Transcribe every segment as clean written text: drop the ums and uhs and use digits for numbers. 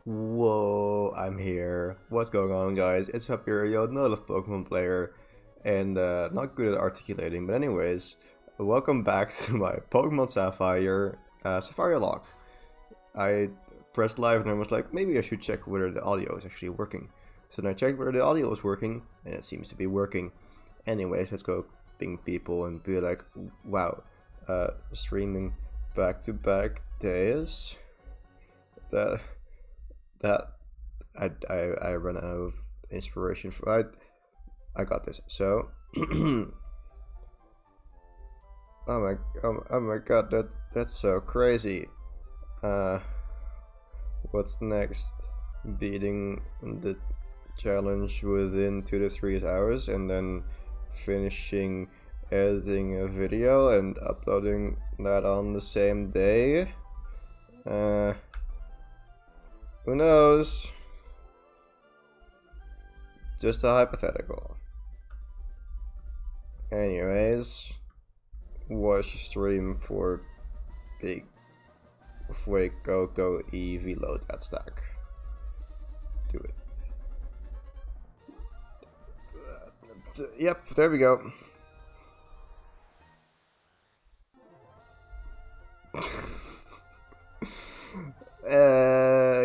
Whoa, I'm here. What's going on, guys? It's Sapphire, another Pokemon player, and not good at articulating, but anyways, welcome back to my Pokemon Sapphire Sapphire log. I pressed live and I was like, maybe I should check whether the audio is actually working. So then I checked whether the audio is working, and it seems to be working. Anyways, let's go ping people and be like, wow, streaming back-to-back days. That I run out of inspiration for. I got this. So oh my god, that's so crazy. What's next? Beating the challenge within 2 to 3 hours, and then finishing editing a video and uploading that on the same day. Who knows? Just a hypothetical. Anyways, watch stream for big Wake Go EV load that stack. Do it. Yep, there we go.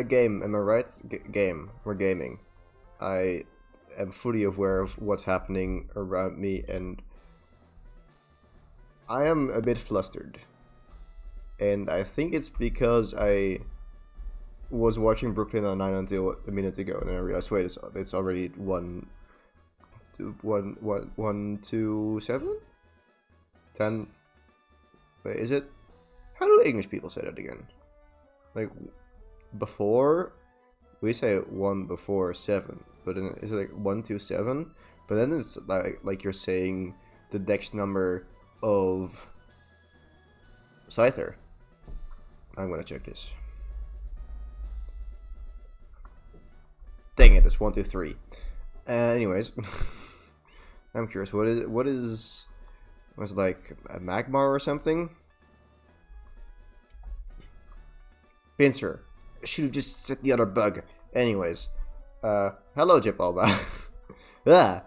Game, am I right? Game. We're gaming. I am fully aware of what's happening around me, and I am a bit flustered. And I think it's because I was watching Brooklyn Nine-Nine until a minute ago, and I realized, wait, it's already 1-2-7? 10? Wait, is it? How do English people say that again? Like, before, we say 1 before 7, but then it's like 1 to 7, but then it's like you're saying the dex number of Scyther. I'm gonna check this. Dang it, it's 1, 2, 3. Anyways, I'm curious, was it like a Magmar or something? Pinsir. Should have just set the other bug. Anyways, hello, Jipalba. Ah,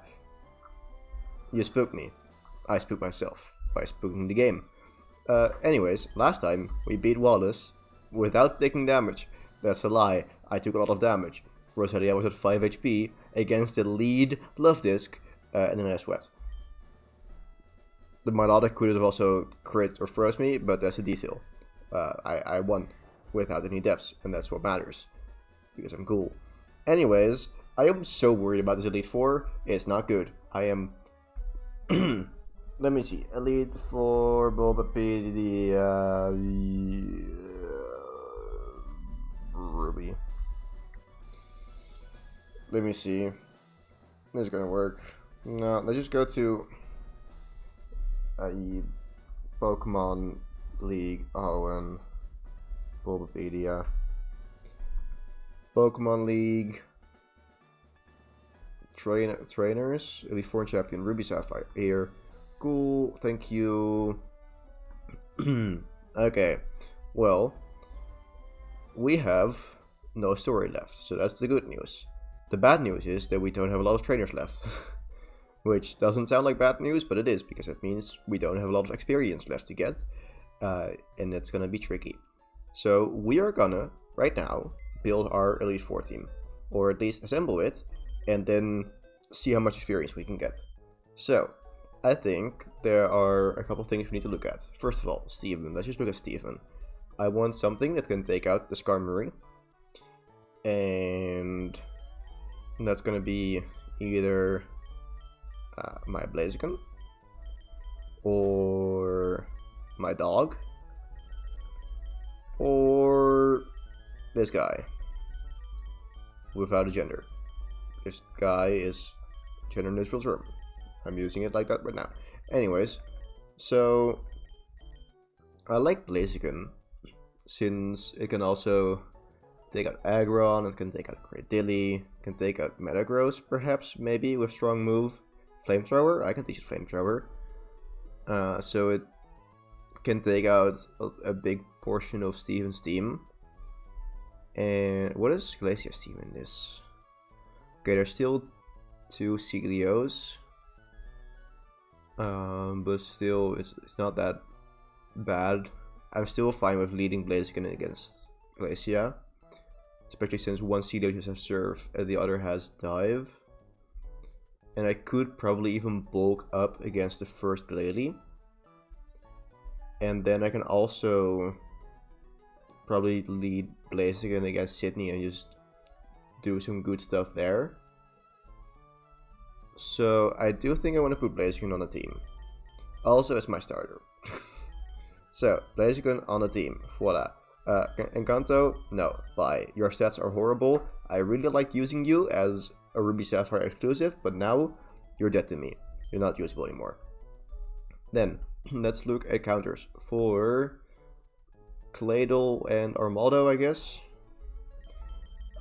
you spooked me. I spooked myself by spooking the game. Anyways, last time we beat Wallace without taking damage. That's a lie. I took a lot of damage. Rosalia was at 5 HP against the lead Love Disc, and then I sweat. The Milotic could have also crit or froze me, but that's a detail. I won without any deaths, and that's what matters, because I'm cool. Anyways, I am so worried about this Elite Four. It's not good. I am... Let me see. Elite Four, Bulbapedia... Ruby. Let me see. This is gonna work. No, let's just go to... Pokemon League. Bulbapedia. Pokemon League. Trainers. Elite Four Champion. Ruby Sapphire. Here. Cool. Thank you. Okay. Well, we have no story left. So that's the good news. The bad news is that we don't have a lot of trainers left. Which doesn't sound like bad news, but it is. Because it means we don't have a lot of experience left to get. And it's gonna be tricky. So we are gonna, right now, build our Elite Four team. Or at least assemble it, and then see how much experience we can get. So, I think there are a couple things we need to look at. First of all, Steven. Let's just look at Steven. I want something that can take out the Skarmory. And that's gonna be either my Blaziken, or my dog, or this guy without a gender. This guy is gender neutral term. I'm using it like that right now. Anyways, so I like Blaziken since it can also take out Aggron, it can take out Cradilly, can take out Metagross perhaps, maybe with strong move. Flamethrower, I can teach it Flamethrower. So it can take out a big portion of Steven's team. And what is Glacia's team in this? Okay, there's still 2 CDOs. But still, it's not that bad. I'm still fine with leading Blaziken against Glacia. Especially since one CDO just has Surf and the other has Dive. And I could probably even bulk up against the first Glalie. And then I can also probably lead Blaziken against Sydney and just do some good stuff there. So I do think I want to put Blaziken on the team. Also as my starter. So, Blaziken on the team. Voila. Encanto? No. Bye. Your stats are horrible. I really like using you as a Ruby Sapphire exclusive, but now you're dead to me. You're not usable anymore. Then, let's look at counters for Claydol and Armaldo, I guess.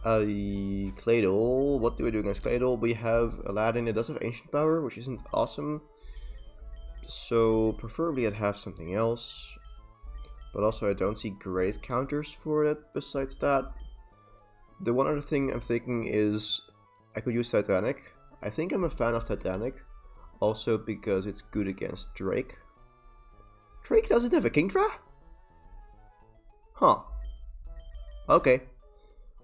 Claydol, what do we do against Claydol? We have Aladdin, it does have Ancient Power, which isn't awesome. So, preferably I'd have something else. But also I don't see great counters for it besides that. The one other thing I'm thinking is I could use Titanic. I think I'm a fan of Titanic. Also because it's good against Drake. Drake doesn't have a Kingdra? Huh. Okay.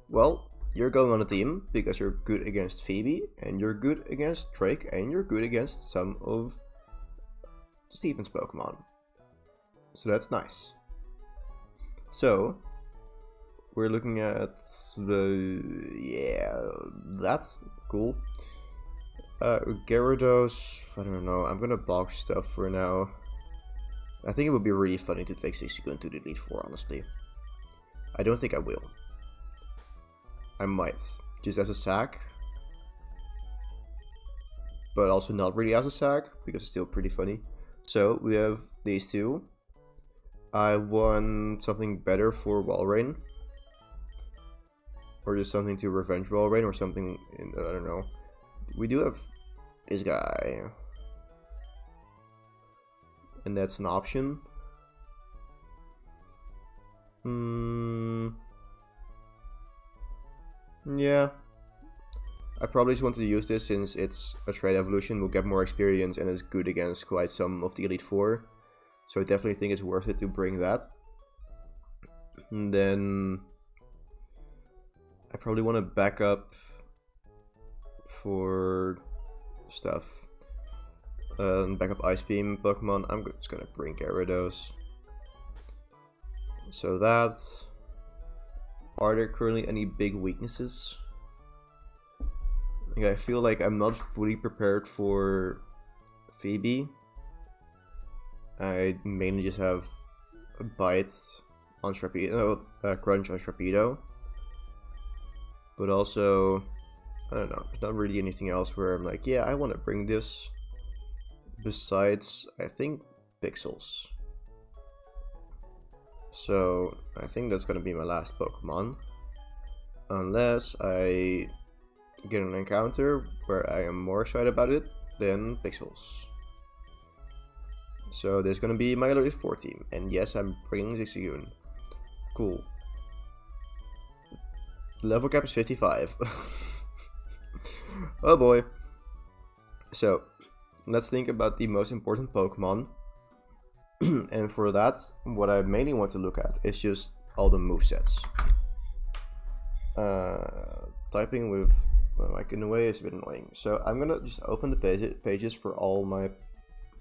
Well, you're going on a team because you're good against Phoebe, and you're good against Drake, and you're good against some of Steven's Pokemon. So that's nice. So, we're looking at the... yeah, that's cool. Gyarados, I don't know, I'm gonna box stuff for now. I think it would be really funny to take Suicune to the Elite Four, honestly. I don't think I will. I might, just as a sack. But also not really as a sack, because it's still pretty funny. So, we have these two. I want something better for Walrein. Or just something to revenge Walrein, or something, I don't know. We do have this guy. And that's an option. Yeah. I probably just wanted to use this since it's a trade evolution, will get more experience and is good against quite some of the Elite Four. So I definitely think it's worth it to bring that. And then I probably want to back up for stuff. Back up Ice Beam Pokemon. I'm just gonna bring Gyarados. So that. Are there currently any big weaknesses? Okay, I feel like I'm not fully prepared for Phoebe. I mainly just have a Bite on Sharpedo, Crunch on Sharpedo. But also, I don't know, there's not really anything else where I'm like, yeah, I want to bring this. Besides, I think, Pixels. So, I think that's gonna be my last Pokemon. Unless I get an encounter where I am more excited about it than Pixels. So, there's gonna be my Elite Four team. And yes, I'm bringing Zigzagoon. Cool. Level cap is 55. Oh boy. So, let's think about the most important Pokemon. And for that, what I mainly want to look at is just all the movesets. Typing with my mic in the way is a bit annoying. So I'm gonna just open the pages for all my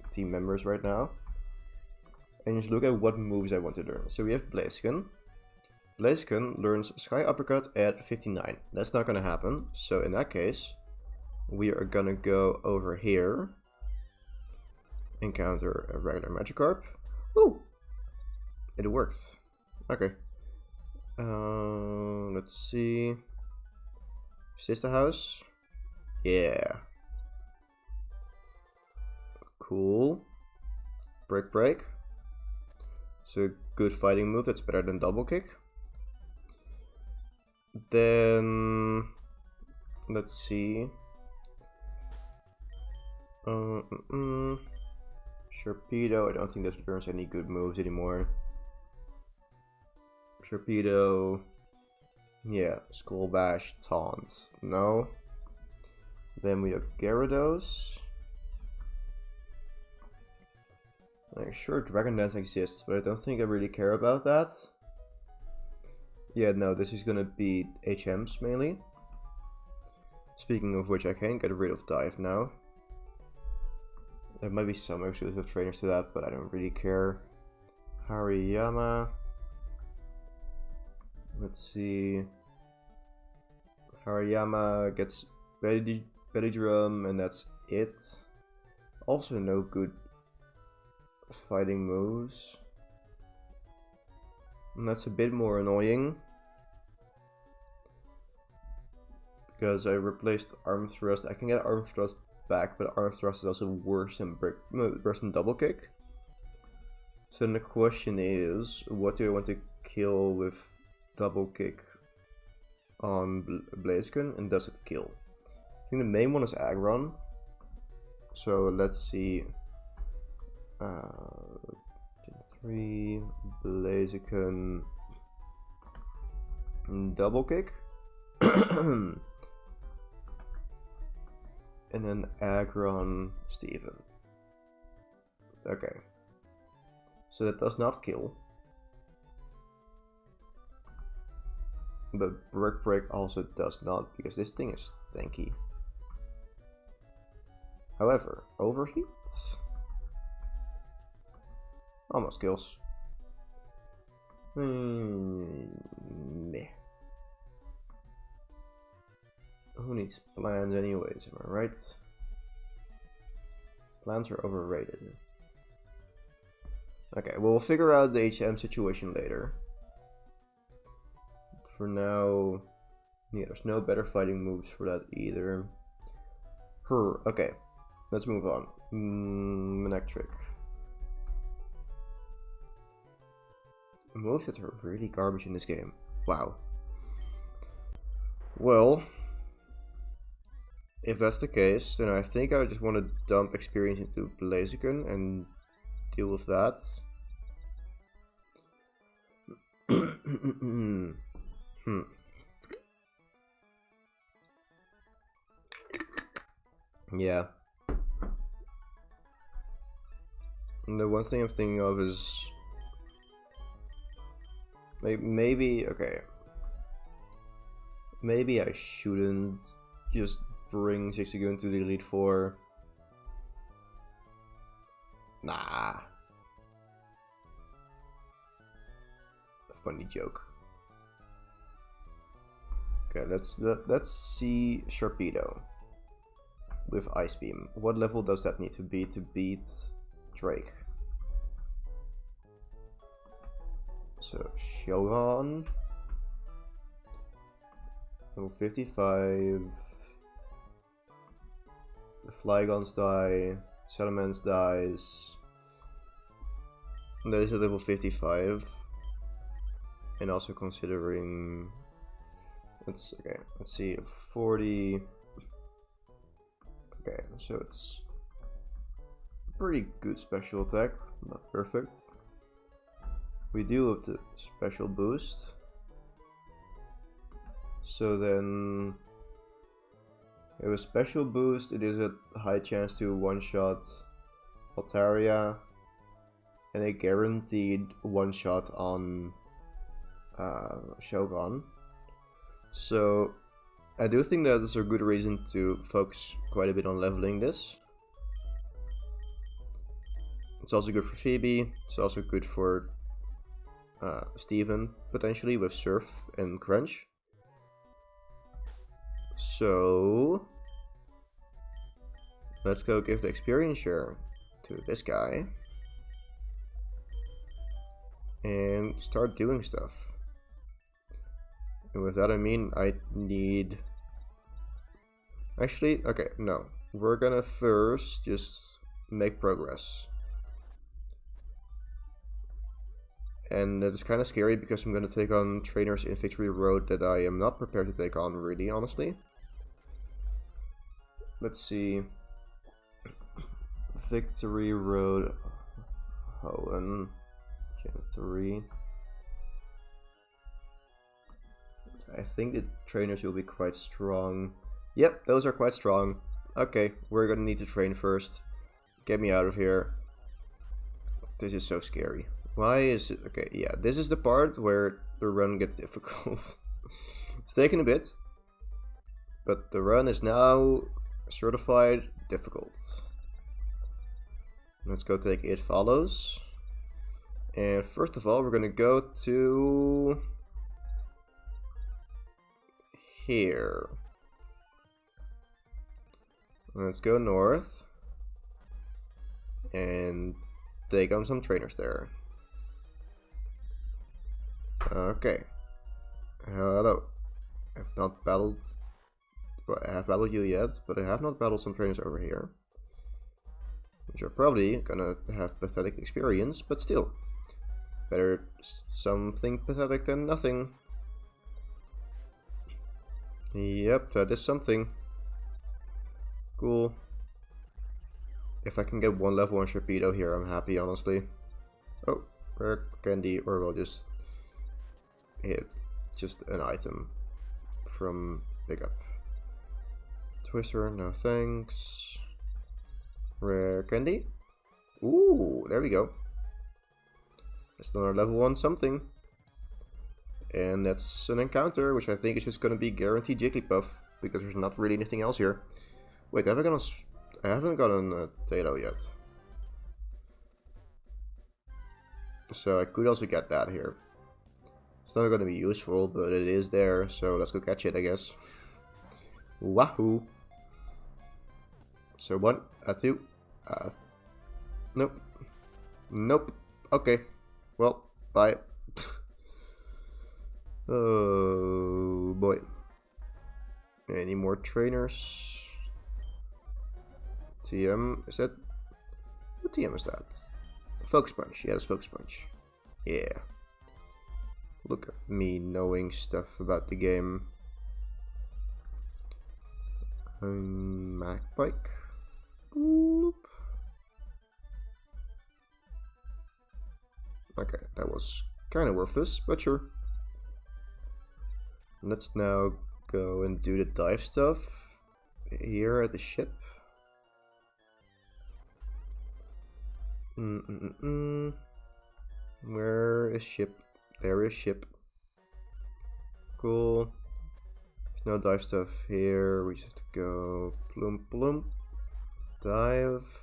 team members right now. And just look at what moves I want to learn. So we have Blaziken. Blaziken learns Sky Uppercut at 59. That's not gonna happen. So in that case, we are gonna go over here. Encounter a regular Magikarp. Ooh! It worked. Okay. Let's see. Is this the house? Yeah. Cool. Break. It's a good fighting move. That's better than Double Kick. Then let's see. Sharpedo, I don't think this learns any good moves anymore. Sharpedo, Yeah, Skull Bash, Taunt. No. Then we have Gyarados. I'm sure Dragon Dance exists, but I don't think I really care about that. Yeah, no, this is gonna be HMs mainly. Speaking of which, I can get rid of Dive now. There might be some exclusive trainers to that, but I don't really care. Hariyama. Let's see. Hariyama gets Belly Drum, and that's it. Also, no good fighting moves. And that's a bit more annoying. Because I replaced Arm Thrust. I can get Arm Thrust back, but Arm Thrust is also worse than Double Kick. So then the question is, what do I want to kill with Double Kick on Blaziken, and does it kill? I think the main one is Aggron. So let's see. 3 Blaziken Double Kick. And then Aggron Steven. Okay. So that does not kill. But Brick Break also does not, because this thing is tanky. However, Overheat almost kills. Meh. Who needs plans anyways, am I right? Plans are overrated. Okay, we'll figure out the HM situation later. For now, yeah, there's no better fighting moves for that either. Okay, let's move on. Manectric. Moves that are really garbage in this game. Wow. Well, if that's the case, then I think I just want to dump experience into Blaziken and deal with that. Yeah. And the one thing I'm thinking of is maybe okay. Maybe I shouldn't just bring Zigzagoon to the Elite Four. Nah. Funny joke. Okay, let's see Sharpedo with Ice Beam. What level does that need to beat Drake? So Shogun, level 55. The Flygons die, Salamence dies. And that is a level 55. And also considering, let's see, 40. Okay, so it's pretty good special attack, not perfect. We do have the special boost. So then, we have a special boost. It is a high chance to one-shot Altaria, and a guaranteed one-shot on Shogun. So I do think that is a good reason to focus quite a bit on leveling this. It's also good for Phoebe. It's also good for Steven, potentially, with Surf and Crunch. So let's go give the experience share to this guy and start doing stuff. And with that I mean I need... Actually, okay, no. We're gonna first just make progress. And it's kind of scary because I'm gonna take on trainers in Victory Road that I am not prepared to take on, really, honestly. Let's see. Victory Road. Hoenn. Gen 3. I think the trainers will be quite strong. Yep, those are quite strong. Okay, we're gonna need to train first. Get me out of here. This is so scary. Why is it... Okay, yeah, this is the part where the run gets difficult. It's taken a bit, but the run is now certified difficult. Let's go take It Follows. And first of all, we're gonna go to... here. Let's go north. And take on some trainers there. Okay. Hello. I've not battled... Well, I have battled you yet, but I have not battled some trainers over here. Which are probably gonna have pathetic experience, but still. Better something pathetic than nothing. Yep, that is something. Cool. If I can get one level 1 Sharpedo here, I'm happy, honestly. Oh, rare candy, or we'll just hit just an item from pickup. Twister, no thanks. Rare candy. Ooh, there we go. That's another level 1 something. And that's an encounter, which I think is just gonna be guaranteed Jigglypuff, because there's not really anything else here. Wait, have I gotten I haven't gotten a Tato yet. So I could also get that here. It's not gonna be useful, but it is there, so let's go catch it, I guess. Wahoo! So 1, 2, nope. Nope. Okay. Well, bye. Oh boy. Any more trainers? TM, is that... What TM is that? Focus Punch, yeah, that's Focus Punch. Yeah. Look at me knowing stuff about the game. Magpike. Boop. Okay, that was kind of worthless, but sure. Let's now go and do the dive stuff here at the ship. Where is ship? There is ship. Cool. There's no dive stuff here. We just have to go plump plump. Dive.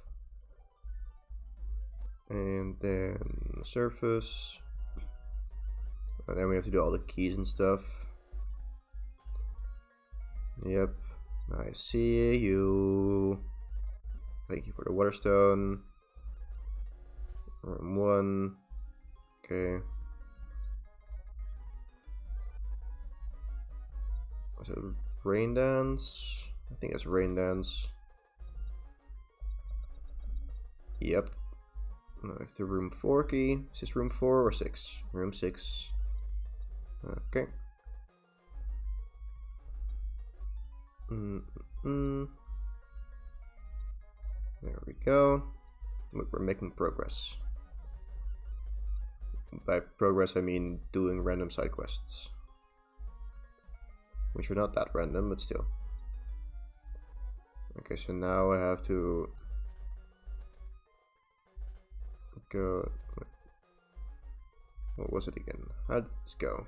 And then surface. And then we have to do all the keys and stuff. Yep. I see you. Thank you for the waterstone. Room 1. Okay. Was it Rain Dance? I think it's Rain Dance. Yep. Now I have to room 4 key. Is this room 4 or 6? Room 6. Okay. There we go. Look, we're making progress. By progress, I mean doing random side quests. Which are not that random, but still. Okay, so now I have to go... What was it again? Let's go.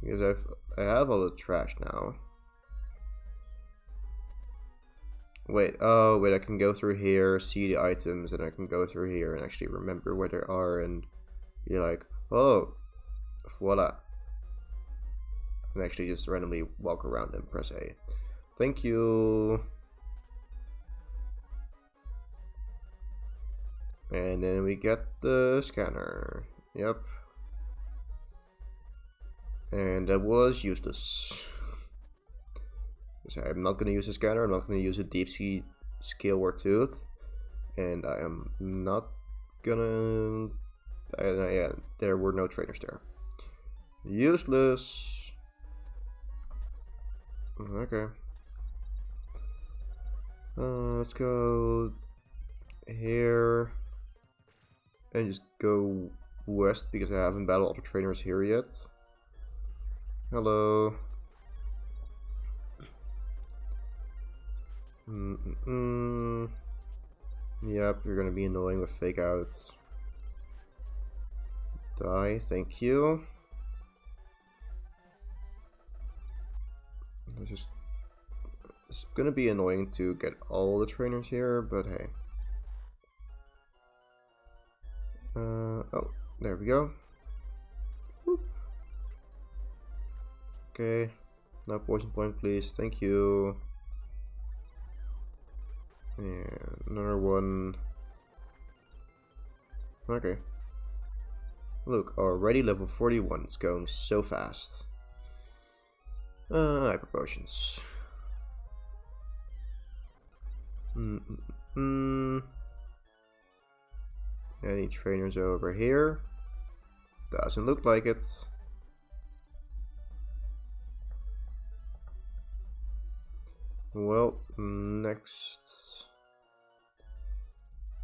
Because I have all the trash now. Wait, oh wait, I can go through here, see the items, and I can go through here and actually remember where they are and be like, oh, voila. And actually just randomly walk around and press A. Thank you. And then we get the scanner. Yep. And that was useless. So I'm not going to use a scanner, I'm not going to use a deep sea scale or tooth. And I am not gonna... yeah, there were no trainers there. Useless. Okay. Let's go here. and just go west because I haven't battled all the trainers here yet. Hello. Yep, you're gonna be annoying with fake outs. Die, thank you. It's gonna be annoying to get all the trainers here, but hey. Oh, there we go. Whoop. Okay, no poison point, please. Thank you. And another one. Okay. Look, already level 41. It's going so fast. Hyper potions. Any trainers over here? Doesn't look like it. Well, next.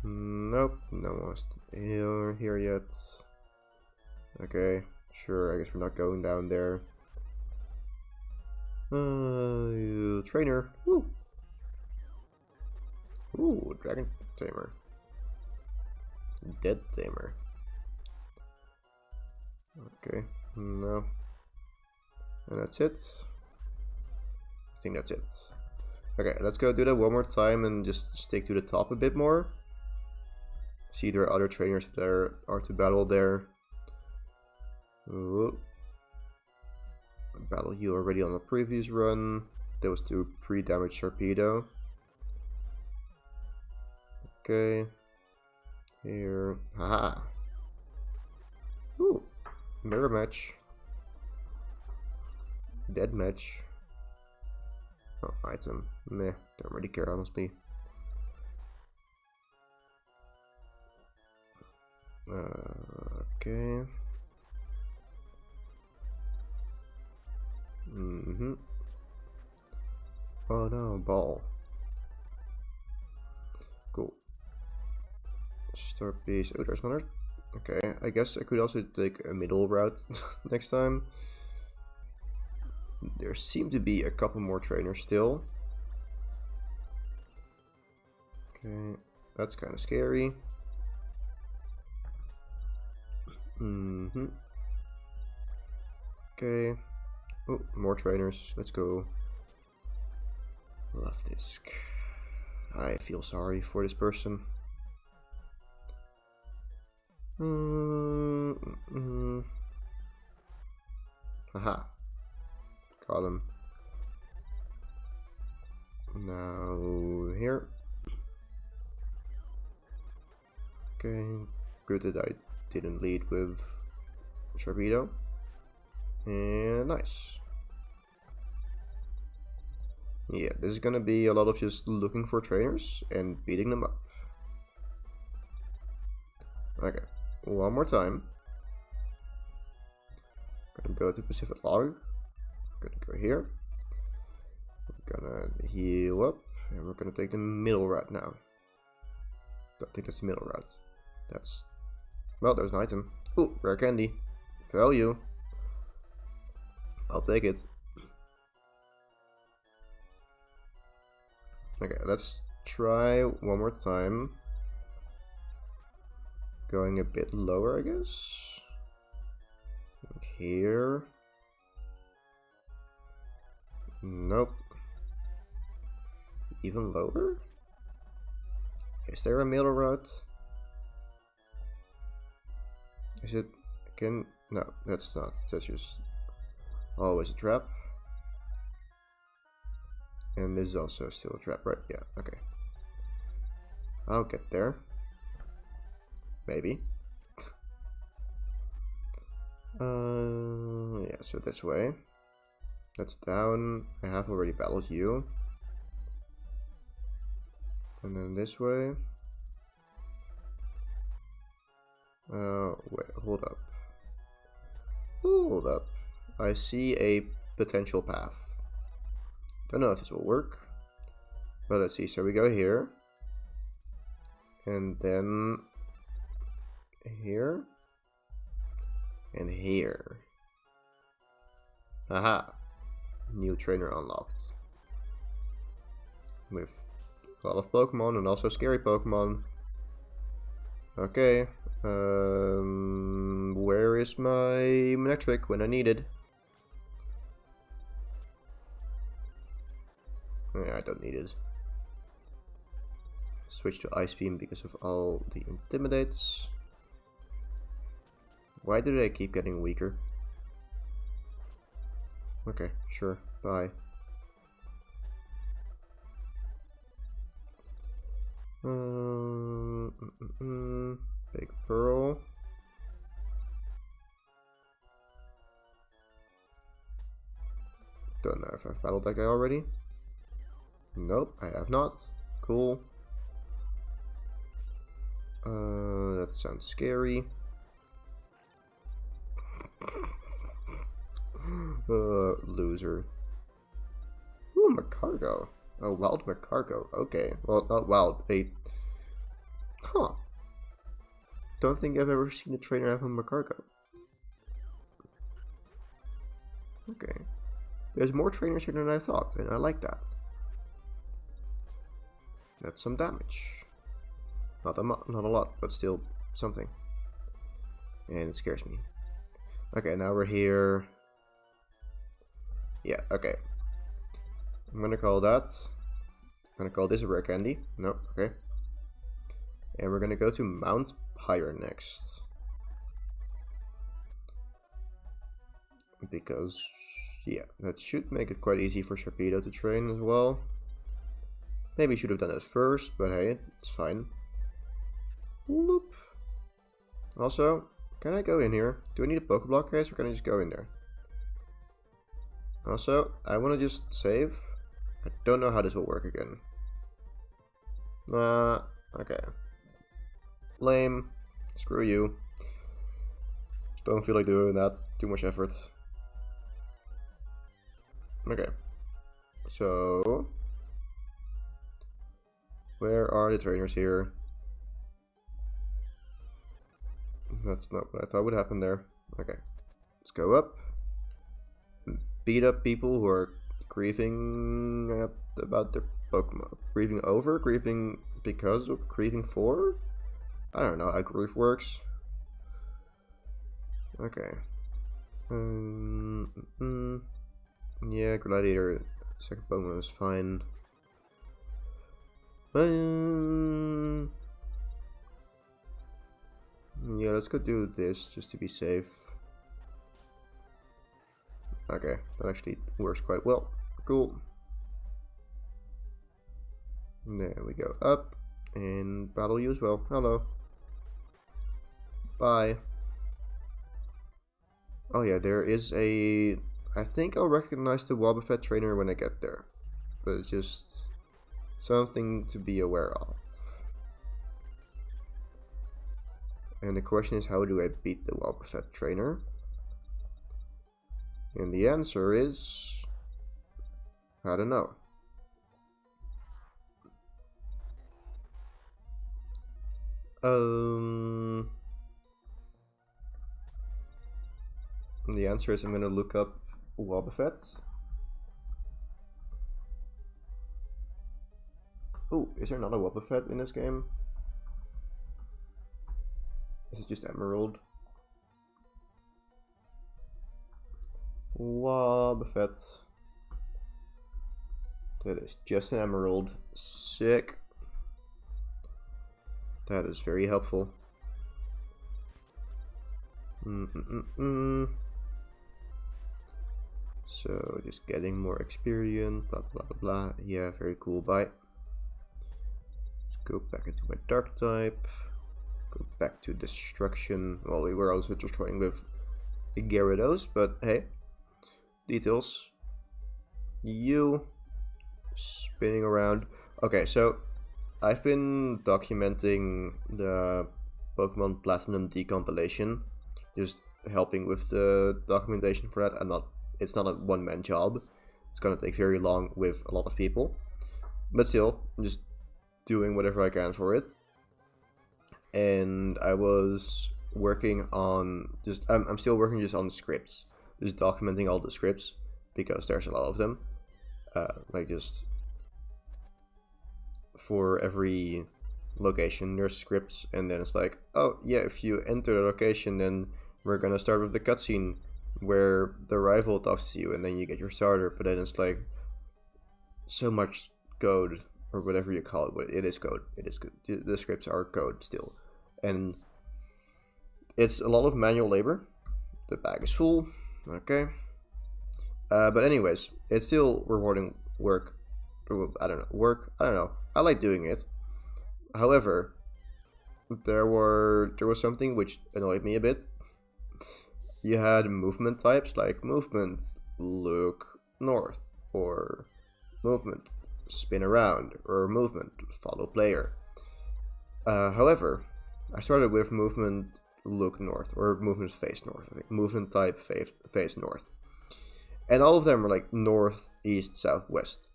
Nope, no one's here yet. Okay, sure, I guess we're not going down there. Trainer. Woo! Ooh, dragon tamer. Dead tamer. Okay, no. And that's it. I think that's it. Okay, let's go do that one more time and just stick to the top a bit more. See, there are other trainers that are to battle there. Ooh. Battle you already on the previous run. That was to pre-damage torpedo. Okay. Here. Haha. Ooh. Mirror match. Dead match. Oh, item. Meh. Don't really care, honestly. Okay. Oh no, ball. Cool. Star piece. Oh, there's another. Okay, I guess I could also take a middle route next time. There seem to be a couple more trainers still. Okay, that's kind of scary. Okay. Oh, more trainers. Let's go. Left disc. I feel sorry for this person. Haha. Got him. Now here. Okay. Good that I didn't lead with torpedo. And nice. Yeah, this is gonna be a lot of just looking for trainers and beating them up. Okay, one more time. Gonna go to Pacific Log. Gonna go here. We're gonna heal up, and we're gonna take the middle route now. Don't think that's the middle route. That's, well, there's an item. Ooh, rare candy. Value. I'll take it. Okay, let's try one more time. Going a bit lower, I guess. Here. Nope. Even lower? Is there a middle route? Is it? No, that's not. That's just always a trap. And this is also still a trap, right? Yeah, okay. I'll get there. Maybe. Yeah, so this way. That's down. I have already battled you. And then this way. Wait, hold up. Hold up. I see a potential path. Don't know if this will work. But let's see. So we go here. And then here, and here. Aha! New trainer unlocked. With a lot of Pokemon and also scary Pokemon. Okay. Where is my Manectric when I need it? Yeah, I don't need it. Switch to Ice Beam because of all the Intimidates. Why do they keep getting weaker? Okay, sure. Bye. Big Pearl. Don't know if I've battled that guy already. Nope, I have not. Cool. That sounds scary. Loser. Ooh, Macargo. Oh, wild Macargo. Okay. Well, not wild. Huh. Don't think I've ever seen a trainer have a Macargo. Okay. There's more trainers here than I thought, and I like that. That's some damage. Not a lot, but still something. And it scares me. Okay, now we're here. Yeah, okay. I'm gonna call that. I'm gonna call this a rare candy. No, okay. And we're gonna go to Mount Pyre next. Because, yeah, that should make it quite easy for Sharpedo to train as well. Maybe should have done it first, but hey, it's fine. Whoop. Also, can I go in here? Do I need a Pokeblock case or can I just go in there? Also, I want to just save. I don't know how this will work again. Okay. Lame. Screw you. Don't feel like doing that. Too much effort. Okay. So, where are the trainers here? That's not what I thought would happen there. Okay. Let's go up. Beat up people who are grieving about their Pokemon. Grieving over? Grieving because of? Grieving for? I don't know how grief works. Okay. Yeah, Gladiator, second Pokemon is fine. Yeah, let's go do this just to be safe. Okay, that actually works quite well. Cool. There we go. Up and battle you as well. Hello. Bye. Oh yeah, there is a... I think I'll recognize the Wobbuffet trainer when I get there. But it's just something to be aware of. And the question is, how do I beat the Wobbuffet trainer? And the answer is... I don't know. The answer is I'm gonna look up Wobbuffet. Oh, is there not a Wobbuffet in this game? Is it just Emerald? Wobbuffet. That is just an Emerald. Sick. That is very helpful. So just getting more experience, blah blah blah blah. Yeah, very cool. Bye. Let's go back into my dark type. Go back to destruction. Well, we were also destroying with Gyarados, but hey, details. You spinning around. Okay, so I've been documenting the Pokemon Platinum decompilation, just helping with the documentation for that. It's not a one-man job. It's gonna take very long with a lot of people, but still, I'm just doing whatever I can for it. and I was working on just I'm still working just on the scripts, just documenting all the scripts because there's a lot of them. Like just for every location there's scripts, and then it's like, oh yeah, if you enter the location, then we're gonna start with the cutscene where the rival talks to you, and then you get your starter. But then it's like so much code, or whatever you call it. But it is code. It is good. The scripts are code still, and it's a lot of manual labor. The bag is full. Okay. But anyways, it's still rewarding work. I don't know. I like doing it. However, there was something which annoyed me a bit. You had movement types like movement look north, or movement spin around, or movement follow player. However, I started with movement look north, or movement face north. I think movement type face north, and all of them are like north, east, south, west.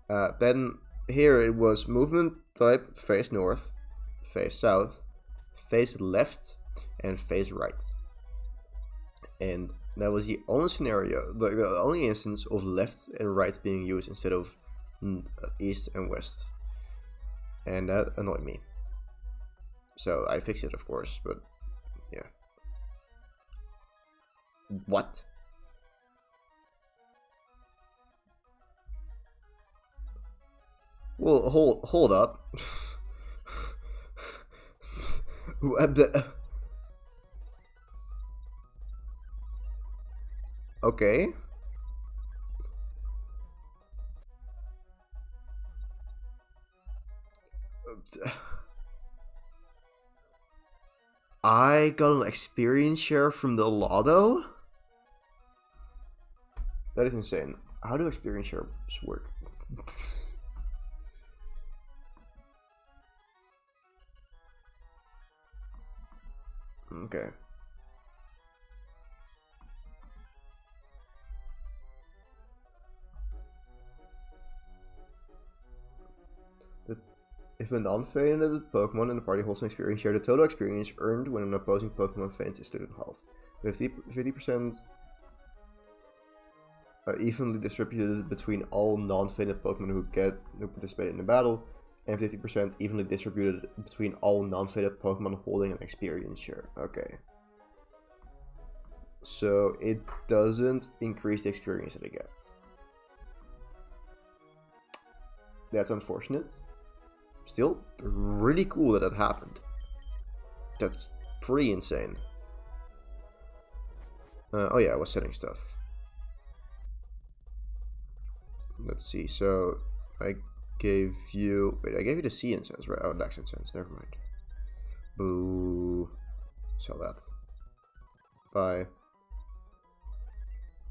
Then here it was movement type face north, face south, face left, and face right. And that was the only scenario, like the only instance of left and right being used instead of east and west. And that annoyed me. So I fixed it, of course, but yeah. What? Well, hold up. Okay. I got an experience share from the lotto? That is insane. How do experience shares work? Okay. If a non-fainted Pokemon in the party holds an experience share, the total experience earned when an opposing Pokemon faints is split in half. 50% are evenly distributed between all non-fainted Pokemon who participate in the battle, and 50% evenly distributed between all non-fainted Pokemon holding an experience share. Okay. So it doesn't increase the experience that it gets. That's unfortunate. Still, really cool that happened. That's pretty insane. Oh yeah, I was setting stuff. Let's see, so I gave you... Wait, I gave you the C incense, right? Oh, Dex incense, never mind. Boo. Sell that. Bye.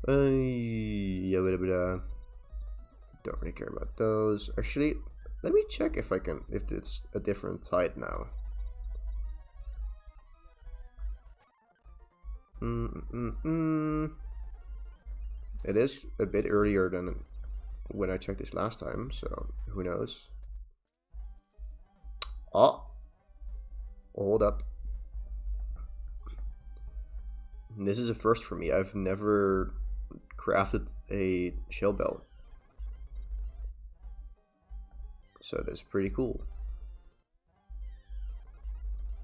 Yeah, don't really care about those. Actually, let me check if it's a different tide now. It is a bit earlier than when I checked this last time, so who knows? Oh, hold up. This is a first for me. I've never crafted a shell bell. So that's pretty cool.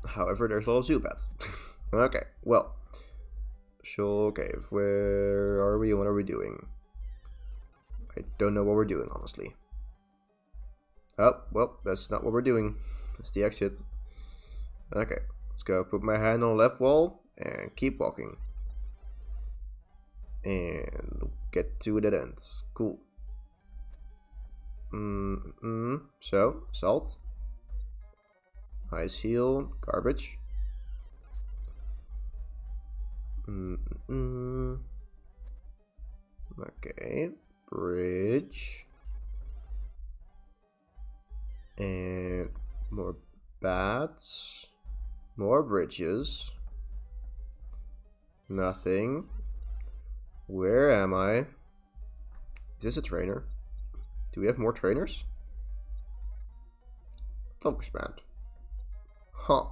However, there's a lot of Zubats. Okay, well. Shoal Cave, where are we and what are we doing? I don't know what we're doing, honestly. Oh, well, that's not what we're doing. That's the exit. Okay, let's go put my hand on the left wall and keep walking. And get to the end. Cool. So, salt. Ice heal. Garbage. Okay. Bridge. And more bats. More bridges. Nothing. Where am I? Is this a trainer? Do we have more trainers? Focus band. Huh.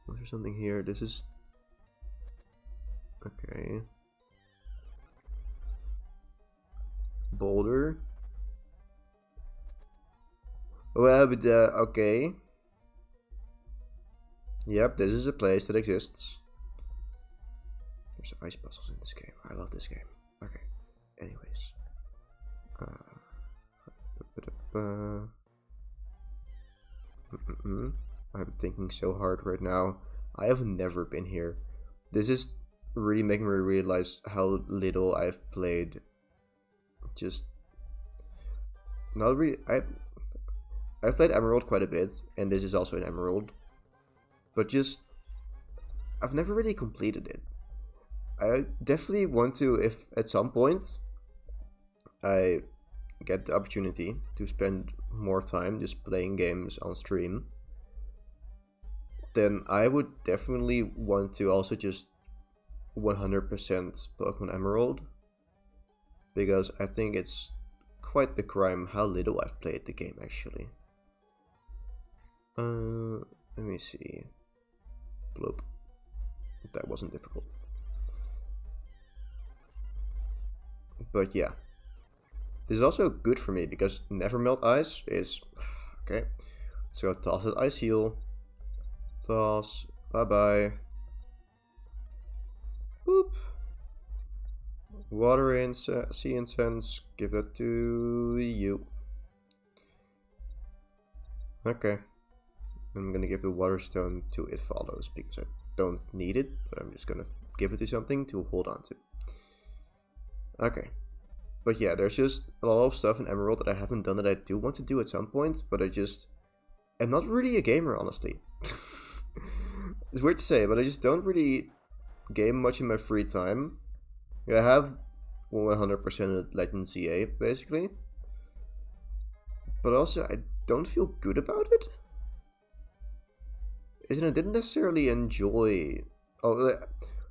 Was there something here? This is... Okay. Boulder. Well, but okay. Yep, this is a place that exists. There's ice puzzles in this game. I love this game. Okay. Anyways. I'm thinking so hard right now. I have never been here. This is really making me realize how little I've played. Just not really. I've played Emerald quite a bit, and this is also an Emerald. But just I've never really completed it. I definitely want to, if at some point I get the opportunity to spend more time just playing games on stream, then I would definitely want to also just 100% Pokemon Emerald, because I think it's quite the crime how little I've played the game actually. Let me see. Bloop. That wasn't difficult. But yeah. This is also good for me because Never Melt Ice is... Okay. So toss that Ice Heal. Toss. Bye-bye. Boop. Water Incense, Sea Incense. Give that to you. Okay. I'm gonna give the Water Stone to It Follows because I don't need it, but I'm just gonna give it to something to hold on to. Okay. But yeah, there's just a lot of stuff in Emerald that I haven't done that I do want to do at some point, but I'm not really a gamer, honestly. It's weird to say, but I just don't really game much in my free time. I have 100% Legend CA, basically. But also, I don't feel good about it. Isn't I didn't necessarily enjoy... Oh,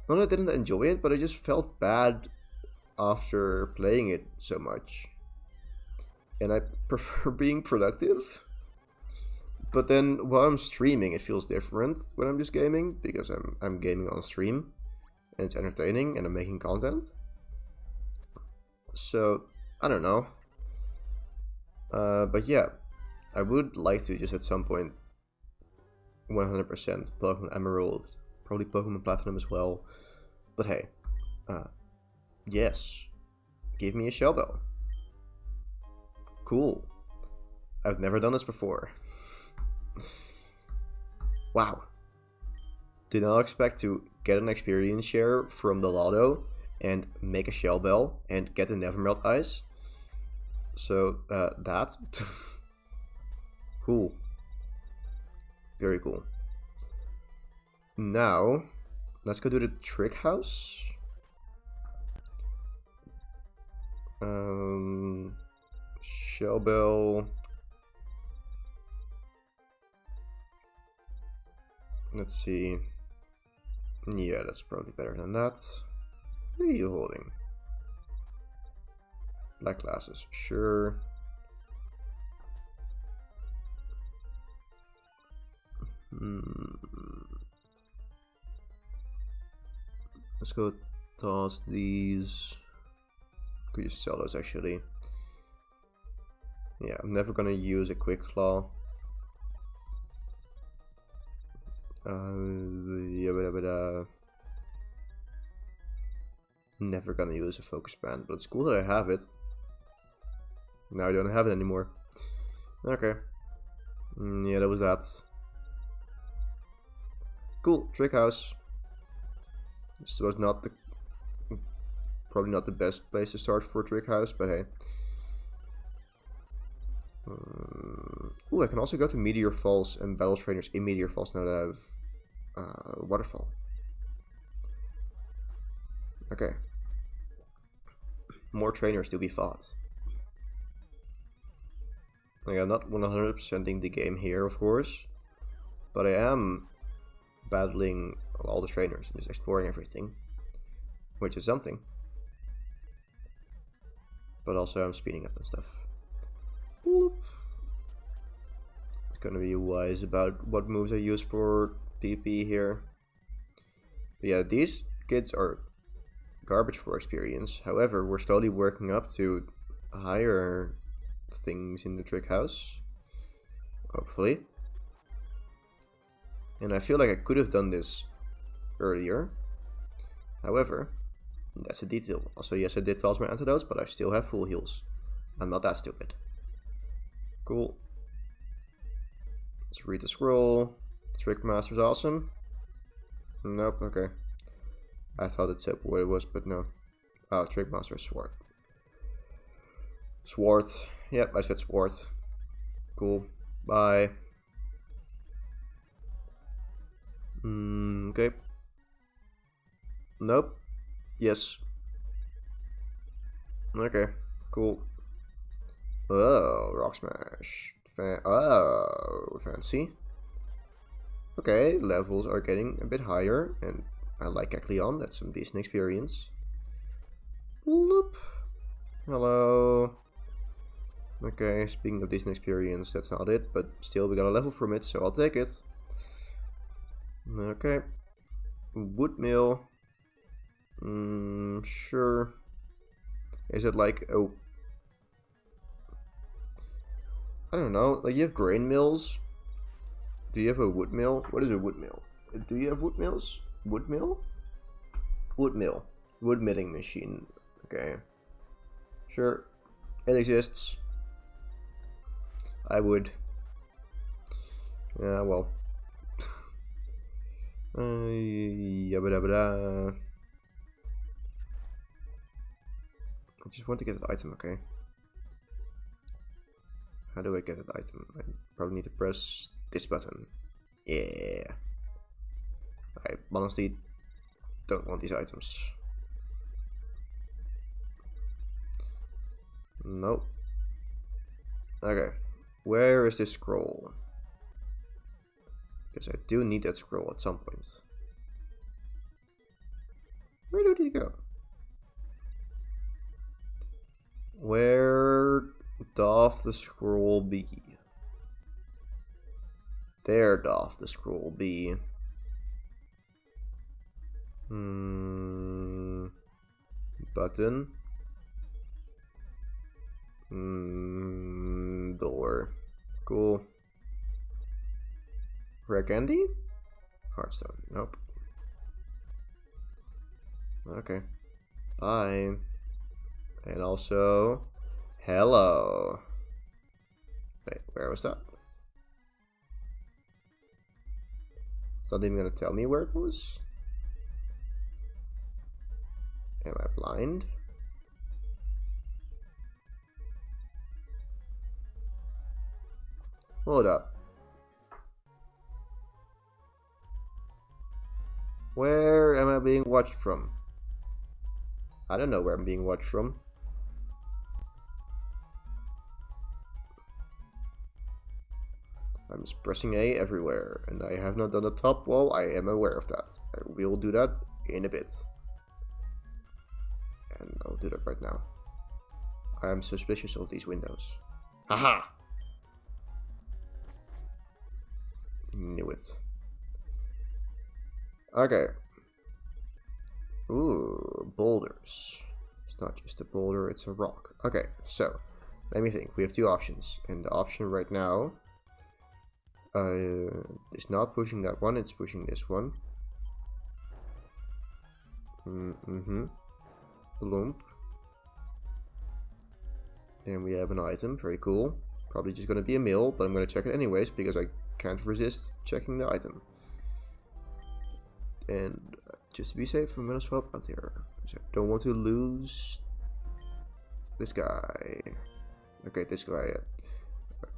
not that I didn't enjoy it, but I just felt bad after playing it so much. And I prefer being productive. But then while I'm streaming, it feels different when I'm just gaming, because I'm gaming on stream and it's entertaining and I'm making content. So I don't know. But yeah, I would like to just at some point 100% Pokemon Emerald, probably Pokemon Platinum as well. But hey, yes, give me a Shell Bell. Cool. I've never done this before. Wow. Did not expect to get an experience share from the Lotto and make a Shell Bell and get a Never Melt Ice. So that cool. Very cool. Now let's go to the Trick House. Shell Bell. Let's see. Yeah, that's probably better than that. What are you holding? Black glasses, sure. Let's go toss these. Could just sell those actually. Yeah, I'm never gonna use a Quick Claw. Never gonna use a Focus Band, but it's cool that I have it. Now I don't have it anymore. Okay. Yeah, that was that. Cool, Trick House. This was not the... probably not the best place to start for Trick House, but hey. Ooh, I can also go to Meteor Falls and battle trainers in Meteor Falls now that I have Waterfall. Okay. More trainers to be fought. Like, I'm not 100%ing the game here, of course, but I am battling all the trainers and just exploring everything, which is something. But also I'm speeding up and stuff. Let's gonna be wise about what moves I use for PP here. But yeah, these kids are garbage for experience. However, we're slowly working up to higher things in the trick house. Hopefully. And I feel like I could have done this earlier. However, that's a detail. Also, yes, I did toss my antidotes, but I still have full heals. I'm not that stupid. Cool. Let's read the scroll. Trick Master's awesome. Nope, okay. I thought it said what it was, but no. Oh, Trick Master's Sword. Sword. Yep, I said sword. Cool. Bye. Okay. Nope. Yes. Okay. Cool. Oh, Rock Smash. Oh, fancy. Okay, levels are getting a bit higher, and I like Ekleon. That's some decent experience. Bloop. Hello. Okay, speaking of decent experience, that's not it, but still we got a level from it, so I'll take it. Okay. Woodmill. Sure. Is it like, oh, I don't know, like you have grain mills? Do you have a wood mill? What is a wood mill? Do you have wood mills? Wood mill? Wood mill. Wood milling machine. Okay. Sure. It exists. I would. Yeah, well. Yabba-dabba-da. I just want to get that item, okay? How do I get that item? I probably need to press this button. Yeah. I honestly don't want these items. Nope. Okay. Where is this scroll? Because I do need that scroll at some point. Where did he go? Where doth the scroll be? There doth the scroll be. Button. Door. Cool. Rare candy? Heartstone. Nope. Okay. Bye. And also, hello. Wait, where was that? It's not even gonna tell me where it was. Am I blind? Hold up. Where am I being watched from? I don't know where I'm being watched from. I'm just pressing A everywhere, and I have not done the top wall. I am aware of that. I will do that in a bit. And I'll do that right now. I am suspicious of these windows. Haha! Knew it. Okay. Ooh, boulders. It's not just a boulder, it's a rock. Okay, so let me think. We have two options, and the option right now is not pushing that one, it's pushing this one. Bloomp. And we have an item, very cool. Probably just gonna be a mill, but I'm gonna check it anyways because I can't resist checking the item. And just to be safe, I'm gonna swap out here. So I don't want to lose this guy. Okay, this guy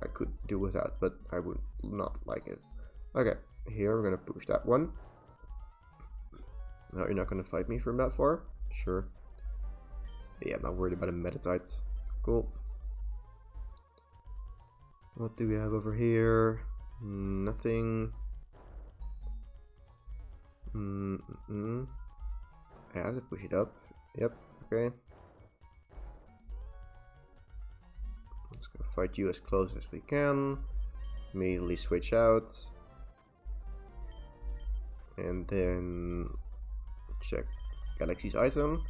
I could do without, but I would not like it. Okay, here we're gonna push that one. Now you're not gonna fight me from that far? Sure. Yeah, I'm not worried about a Metatite. Cool. What do we have over here? Nothing. I have to push it up. Yep, okay. Let's go fight you as close as we can. Immediately switch out. And then check Galaxy's item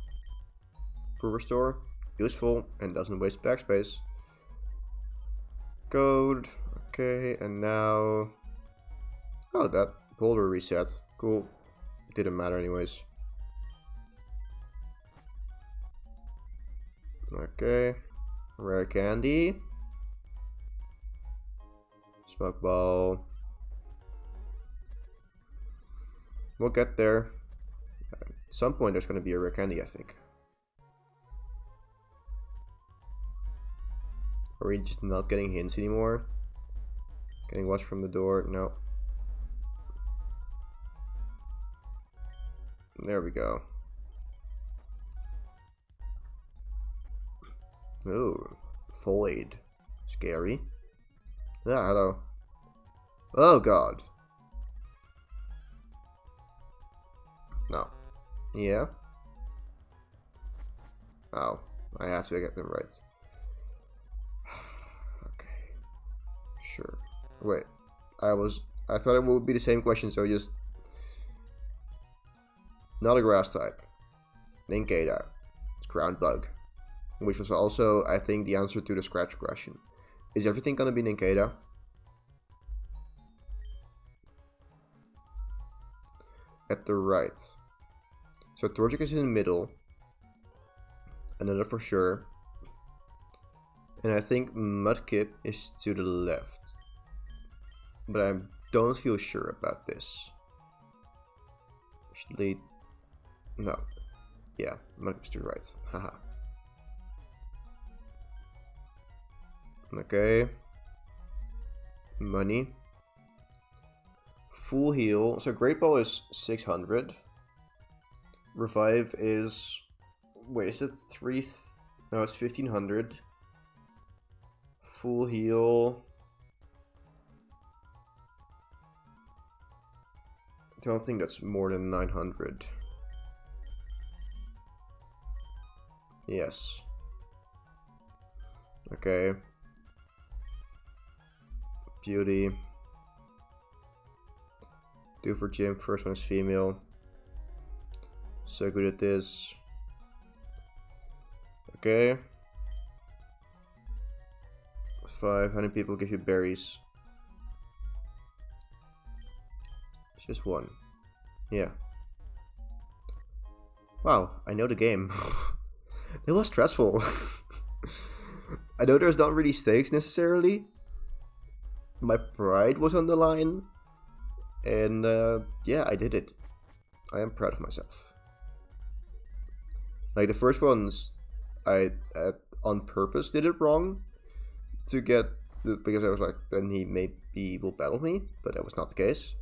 for restore. Useful and doesn't waste backspace. Code. Okay, and now... Oh, that boulder reset. Cool. Didn't matter anyways. Okay. Rare candy. Smoke ball. We'll get there. At some point there's going to be a rare candy, I think. Are we just not getting hints anymore? Getting watched from the door? No. There we go. Ooh, void. Scary. Ah, hello. Oh god. No. Yeah. Oh, I have to get them right. Okay. Sure. Wait. I thought it would be the same question, so just... Not a grass type. Nincada. It's ground bug. Which was also, I think, the answer to the scratch question. Is everything gonna be Nincada? At the right. So Torchic is in the middle. Another for sure. And I think Mudkip is to the left. But I don't feel sure about this. Actually, no. Yeah, Mudkip's to the right. Haha. Okay. Money. Full heal. So Great Ball is 600. Revive is... Wait, is it 3... No, it's 1500. Full heal... I don't think that's more than 900. Yes. Okay. Beauty. Do for gym, first one is female. So good at this. Okay. 500 people give you berries. It's just one. Yeah. Wow, I know the game. It was stressful. I know there's not really stakes necessarily. My pride was on the line. And yeah, I did it. I am proud of myself. Like the first ones, I on purpose did it wrong to get because I was like, then he maybe will battle me, but that was not the case.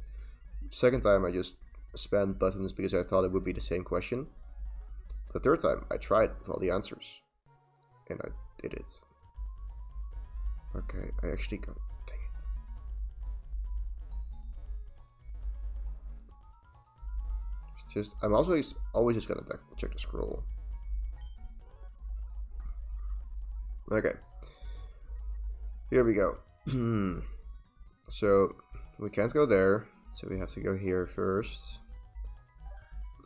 Second time, I just spammed buttons because I thought it would be the same question. The third time, I tried with all the answers, and I did it. Okay, I actually got. Dang it. It's just I'm also always just gonna check the scroll. Okay. Here we go. So we can't go there, so we have to go here first.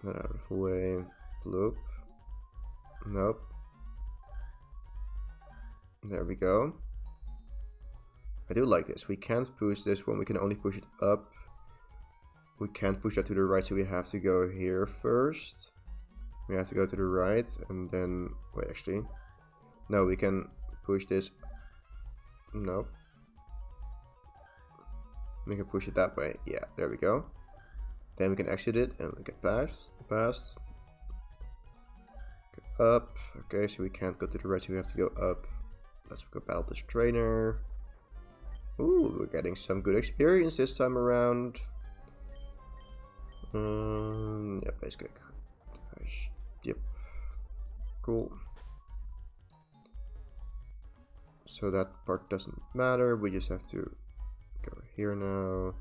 Get out of the way. Bloop. Nope. There we go. I do like this. We can't push this one. We can only push it up. We can't push that to the right, so we have to go here first. We have to go to the right, and then... Wait, actually. No, we can push this. No. We can push it that way. Yeah, there we go. Then we can exit it and we get past. Go up. Okay, so we can't go to the right, so we have to go up. Let's go battle this trainer. Ooh, we're getting some good experience this time around. Yeah, base kick. Yep. Cool. So that part doesn't matter. We just have to go here now.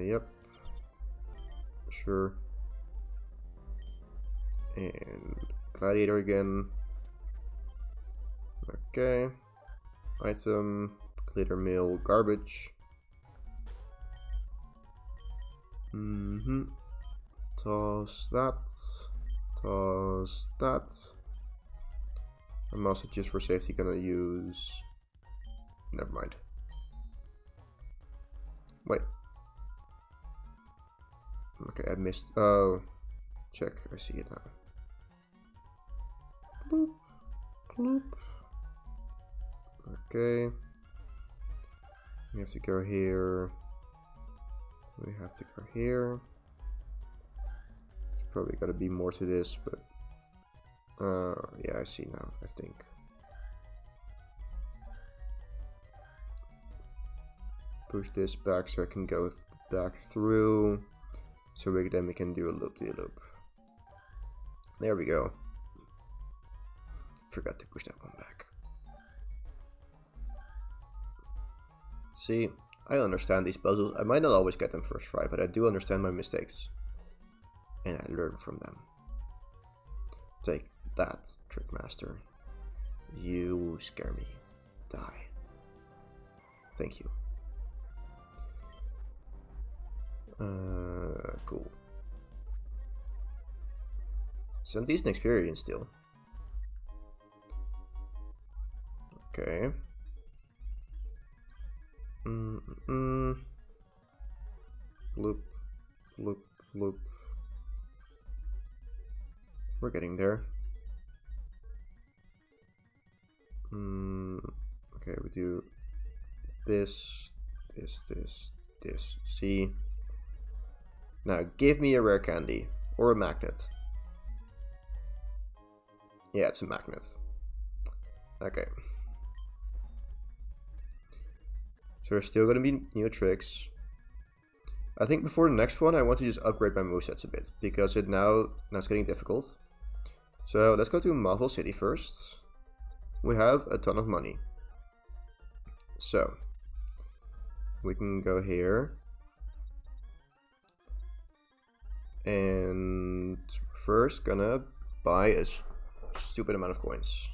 Yep. Sure. And gladiator again. Okay. Item. Glitter mill, garbage. Toss that. Toss that. I'm also just for safety gonna use... Never mind. Wait. Okay, I missed... Oh. Check, I see it now. Bloop. Bloop. Okay. We have to go here. We have to go here. There's probably gotta be more to this, but... yeah, I see now, I think. Push this back so I can go back through. So then we can do a loop-de-loop. There we go. Forgot to push that one back. See, I understand these puzzles. I might not always get them first try, but I do understand my mistakes. And I learn from them. Take that, Trickmaster. You scare me. Die. Thank you. Cool. Some decent experience still. Okay. Loop, loop, loop. We're getting there. Okay, we do this, this, this, this. See? Now, give me a rare candy. Or a magnet. Yeah, it's a magnet. Okay. So there's still going to be new tricks. I think before the next one, I want to just upgrade my movesets a bit. Because now it's getting difficult. So let's go to Marvel City first. We have a ton of money. So, we can go here. And first gonna buy a stupid amount of coins.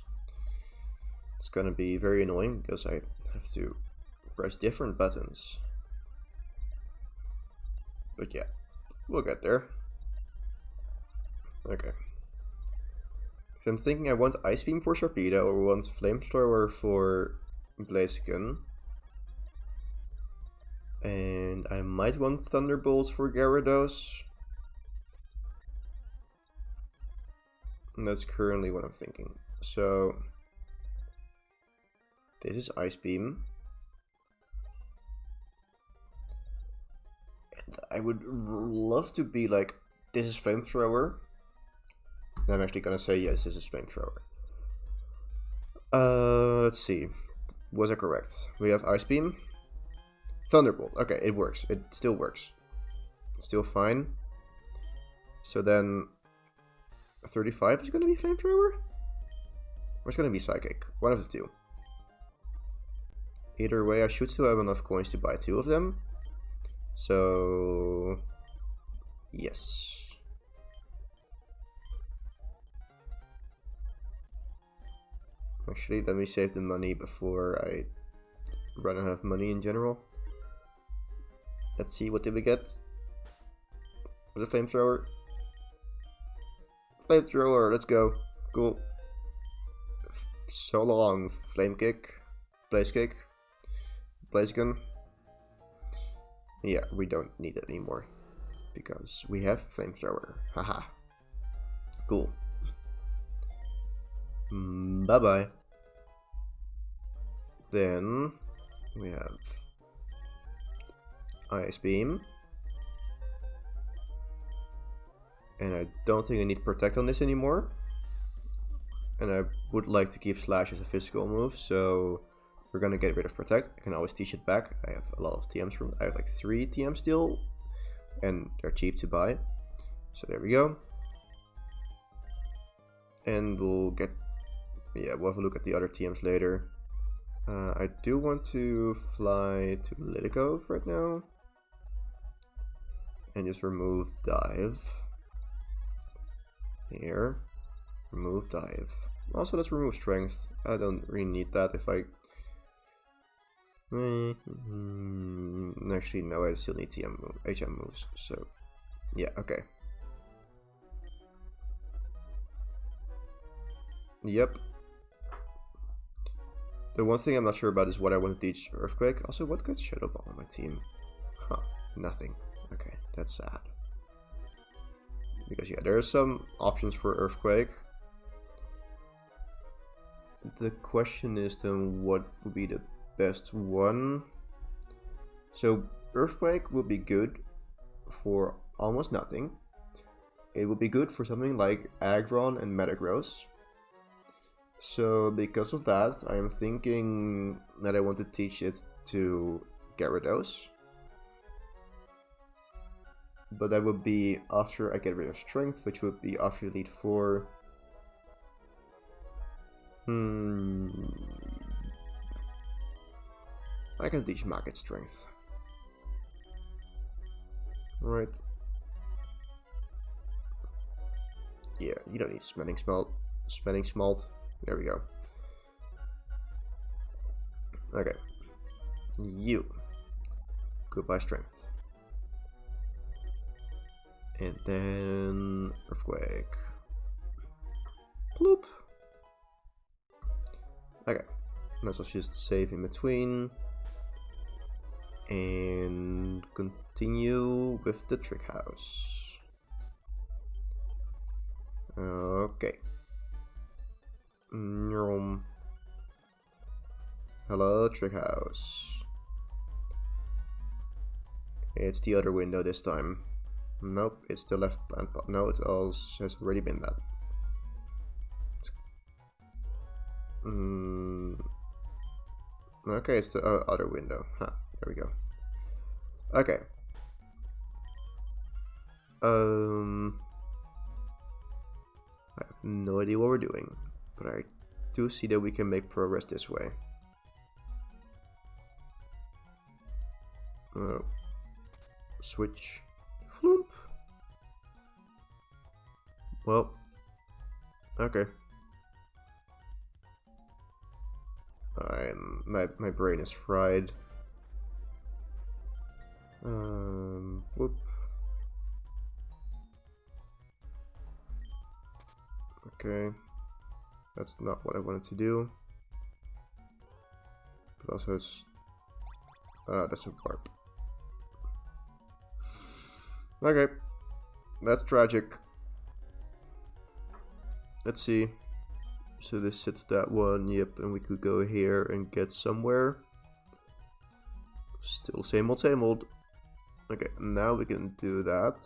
It's gonna be very annoying because I have to press different buttons. But yeah, we'll get there. Okay. So I'm thinking I want Ice Beam for Sharpedo or want Flamethrower for Blaziken. And I might want Thunderbolt for Gyarados. And that's currently what I'm thinking. So this is Ice Beam. And I would love to be like, this is Flamethrower. And I'm actually gonna say yes, this is Flamethrower. Let's see. Was I correct? We have Ice Beam. Thunderbolt. Okay, it works. It still works. It's still fine. So then 35 is gonna be Flamethrower? Or it's gonna be Psychic. One of the two. Either way, I should still have enough coins to buy 2 of them. So yes. Actually, let me save the money before I run out of money in general. Let's see, what did we get? Was it Flamethrower? Flamethrower, let's go. Cool. So long. Flame Kick. Blaze Kick. Blaziken. Yeah, we don't need it anymore. Because we have Flamethrower. Haha. Cool. Bye bye. Then we have Ice Beam. And I don't think I need Protect on this anymore. And I would like to keep Slash as a physical move, so we're gonna get rid of Protect. I can always teach it back. I have a lot of TMs from, I have like 3 TMs still, and they're cheap to buy. So there we go. And we'll get, yeah, we'll have a look at the other TMs later. I do want to fly to Liticove right now. And just remove Dive. Here. Remove Dive. Also, let's remove Strength. I don't really need that if I... Actually, no, I still need HM moves, so yeah, okay. Yep. The one thing I'm not sure about is what I want to teach Earthquake. Also, what got Shadow Ball on my team? Huh, nothing. Okay, that's sad. Because yeah, there are some options for Earthquake. The question is then what would be the best one? So Earthquake would be good for almost nothing. It would be good for something like Aggron and Metagross. So because of that, I am thinking that I want to teach it to Gyarados. But that would be after I get rid of Strength, which would be after Elite 4. I can teach Maggot Strength. Right. Yeah, you don't need Smelling Smalt. There we go. Okay. You. Goodbye Strength. And then Earthquake. Bloop. Okay. Let's just save in between. And continue with the Trick House. Okay. Hello, Trick House. It's the other window this time. Nope, it's the left hand. No, it all has already been that. Okay, it's the other window. Huh, there we go. Okay. I have no idea what we're doing, but I do see that we can make progress this way. Switch. Floop. Well, okay. My brain is fried. Whoop. Okay, that's not what I wanted to do. But also it's that's a warp. Okay, that's tragic. Let's see. So this hits that one, yep, and we could go here and get somewhere. Still same old, same old. Okay, now we can do that.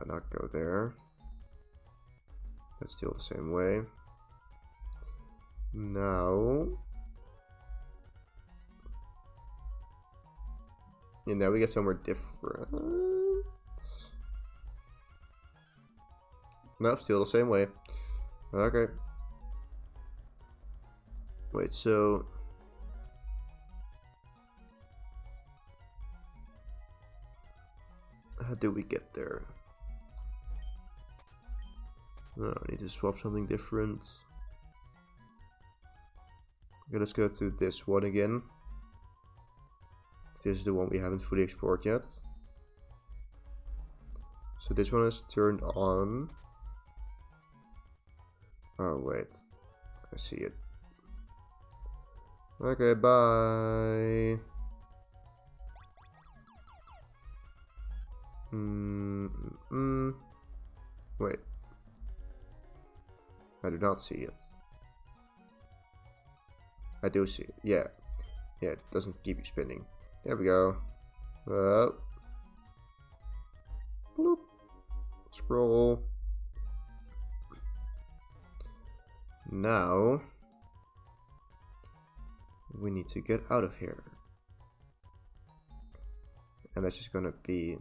Not go there. That's still the same way. Now. And now we get somewhere different. Nope, still the same way. Okay. Wait, so... how do we get there? No, I need to swap something different. Okay, let's go to this one again. This is the one we haven't fully explored yet. So this one is turned on. Oh wait, I see it. Okay, bye. Wait. I do not see it. I do see it. Yeah. Yeah, it doesn't keep you spinning. There we go. Bloop. Scroll. Now we need to get out of here. And that's just gonna be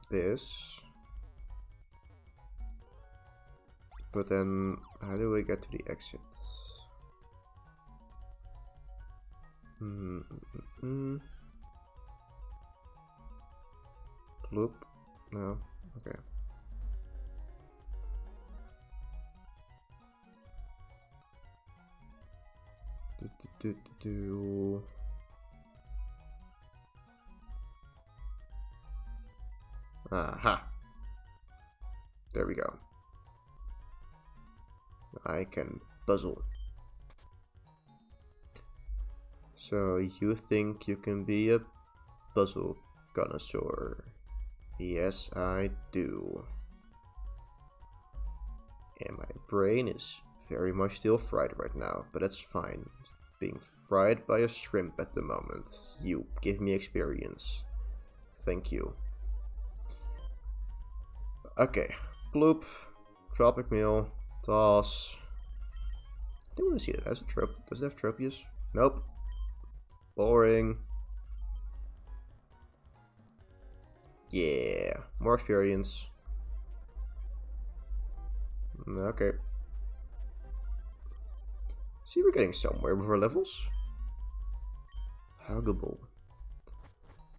this. But then how do we get to the exit? Bloop. No. Okay. Aha. There we go. I can puzzle. So you think you can be a puzzle connoisseur? Yes, I do. And my brain is very much still fried right now, but that's fine. It's being fried by a shrimp at the moment. You give me experience. Thank you. Okay. Bloop. Tropic meal. Toss. I don't want to see that as a trope. Does it have tropius? Nope. Boring. Yeah. More experience. Okay. See, we're getting somewhere with our levels. Huggable.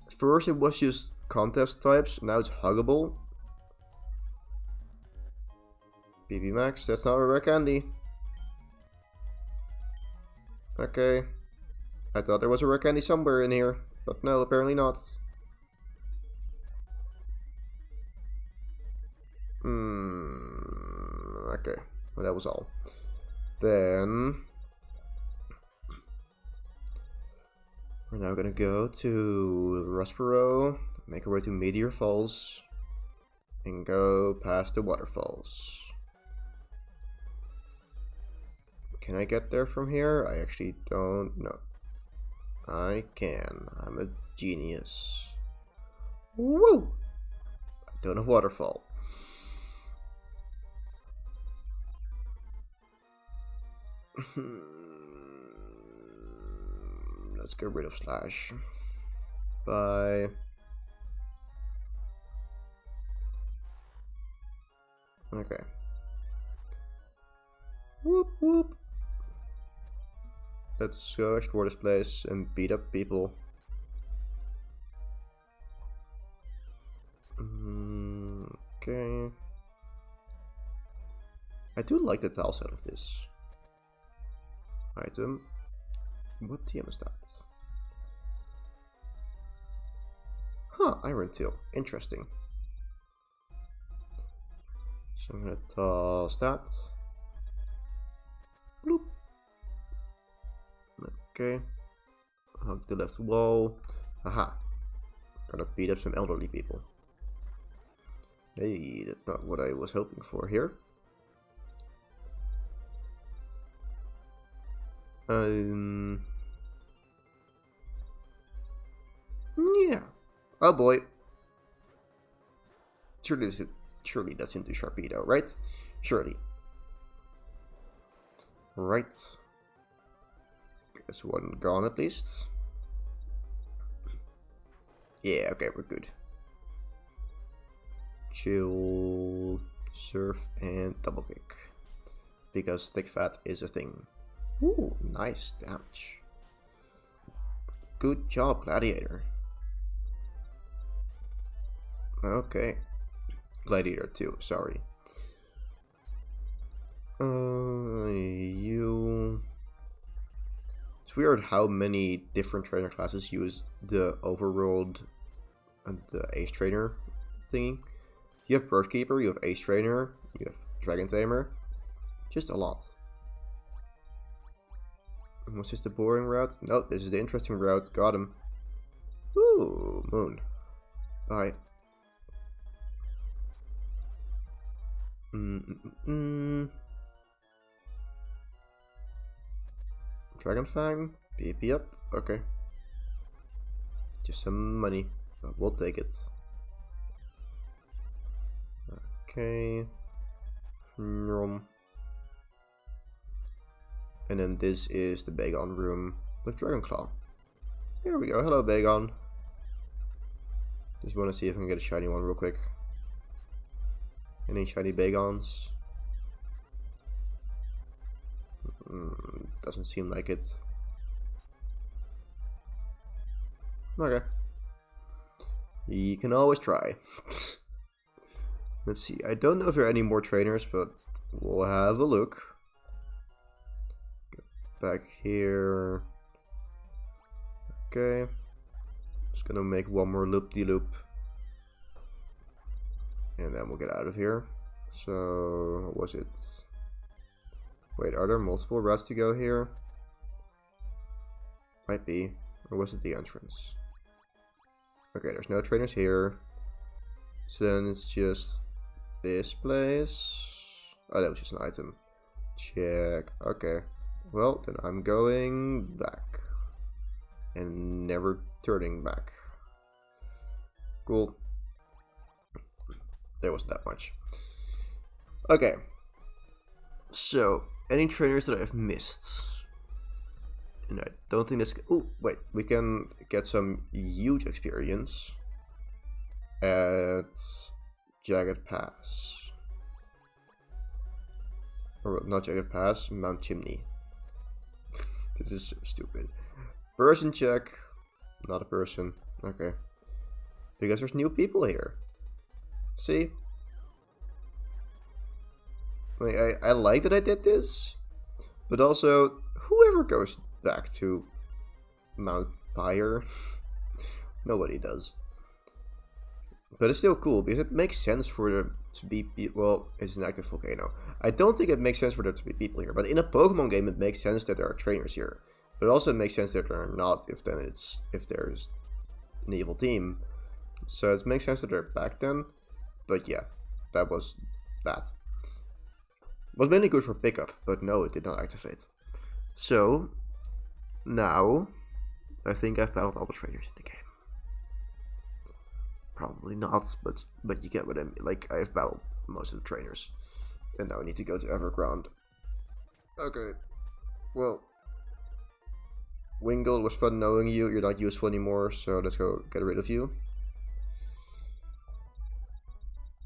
At first it was just contest types, now it's huggable. BB Max, that's not a rare candy. Okay. I thought there was a rare candy somewhere in here, but no, apparently not. Okay, well, that was all. Then we're now gonna go to Rossborough, make our way to Meteor Falls, and go past the waterfalls. Can I get there from here? I actually don't know. I can. I'm a genius. Woo! I don't have waterfall. Let's get rid of slash. Bye. Okay. Whoop whoop. Let's go explore this place and beat up people. Okay. I do like the tile set of this. Item. What TM is that? Huh, Iron Tail. Interesting. So I'm gonna toss that. Bloop. Okay. Hug the left wall. Aha. Gonna beat up some elderly people. Hey, that's not what I was hoping for here. Yeah. Oh boy. Surely that's into Sharpedo, right? Surely. Right. Guess one gone at least. Yeah, okay, we're good. Chill, surf, and double kick. Because thick fat is a thing. Ooh, nice damage. Good job, Gladiator. Okay. Gladiator 2, sorry. You... It's weird how many different trainer classes use the Overworld and the Ace Trainer thingy. You have Birdkeeper, you have Ace Trainer, you have Dragon Tamer. Just a lot. Was this the boring route? No, this is the interesting route. Got him. Ooh, Moon. Bye. Dragon Fang? BP up? Okay. Just some money. But we'll take it. Okay. And then this is the Bagon room with Dragon Claw. Here we go. Hello, Bagon. Just want to see if I can get a shiny one real quick. Any shiny Bagons? Doesn't seem like it. Okay. You can always try. Let's see. I don't know if there are any more trainers, but we'll have a look. back here. Okay. Just gonna make one more loop-de-loop. And then we'll get out of here. So, what was it? Wait, are there multiple routes to go here? Might be. Or was it the entrance? Okay, there's no trainers here. So then it's just this place. Oh, that was just an item. Check. Okay. Well, then I'm going back. And never turning back. Cool. There wasn't that much. Okay. So, any trainers that I've missed? And I don't think this... Oh, wait. We can get some huge experience at Jagged Pass. Or not Jagged Pass, Mount Chimney. This is so stupid. Person check. Not a person. Okay. Because there's new people here. See? Like, I like that I did this. But also, whoever goes back to Mount Pyre? Nobody does. But it's still cool, because it makes sense for there to be well, it's an active volcano. I don't think it makes sense for there to be people here, but in a Pokemon game it makes sense that there are trainers here. But it also makes sense that there are not if there's an evil team. So it makes sense that they're back then. But yeah, that was bad. It was mainly good for pickup, but no, it did not activate. So now I think I've battled all the trainers in the game. Probably not, but you get what I mean. Like, I've battled most of the trainers. And now I need to go to Everground. Okay. Well, Wingull, it was fun knowing you. You're not useful anymore, so let's go get rid of you.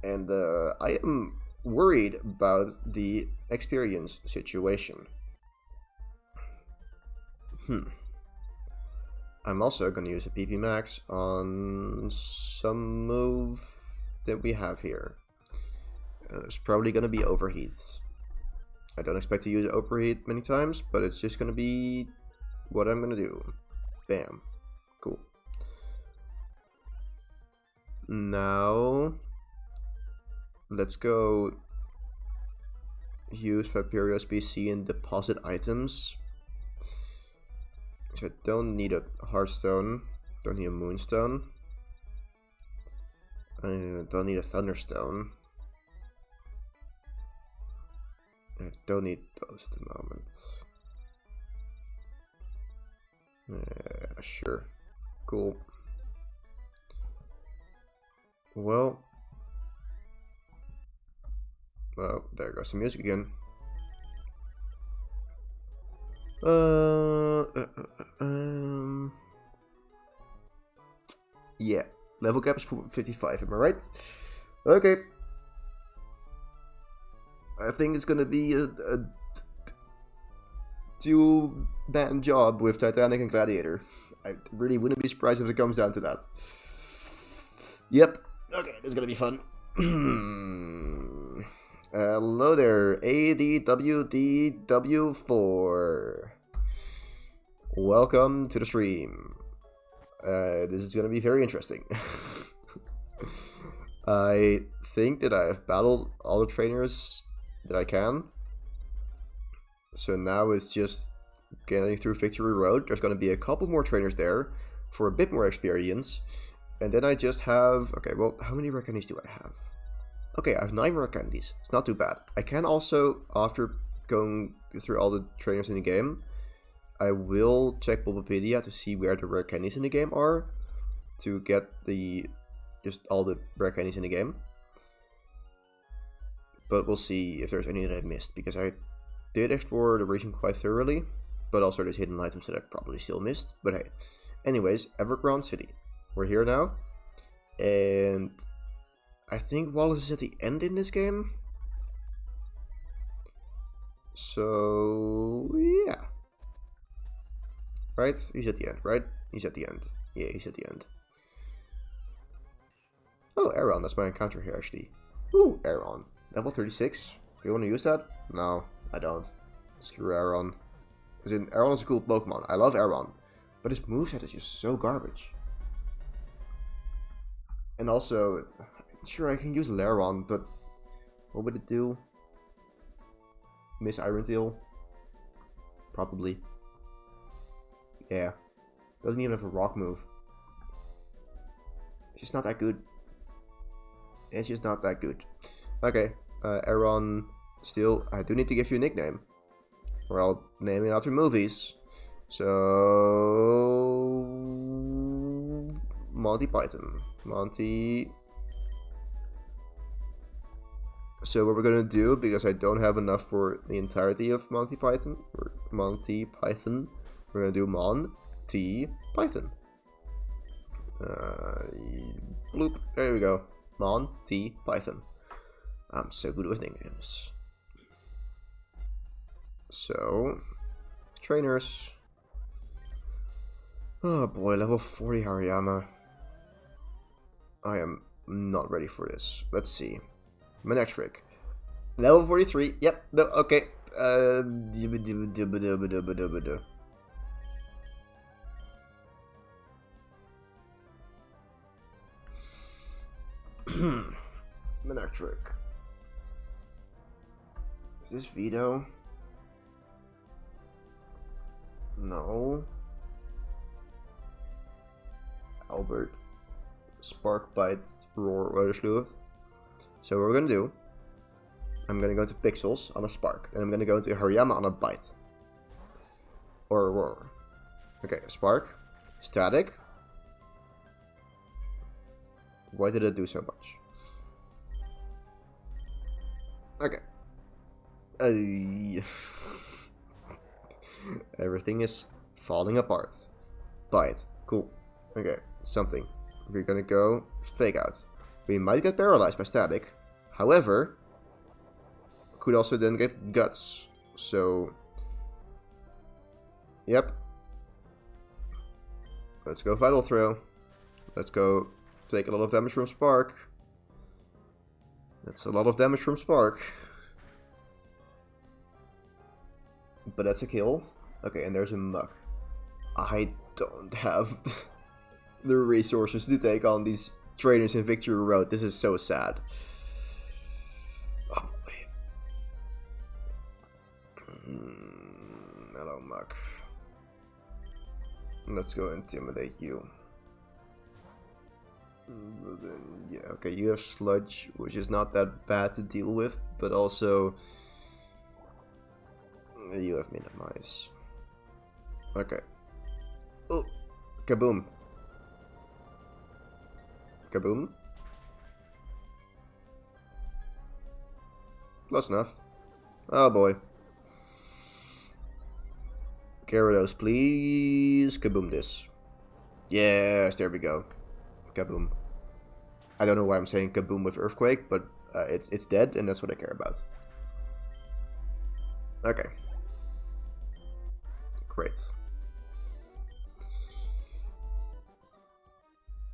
And I am worried about the experience situation. I'm also going to use a PP Max on some move that we have here. It's probably going to be Overheat. I don't expect to use Overheat many times, but it's just going to be what I'm going to do. Bam. Cool. Now, let's go use Viperios BC and deposit items. So I don't need a Hearthstone, don't need a Moonstone, I don't need a Thunderstone, I don't need those at the moment. Sure, cool. Well, there goes the music again. Yeah, level cap is 55, am I right? Okay. I think it's gonna be a two-man job with Titanic and Gladiator. I really wouldn't be surprised if it comes down to that. Yep. Okay, this is gonna be fun. Hello there, ADWDW4. Welcome to the stream. This is going to be very interesting. I think that I have battled all the trainers that I can. So now it's just getting through Victory Road. There's going to be a couple more trainers there for a bit more experience. And then I just have... Okay, well, how many rare candies do I have? Okay, I have 9 rare candies. It's not too bad. I can also, after going through all the trainers in the game, I will check Bulbapedia to see where the rare candies in the game are, to get just all the rare candies in the game. But we'll see if there's any that I missed, because I did explore the region quite thoroughly, but also there's hidden items that I probably still missed. But hey, anyways, Everground City. We're here now, and I think Wallace is at the end in this game. So, yeah. Right? He's at the end, right? He's at the end. Yeah, he's at the end. Oh, Aeron. That's my encounter here, actually. Ooh, Aeron. Level 36. Do you want to use that? No, I don't. Screw Aeron. As in, Aeron is a cool Pokemon. I love Aeron. But his moveset is just so garbage. And also, sure, I can use Lairon, but what would it do? Miss Iron Tail? Probably. Yeah. Doesn't even have a rock move. It's just not that good. It's just not that good. Okay, Aeron, still, I do need to give you a nickname. Or I'll name it after movies. So... Monty Python. Monty... So what we're gonna do, because I don't have enough for the entirety of Monty Python, we're gonna do Monty Python. Bloop, there we go. Monty Python. I'm so good with nicknames. So, trainers. Oh boy, level 40 Hariyama. I am not ready for this. Let's see. Manectric. Level 43. Yep. No, okay. Manectric. Is this Vito? No. Albert. Spark Bite, Roar, Water Sleuth. So what we're gonna do, I'm gonna go into Pixels on a Spark, and I'm gonna go into Hariyama on a Bite. Or a Roar. Okay, Spark. Static. Why did it do so much? Okay. Everything is falling apart. Bite. Cool. Okay, something. We're gonna go Fake Out. We might get paralyzed by Static. However, could also then get Guts. So, yep. Let's go Vital Throw. Let's go take a lot of damage from Spark. That's a lot of damage from Spark. But that's a kill. Okay, and there's a Muck. I don't have the resources to take on these trainers in Victory Road. This is so sad. Oh, wait. Hello, Muck. Let's go intimidate you. Yeah, okay, you have Sludge, which is not that bad to deal with, but also you have Minimize. Okay. Oh, kaboom. Kaboom. Close enough. Oh boy. Gyarados, please. Kaboom this. Yes, there we go. Kaboom. I don't know why I'm saying kaboom with Earthquake, but it's dead, and that's what I care about. Okay. Great.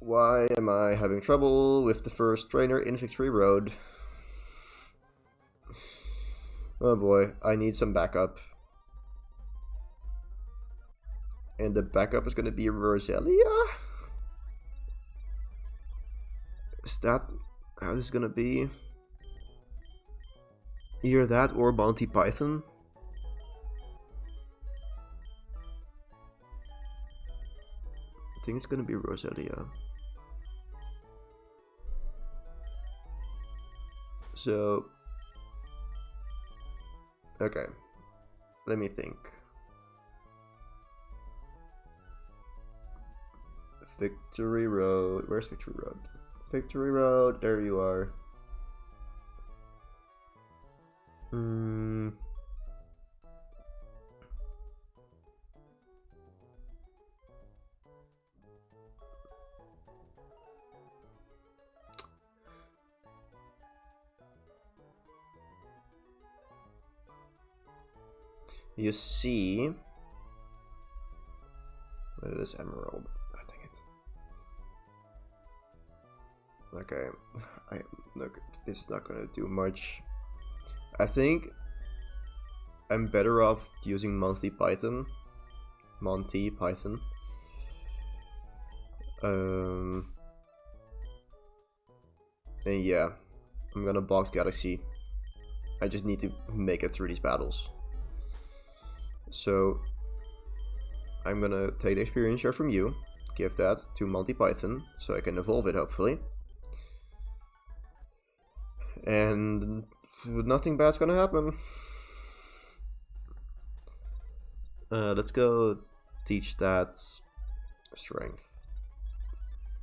Why am I having trouble with the first trainer in Victory Road? Oh boy, I need some backup. And the backup is gonna be Roselia? Is that how this is gonna be? Either that or Monty Python? I think it's gonna be Roselia. So, okay, let me think. Victory Road, where's Victory Road? Victory Road, there you are. You see, what is Emerald? I think it's okay. Look, this is not gonna do much. I think I'm better off using Monty Python. And yeah, I'm gonna box Galaxy. I just need to make it through these battles. So I'm gonna take the experience share from you, give that to Monty Python, so I can evolve it hopefully. And nothing bad's gonna happen. Let's go teach that strength.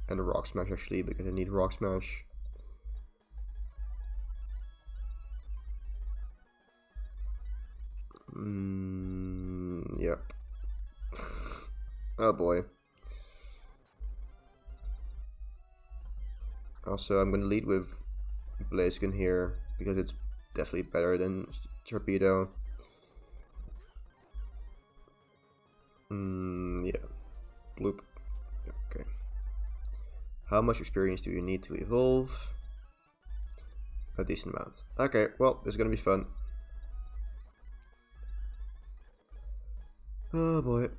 And a rock smash actually, because I need rock smash. Yep. Oh boy. Also, I'm gonna lead with Blaziken here, because it's definitely better than Torpedo. Yeah. Bloop. Okay. How much experience do you need to evolve? A decent amount. Okay, well, this is gonna be fun. Oh boy.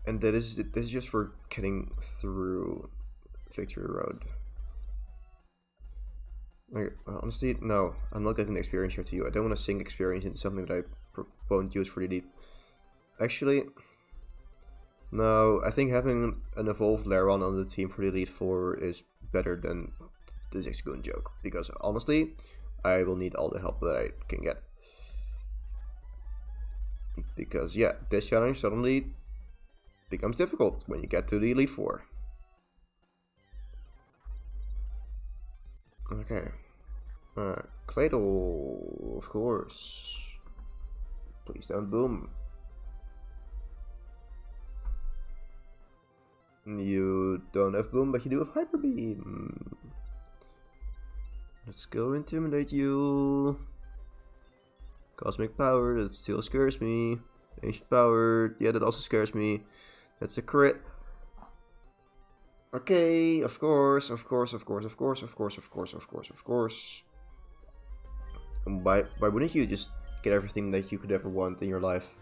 And this is just for getting through Victory Road. Okay, honestly, no, I'm not getting the experience here to you. I don't want to sink experience into something that I won't use for the elite. Actually, no, I think having an evolved Laron on the team for the Elite 4 is better than the Zigzagoon joke. Because honestly, I will need all the help that I can get. Because yeah, this challenge suddenly becomes difficult when you get to the Elite 4. Okay. Cladle, of course. Please don't boom. You don't have boom, but you do have hyper beam. Let's go intimidate you. Cosmic power, that still scares me. Ancient power, yeah, that also scares me. That's a crit. Okay, of course. Why wouldn't you just get everything that you could ever want in your life?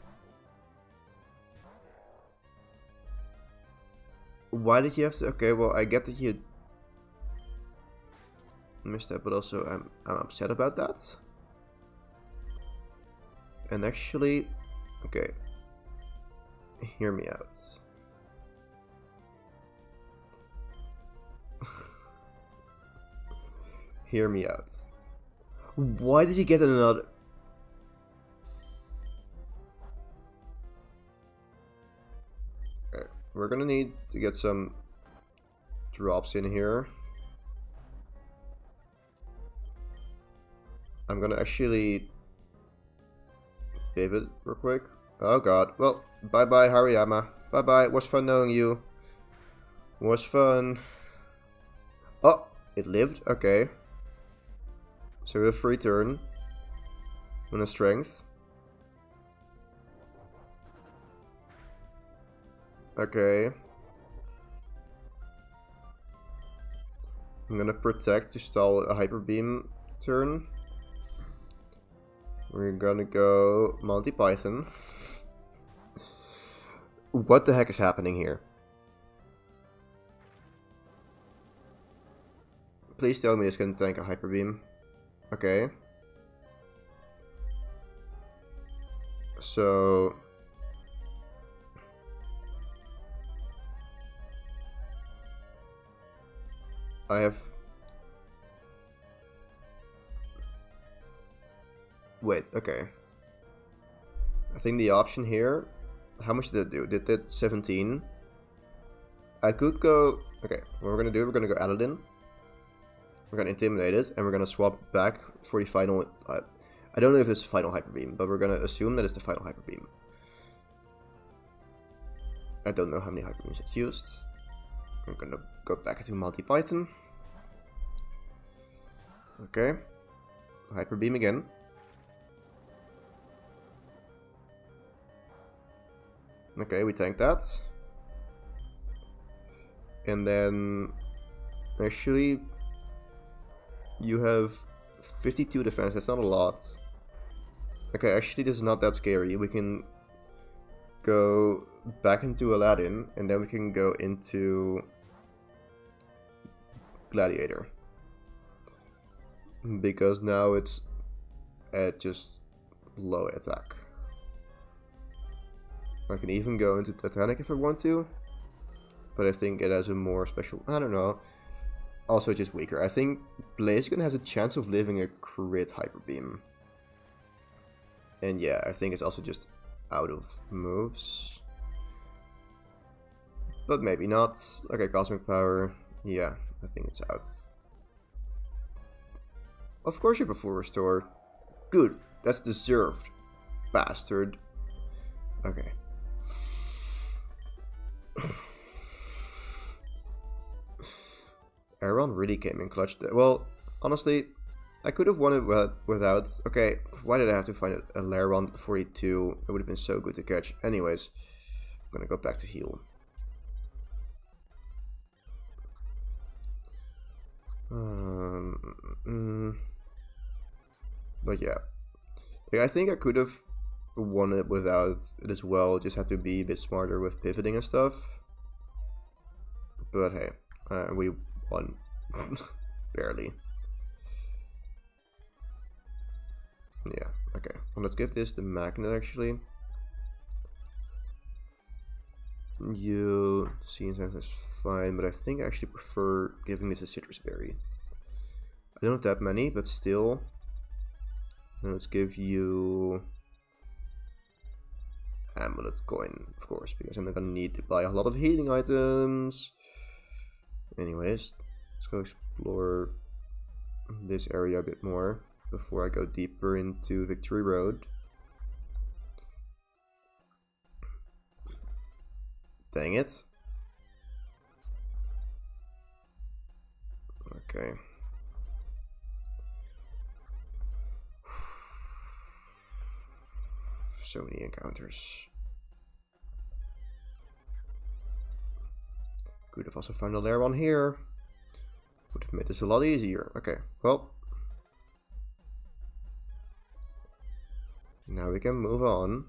Why did you have to? Okay, well, I get that you missed that, but also I'm upset about that. And actually, okay, hear me out. Hear me out. Why did you get another? Okay, we're gonna need to get some drops in here. I'm gonna actually pivot real quick. Oh god. Well, bye bye Hariyama. Bye bye. It was fun knowing you. It was fun. Oh, it lived? Okay. So we have free turn. On a strength. Okay. I'm gonna protect to stall a hyper beam turn. We're gonna go Monty Python. What the heck is happening here? Please tell me this can tank a hyper beam. Okay. So I have. Wait, okay. I think the option here. How much did it do? Did it 17? I could go. Okay, what we're gonna do, we're gonna go Aladdin. We're gonna intimidate it, and we're gonna swap back for the final. I don't know if it's the final hyper beam, but we're gonna assume that it's the final hyper beam. I don't know how many hyper beams it's used. I'm gonna go back to Monty Python. Okay, hyper beam again. Okay, we tank that. And then actually you have 52 defense, that's not a lot. Okay, actually this is not that scary. We can go back into Aladdin, and then we can go into Gladiator. Because now it's at just low attack. I can even go into Titanic if I want to. But I think it has a more special... I don't know. Also just weaker. I think Blaziken has a chance of living a crit Hyper Beam. And yeah, I think it's also just out of moves. But maybe not. Okay, Cosmic Power. Yeah, I think it's out. Of course you have a full restore. Good. That's deserved. Bastard. Okay. Aaron really came in clutch. Well, honestly, I could have won it without... Okay, why did I have to find a Laron 42? It would have been so good to catch. Anyways, I'm gonna go back to heal. But yeah. Like, I think I could have won it without it as well. Just had to be a bit smarter with pivoting and stuff. But hey, we won. Barely. Yeah, okay. Well, let's give this the magnet actually. You see, that's fine, but I think I actually prefer giving this a citrus berry. I don't have that many, but still. And let's give you amulet coin, of course, because I'm not gonna need to buy a lot of healing items. Anyways, let's go explore this area a bit more before I go deeper into Victory Road. Dang it. Okay. So many encounters. Could have also found a lair one here. Would have made this a lot easier. Okay, well. Now we can move on.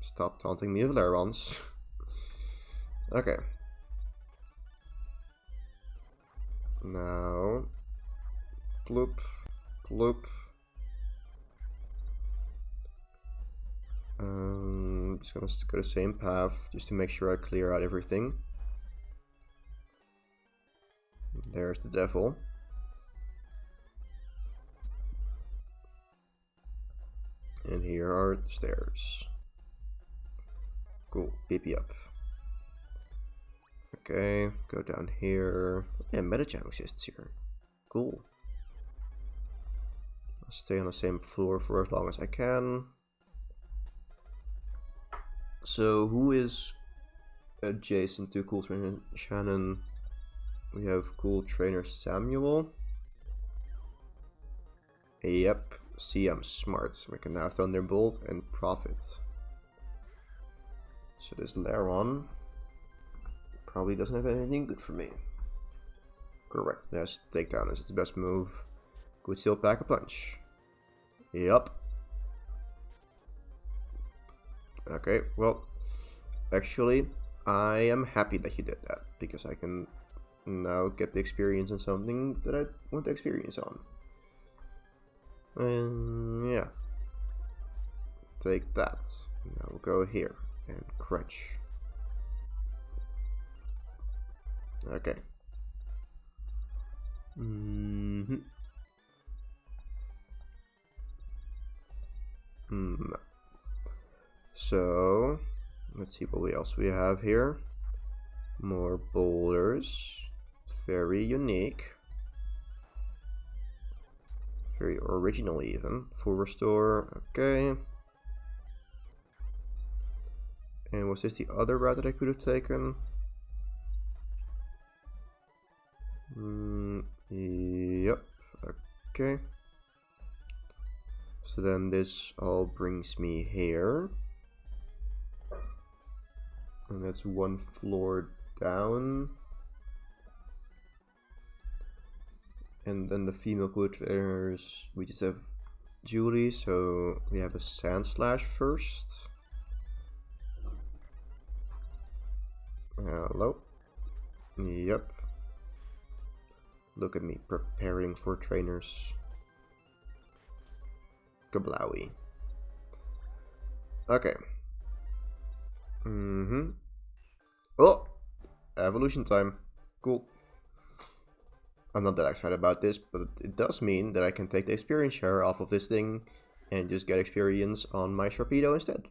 Stop taunting me with Larons. Okay. Now. Bloop. Bloop. Just gonna go the same path just to make sure I clear out everything. There's the devil. And here are the stairs. Cool, BP up. Okay, go down here. Yeah, Metachan exists here. Cool. I'll stay on the same floor for as long as I can. So, who is adjacent to Cool Trainer Shannon? We have Cool Trainer Samuel. Yep, see, I'm smart. We can now Thunderbolt and Profit. So this Laron probably doesn't have anything good for me. Correct, yes, takedown is the best move. Could still pack a punch. Yup. Okay, well, actually, I am happy that you did that, because I can now get the experience on something that I want the experience on. And yeah. Take that. Now we'll go here and crunch. Okay. So, let's see what else we have here. More boulders. Very unique. Very original even. Full restore. Okay. And was this the other route that I could have taken? Yep. Okay. So then this all brings me here. And that's one floor down. And then the female players, we just have Julie, so we have a Sand Slash first. Hello. Yep. Look at me preparing for trainers. Kablowie. Okay. Oh! Evolution time. Cool. I'm not that excited about this, but it does mean that I can take the experience share off of this thing and just get experience on my Sharpedo instead.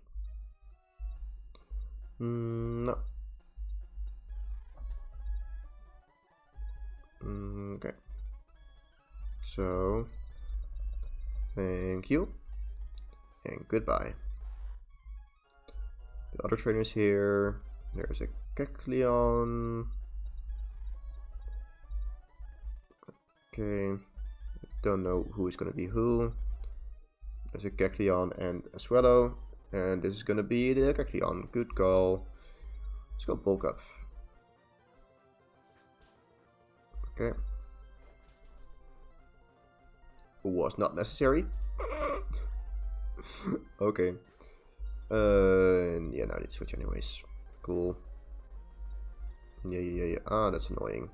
No. Okay. So, thank you and goodbye. The other trainers here. There's a Kecleon. Okay, don't know who is gonna be who. There's a Kecleon and a Swallow, and this is gonna be the Kecleon. Good call. Let's go bulk up. Okay. Was not necessary. Okay. Yeah, now I need to switch anyways. Cool. Yeah. Ah, that's annoying.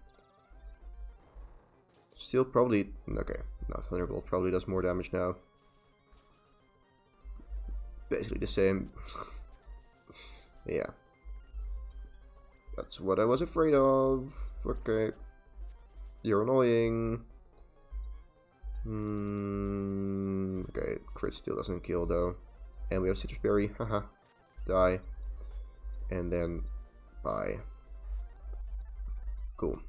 Still probably... Okay. No, Thunderbolt probably does more damage now. Basically the same. Yeah. That's what I was afraid of. Okay. You're annoying. Okay, crit still doesn't kill though. And we have Citrus Berry. Haha. Die. And then... Bye. Cool.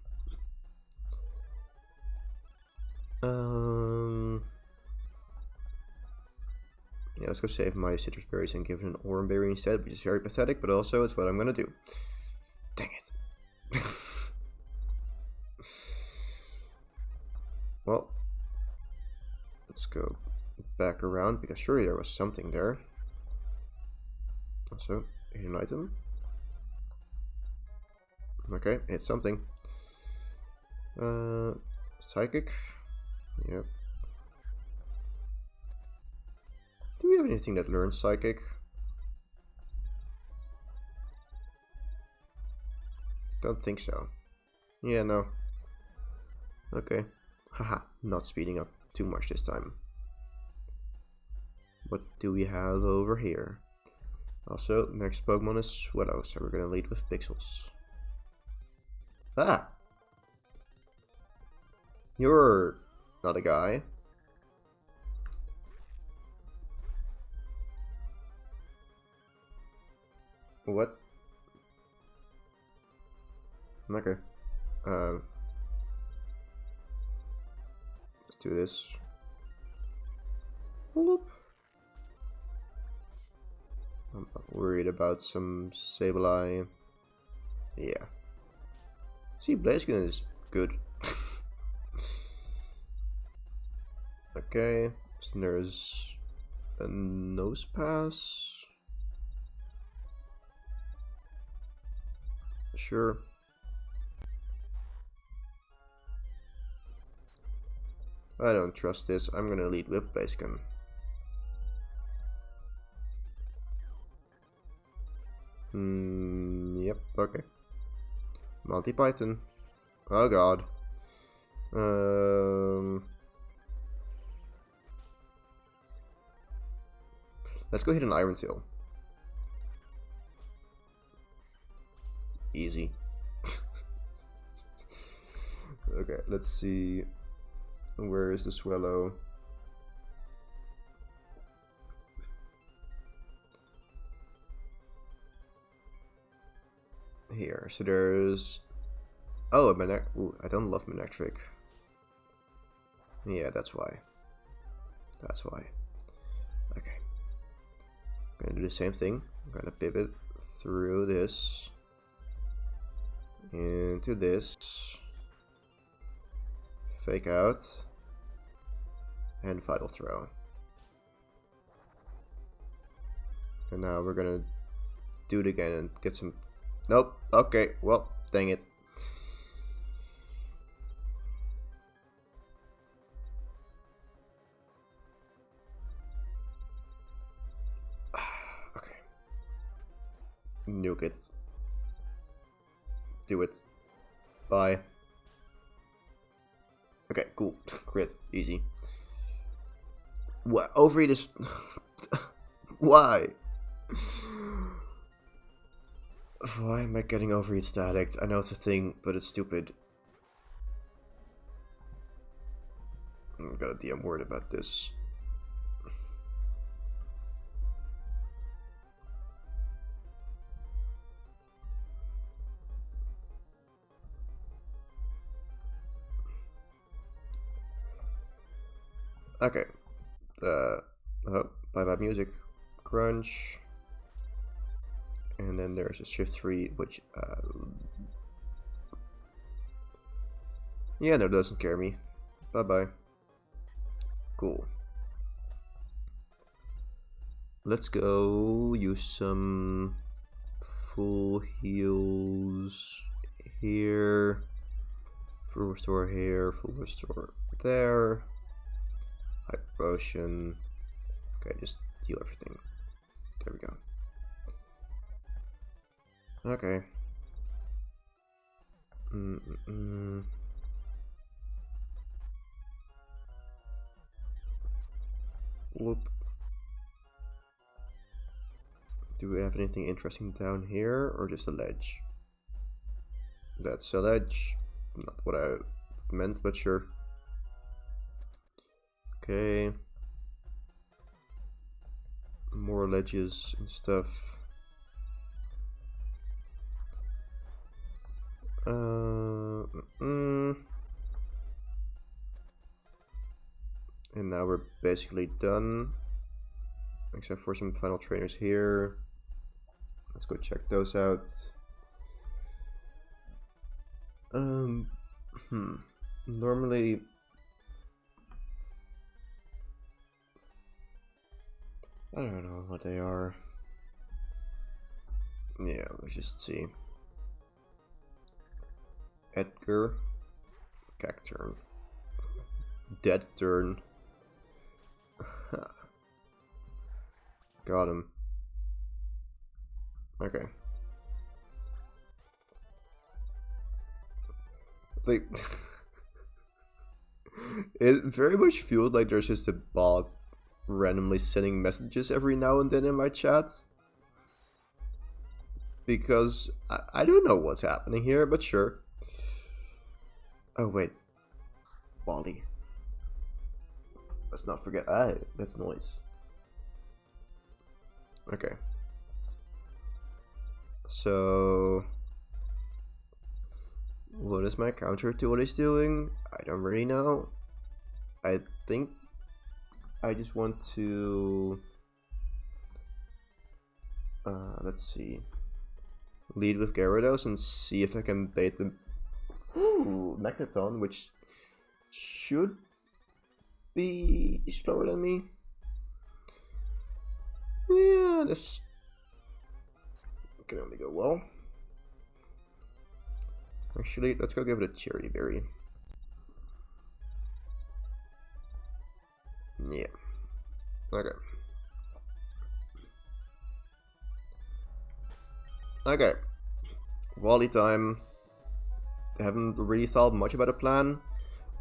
Yeah, let's go save my citrus berries and give it an orange berry instead, which is very pathetic, but also it's what I'm gonna do. Dang it. Well, let's go back around, because surely there was something there. Also, an item. Okay, it's something. Psychic. Yep. Do we have anything that learns Psychic? Don't think so. Yeah, no. Okay. Haha, not speeding up too much this time. What do we have over here? Also, next Pokemon is Swallow, so we're gonna lead with Pixels. Ah! You're not a guy. What? Okay. Let's do this. Bloop. I'm not worried about some Sableye. Yeah. See, Blaziken is good. Okay, so there's a Nose Pass. Sure. I don't trust this. I'm gonna lead with Blaziken. Yep, okay. Multi-Python. Oh god. Let's go hit an Iron Tail. Easy. Okay, let's see. Where is the Swallow? Here. So there's... Oh, ooh, I don't love Manectric. Yeah, that's why. That's why. Okay. I'm gonna do the same thing. I'm gonna pivot through this into this, fake out, and Vital Throw. And now we're gonna do it again and get some... Nope. Okay, well, dang it. Nuke it. Do it. Bye. Okay, cool. Crit. Easy. What? Overeat is... Why? Why am I getting overeat static? I know it's a thing, but it's stupid. I'm gonna DM word about this. Okay. Bye bye music. Crunch. And then there's a shift 3, which, yeah, no, doesn't care me. Bye bye. Cool. Let's go use some full heals here. Full restore here, full restore there. Hyper potion. Okay, just heal everything. There we go. Okay. Whoop. Do we have anything interesting down here, or just a ledge? That's a ledge. Not what I meant, but sure. Okay. More ledges and stuff. And now we're basically done, except for some final trainers here. Let's go check those out. Normally, I don't know what they are. Yeah, let's just see. Edgar, Cacturn, Dead Turn. Got him. Okay. Like, it very much feels like there's just a bot randomly sending messages every now and then in my chat. Because I don't know what's happening here, but sure. Oh wait. Wally. Let's not forget. That's noise. Okay. So, what is my counter to what he's doing? I don't really know. I think I just want to let's see, lead with Gyarados and see if I can bait the Magneton, which should be slower than me. Yeah, this can only go well. Actually, let's go give it a Cherry Berry. Yeah. Okay. Okay. Wally time. I haven't really thought much about a plan.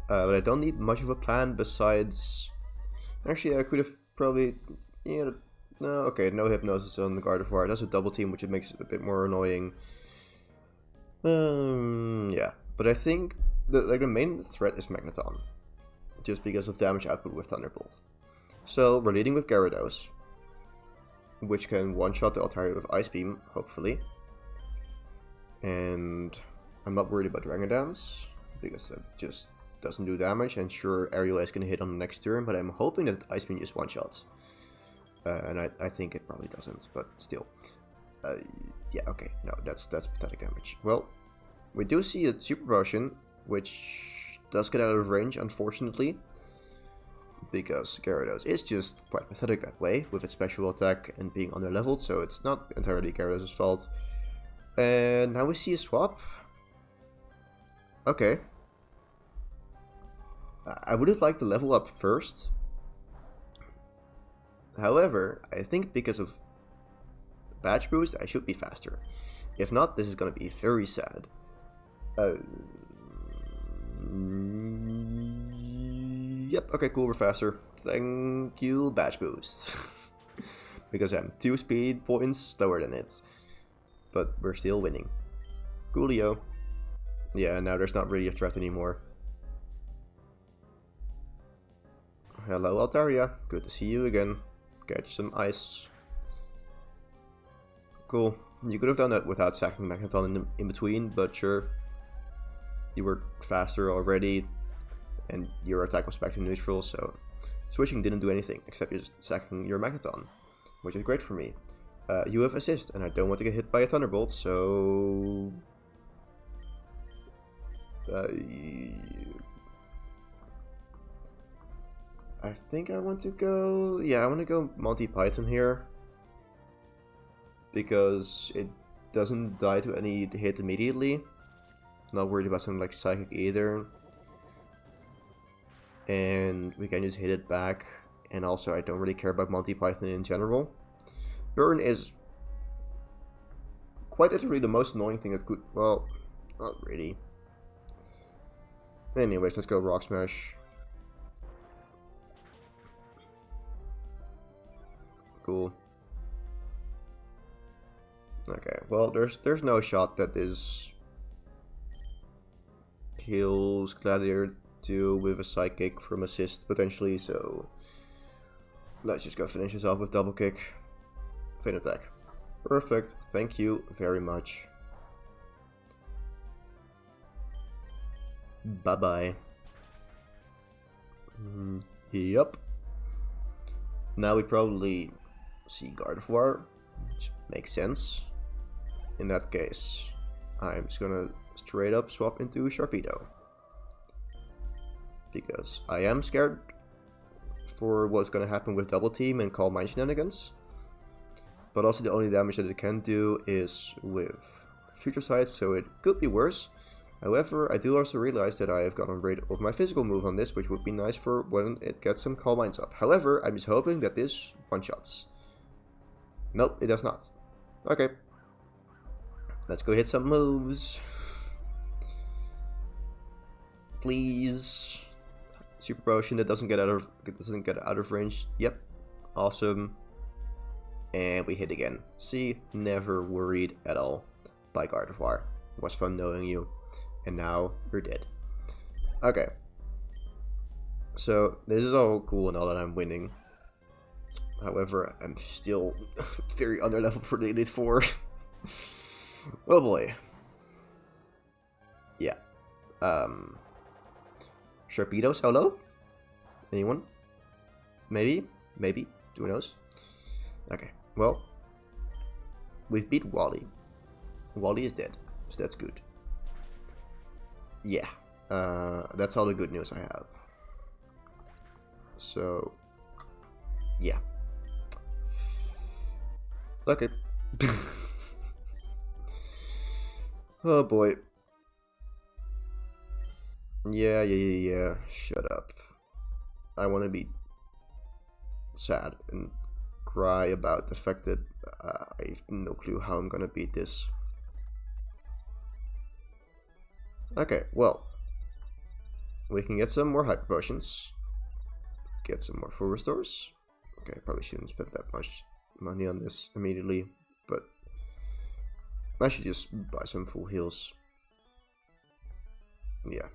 But I don't need much of a plan besides... Actually, I could have probably... Yeah, no, okay, no Hypnosis on the Gardevoir. That's a double team, which it makes it a bit more annoying. Yeah. But I think the main threat is Magneton. Just because of damage output with Thunderbolt. So, we're leading with Gyarados. Which can one-shot the Altaria with Ice Beam, hopefully. And I'm not worried about Dragon Dance. Because it just doesn't do damage. And sure, Aerial Ace can hit on the next turn. But I'm hoping that Ice Beam just one-shots. And I think it probably doesn't, but still. Yeah, okay, no, that's pathetic damage. Well, we do see a Super Potion, which does get out of range, unfortunately. Because Gyarados is just quite pathetic that way, with its special attack and being under-leveled, so it's not entirely Gyarados' fault. And now we see a swap. Okay. I would have liked to level up first. However, I think because of patch boost, I should be faster. If not, this is gonna be very sad. Yep, okay, cool, we're faster. Thank you, badge boost. Because I'm 2 speed points slower than it. But we're still winning. Coolio. Yeah, now there's not really a threat anymore. Hello, Altaria. Good to see you again. Catch some ice. Cool. You could have done that without sacking Magneton in between, but sure. You were faster already, and your attack was back to neutral, so switching didn't do anything except just sacking your Magneton, which is great for me. You have assist, and I don't want to get hit by a Thunderbolt, so I think I want to go. Yeah, I want to go Monty Python here because it doesn't die to any hit immediately. Not worried about something like Psychic either. And we can just hit it back. And also, I don't really care about Monty Python in general. Burn is quite literally the most annoying thing that could... Well, not really. Anyways, let's go Rock Smash. Cool. Okay, well, there's no shot that this kills Gladiator 2 with a Psychic from assist potentially, so let's just go finish this off with double kick. Fin attack. Perfect, thank you very much. Bye bye. Yup. Now we probably see Gardevoir, which makes sense. In that case, I'm just gonna straight up swap into Sharpedo. Because I am scared for what's gonna happen with Double Team and Calm Mind shenanigans. But also the only damage that it can do is with Future Sight, so it could be worse. However, I do also realize that I have gotten rid of my physical move on this, which would be nice for when it gets some Calm Minds up. However, I'm just hoping that this one-shots. Nope, it does not. Okay. Let's go hit some moves. Please. Super Potion that doesn't get out of range. Yep. Awesome. And we hit again. See, never worried at all by Gardevoir. It was fun knowing you. And now you're dead. Okay. So this is all cool and all that I'm winning. However, I'm still very underleveled for the Elite Four. Oh boy. Yeah. Sharpedo solo? Anyone? Maybe? Maybe? Who knows? Okay. Well, we've beat Wally. Wally is dead, so that's good. Yeah. That's all the good news I have. So, yeah. Okay. Oh boy. Yeah. Shut up. I want to be sad and cry about the fact that I have no clue how I'm gonna beat this. Okay, well. We can get some more Hyper Potions. Get some more full restores. Okay, probably shouldn't spend that much money on this immediately, but I should just buy some full heals. Yeah.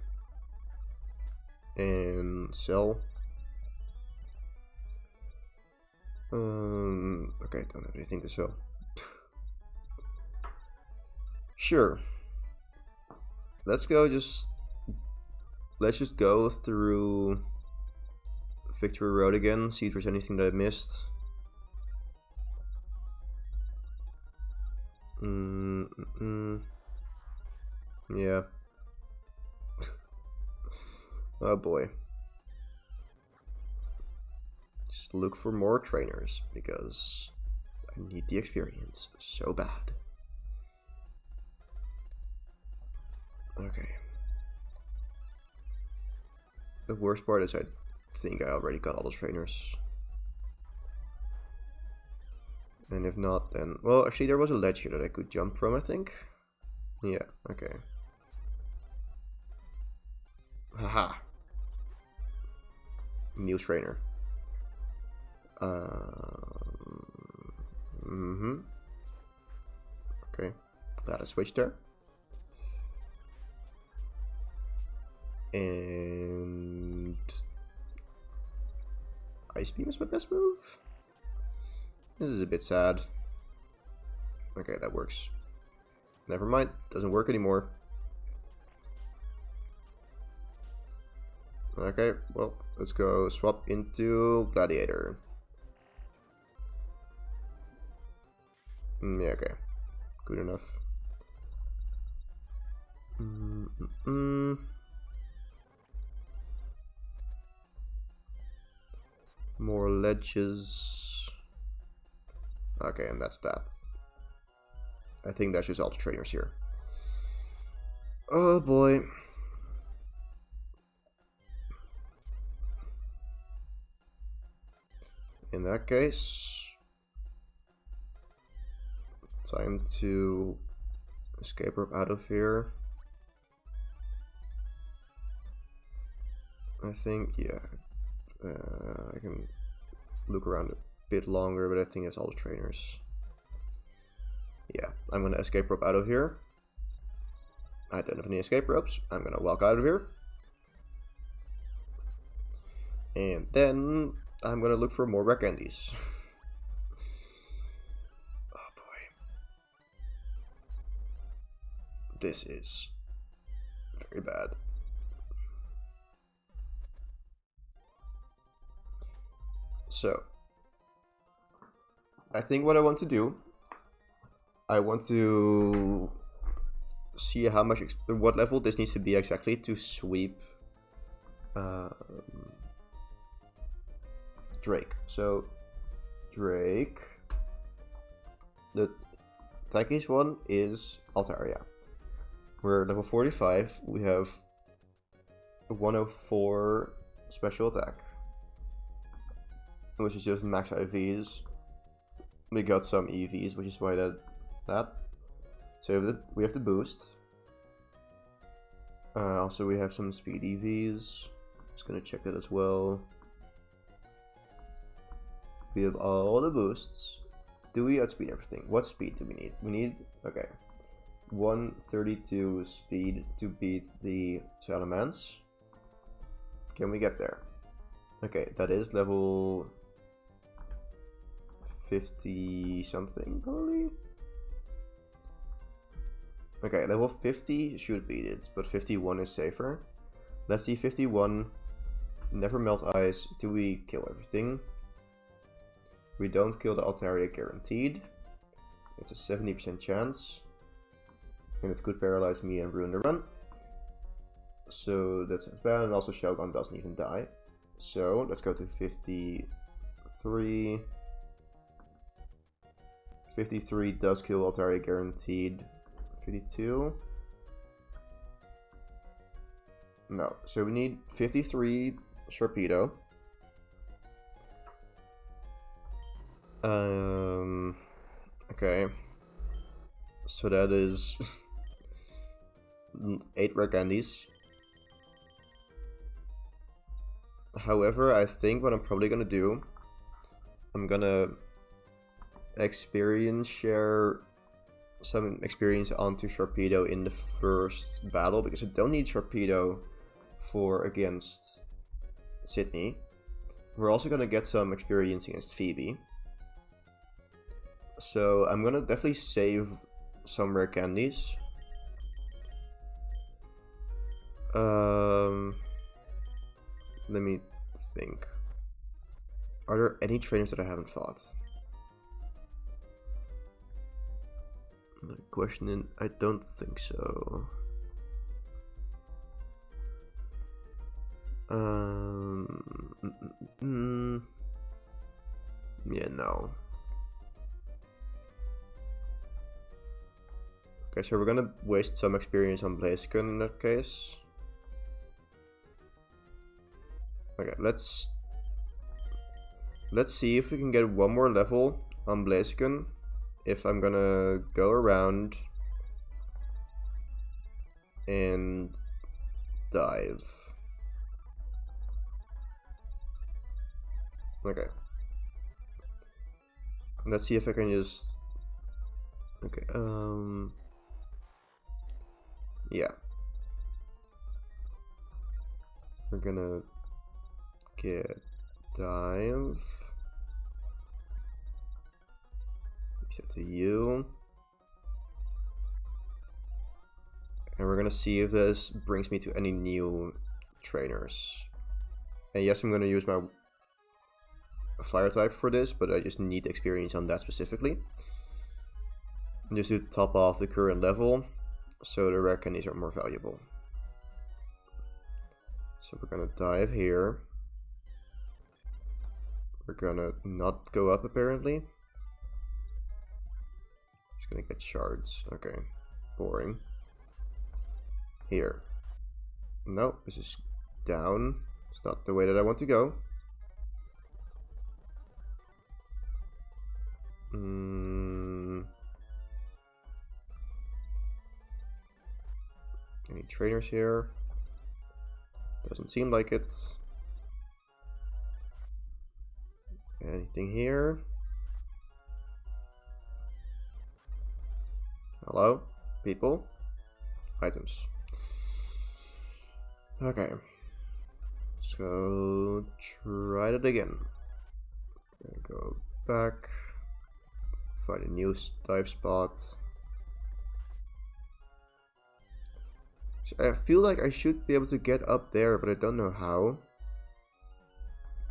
And sell. Okay, don't have anything to sell. Sure. Let's just go through Victory Road again, see if there's anything that I missed. Yeah. Oh boy. Just look for more trainers because I need the experience so bad. Okay. The worst part is I think I already got all the trainers. And if not, then... Well, actually there was a ledge here that I could jump from, I think. Yeah, okay. Haha. New trainer. Okay, glad I switched there. And Ice Beam is my best move. This is a bit sad. Okay, that works. Never mind, doesn't work anymore. Okay, well, let's go swap into Gladiator. Yeah, okay. Good enough. More ledges. Okay, and that's that. I think that's just all the trainers here. Oh boy. In that case, time to escape rope out of here. I think, yeah. I can look around a bit longer, but I think that's all the trainers. Yeah, I'm gonna escape rope out of here. I don't have any escape ropes. I'm gonna walk out of here. And then I'm gonna look for more rare candies. Oh boy. This is very bad. So, I think what I want to do, I want to see how much, what level this needs to be exactly to sweep Drake. So, Drake, the tankiest one is Altaria. We're level 45, we have 104 special attack, which is just max IVs. We got some EVs, which is why that. So we have the boost. Also we have some speed EVs. Just gonna check that as well. We have all the boosts. Do we outspeed everything? What speed do we need? We need, okay, 132 speed to beat the Salamence. Can we get there? Okay, that is level 50 something probably. Okay, level 50 should beat it, but 51 is safer. Let's see, 51, never melt ice. Do we kill everything? We don't kill the Altaria guaranteed. It's a 70% chance. And it could paralyze me and ruin the run. So that's bad, and also Shogun doesn't even die. So let's go to 53. 53 does kill Altaria guaranteed. 52. No, so we need 53 Sharpedo. Okay. So that is 8 rare candies. However, I think what I'm probably gonna do, I'm gonna experience share some experience onto Sharpedo in the first battle, because I don't need Sharpedo for against Sydney. We're also gonna get some experience against Phoebe. So I'm gonna definitely save some rare candies. Let me think. Are there any trainers that I haven't fought? Questioning, I don't think so. Yeah, no. Okay, so we're gonna waste some experience on Blaziken in that case. Okay, let's see if we can get one more level on Blaziken if I'm gonna go around and dive. Okay. Let's see if I can just... Okay, yeah. We're gonna get dive. Set to you. And we're gonna see if this brings me to any new trainers. And yes, I'm gonna use my fire type for this, but I just need experience on that specifically. Just to top off the current level, so the rare candies are more valuable. So we're gonna dive here. We're gonna not go up apparently. Just gonna get shards. Okay, boring. Here. No, this is down. It's not the way that I want to go. Any trainers here? Doesn't seem like it. Anything here? Hello? People? Items. Okay. Let's go try it again. Go back. Find a new dive spot. I feel like I should be able to get up there, but I don't know how.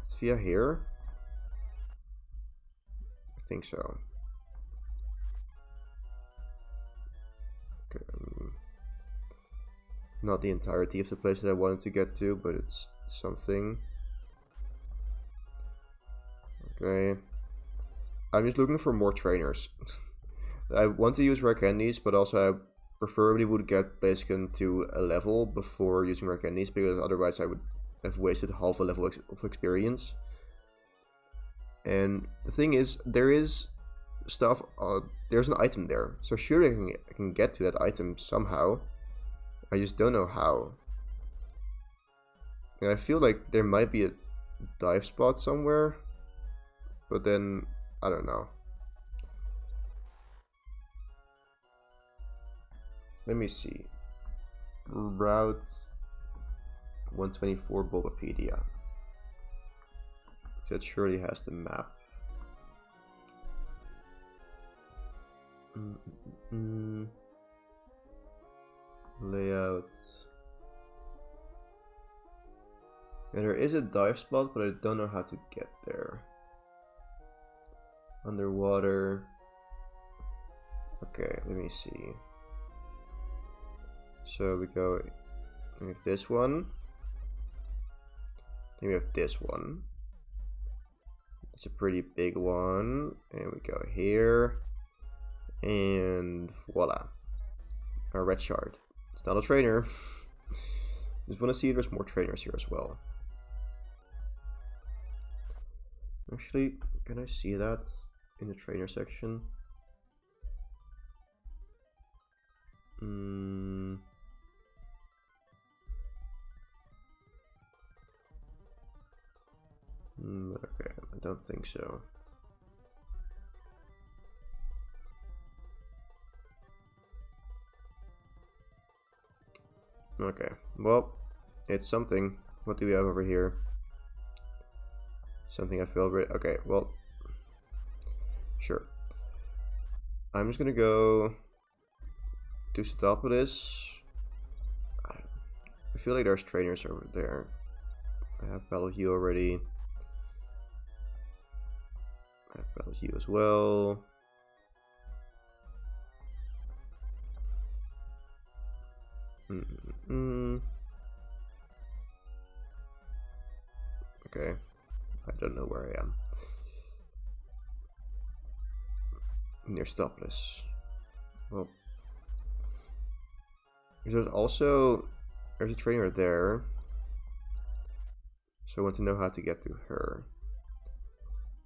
It's via here? I think so. Okay. Not the entirety of the place that I wanted to get to, but it's something. Okay. I'm just looking for more trainers. I want to use rare candies, but also I preferably would get Blaziken to a level before using rare candies, because otherwise I would have wasted half a level of experience. And the thing is, there is stuff, there's an item there, so surely I can get to that item somehow. I just don't know how. And I feel like there might be a dive spot somewhere, but then I don't know. Let me see. Route 124 Bulbapedia. So it surely has the map. Layouts. Yeah, there is a dive spot, but I don't know how to get there. Underwater. Okay, let me see. So we go with this one. Then we have this one. It's a pretty big one. And we go here. And voila. Our red shard. It's not a trainer. Just want to see if there's more trainers here as well. Actually, can I see that in the trainer section? Okay, I don't think so. Okay, well, it's something. What do we have over here? Something I feel already. Okay, well, sure. I'm just gonna go to the top of this. I feel like there's trainers over there. I have Bellevue already. I have Bellevue as well. Okay, I don't know where I am. Near Stopless. Well, there's a trainer there, so I want to know how to get to her.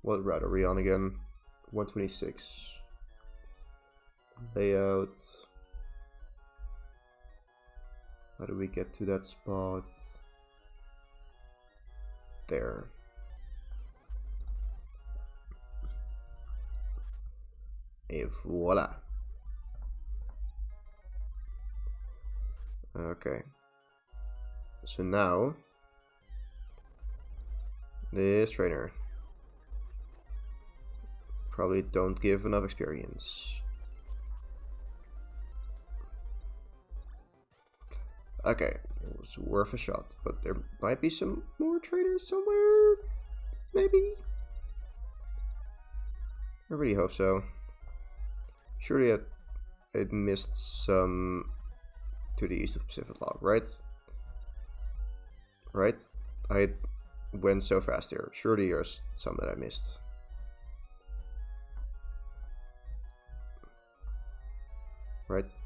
What route are we on again? 126. Layout. How do we get to that spot? There. Et voila. Okay. So now, this trainer probably don't give enough experience. Okay, it was worth a shot, but there might be some more trainers somewhere, maybe? I really hope so. Surely it missed some to the east of Pacific Log, right? Right? I went so fast here. Surely there's some that I missed. Right?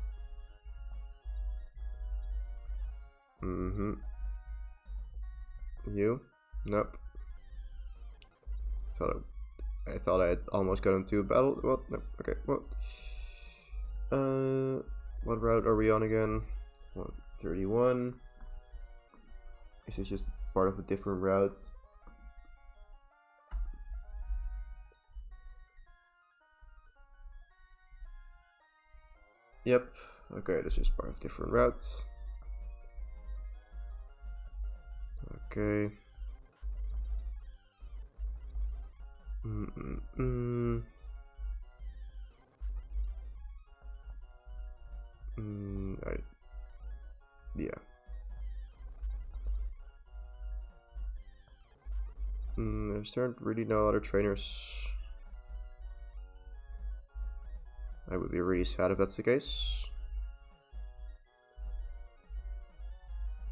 Mm-hmm. You? Nope. I thought I had almost got into a battle. Well, no. Okay, well. What route are we on again? 131. Is this just part of a different route? Yep. Okay, this is part of different routes. Okay. Yeah. There aren't really no other trainers. I would be really sad if that's the case.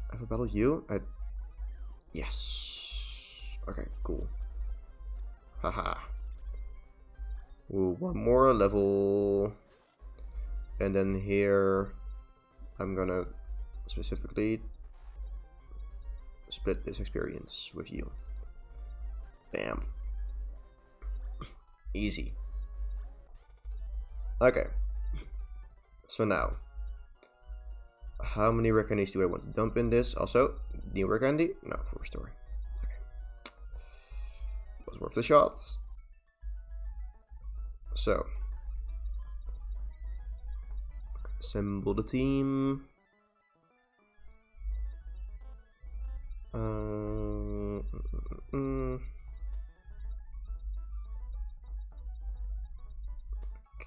I have a battle you? Yes. Okay, cool. Haha. Ooh, one more level. And then here I'm gonna specifically split this experience with you. Bam. Easy. Okay. So now, how many rare candies do I want to dump in this? Also, new rare candy? No, for story. Okay. Was worth the shots. So, assemble the team.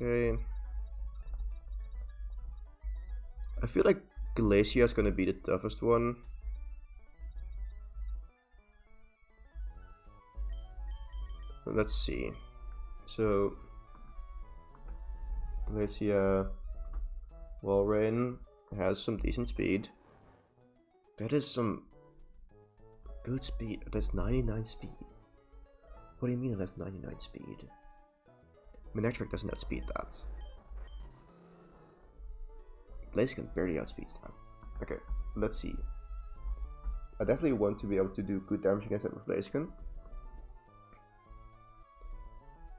Okay. I feel like Glacia is gonna be the toughest one. Let's see. So, Glacia Walrein has some decent speed. That is some good speed. That's 99 speed. What do you mean that's 99 speed? Manectric doesn't outspeed that. Blaziken barely outspeeds that. Okay, let's see. I definitely want to be able to do good damage against that with Blaziken.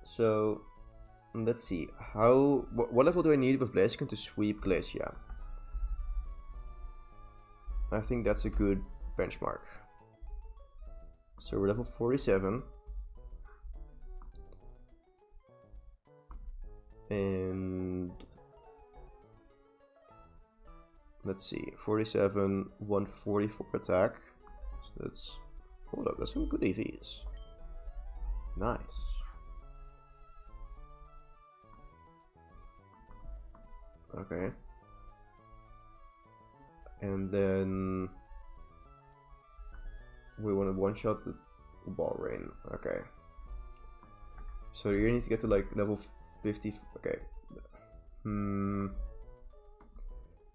So, let's see. What level do I need with Blaziken to sweep Glacia? I think that's a good benchmark. So we're level 47. And let's see, 47, 144 attack. So that's, hold up, that's some good EVs. Nice. Okay. And then we want to one-shot the Walrein. Okay. So you need to get to like level 50. Okay.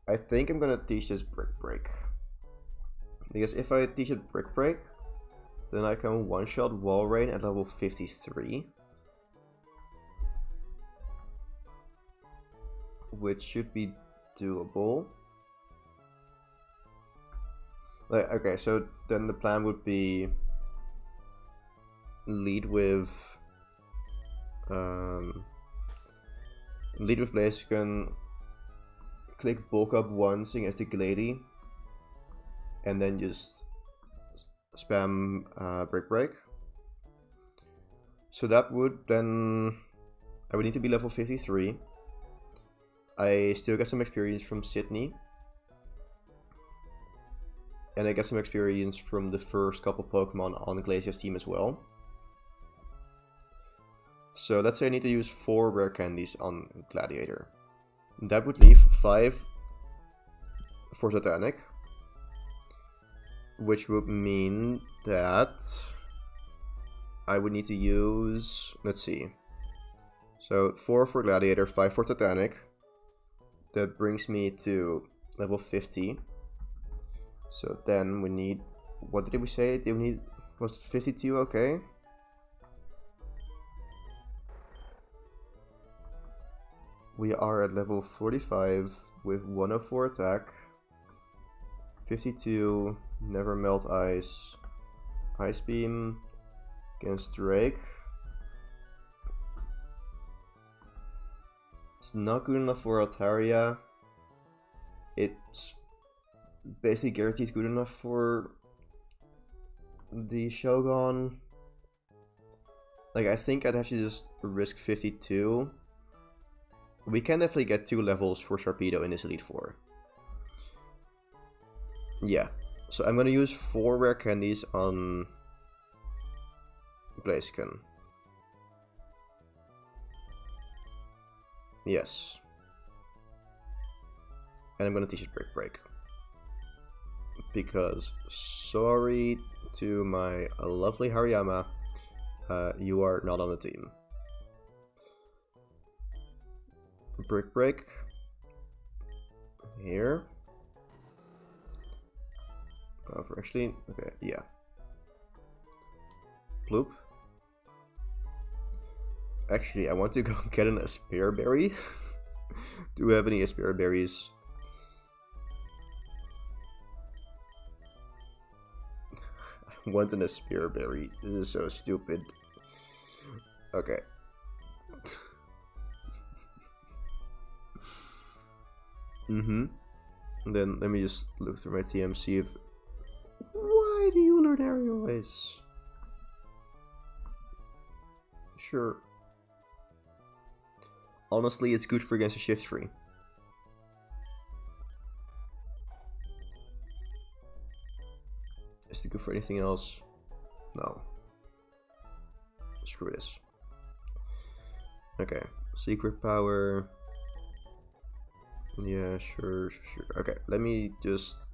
I think I'm gonna teach this Brick Break. Because if I teach it Brick Break, then I can one-shot Walrein at level 53. Which should be doable. Like, okay, so then the plan would be lead with Lead with Blaziken. Click bulk up once against the Glady. And then just spam break. So that would then... I would need to be level 53. I still get some experience from Sydney. And I get some experience from the first couple Pokemon on Glacia's team as well. So let's say I need to use 4 rare candies on Gladiator. That would leave 5 for Titanic. Which would mean that I would need to use, let's see. So 4 for Gladiator, 5 for Titanic. That brings me to level 50. So then we need, what did we say? Did we need, was it 52? Okay. We are at level 45 with 104 attack. 52, never melt ice. Ice beam against Drake. It's not good enough for Altaria. It's basically guaranteed good enough for the Shogun. Like, I think I'd have to just risk 52. We can definitely get 2 levels for Sharpedo in this Elite Four. Yeah, so I'm gonna use 4 rare candies on Blaziken. Yes. And I'm gonna teach it break. Because, sorry to my lovely Hariyama, you are not on the team. Break. Here. Actually, okay, yeah. Bloop. Actually, I want to go get an Aspire Berry. Do we have any Aspire Berries? I want an Aspire Berry. This is so stupid. Okay. And then let me just look through my TM, see if... Why do you learn aerial ice? Sure. Honestly, it's good for against a shift free. Is it good for anything else? No. Screw this. Okay. Secret power. Yeah, sure. Okay, let me just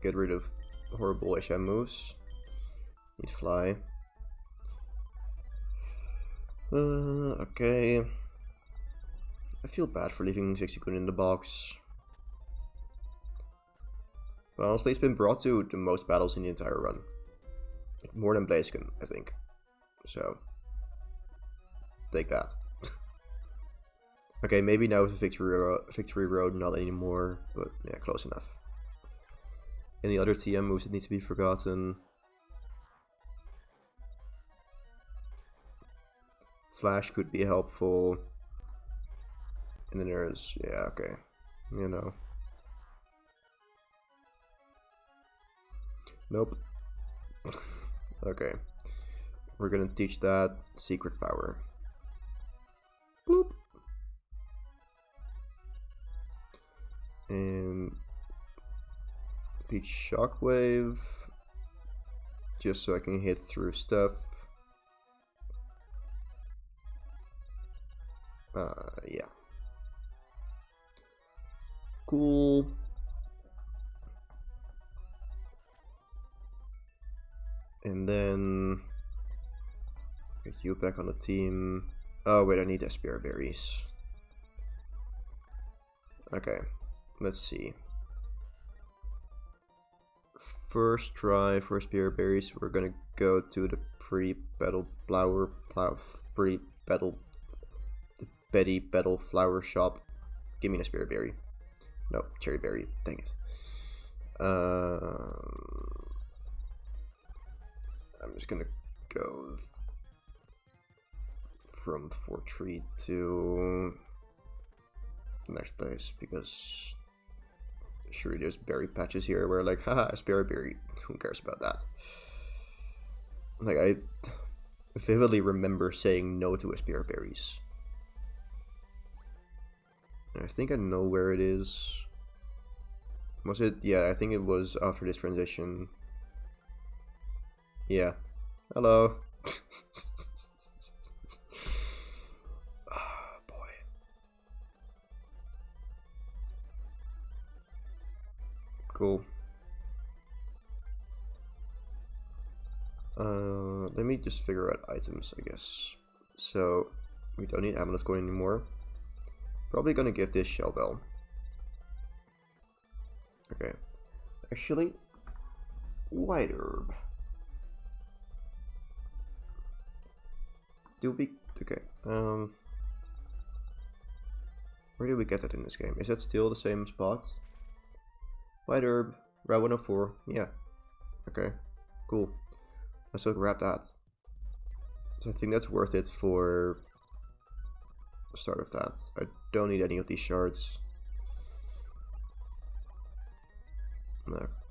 get rid of horrible HM moves. Need fly. Okay. I feel bad for leaving Zexicune in the box. But honestly, it's been brought to the most battles in the entire run. More than Blaziken, I think. So, take that. Okay, maybe now with Victory Road, not anymore, but yeah, close enough. Any other TM moves that need to be forgotten? Flash could be helpful. And then there's, yeah, okay, you know. Nope. Okay. We're gonna teach that secret power. Bloop. And teach Shockwave. Just so I can hit through stuff. Yeah. Cool. And then get you back on the team. Oh wait, I need Aspire Berries. Okay, let's see. First try for Aspire Berries, we're gonna go to the pre-battle Betty Battle Flower Shop. Give me an Aspire Berry. No, Cherry Berry. Dang it. I'm just gonna go from 4-3 to the next place, because surely there's berry patches here where like, haha, Spear Berry, who cares about that? Like, I vividly remember saying no to Spear Berries. I think I know where it is. Was it? Yeah, I think it was after this transition. Yeah. Hello. Oh, boy. Cool. Let me just figure out items, I guess. So, we don't need Amulet Coin anymore. Probably gonna give this Shell Bell. Okay. Actually, White Herb. Do we... Okay. Where did we get that in this game? Is that still the same spot? White Herb, Route 104. Yeah. Okay. Cool. Let's go grab that. So I think that's worth it for the start of that. I don't need any of these shards.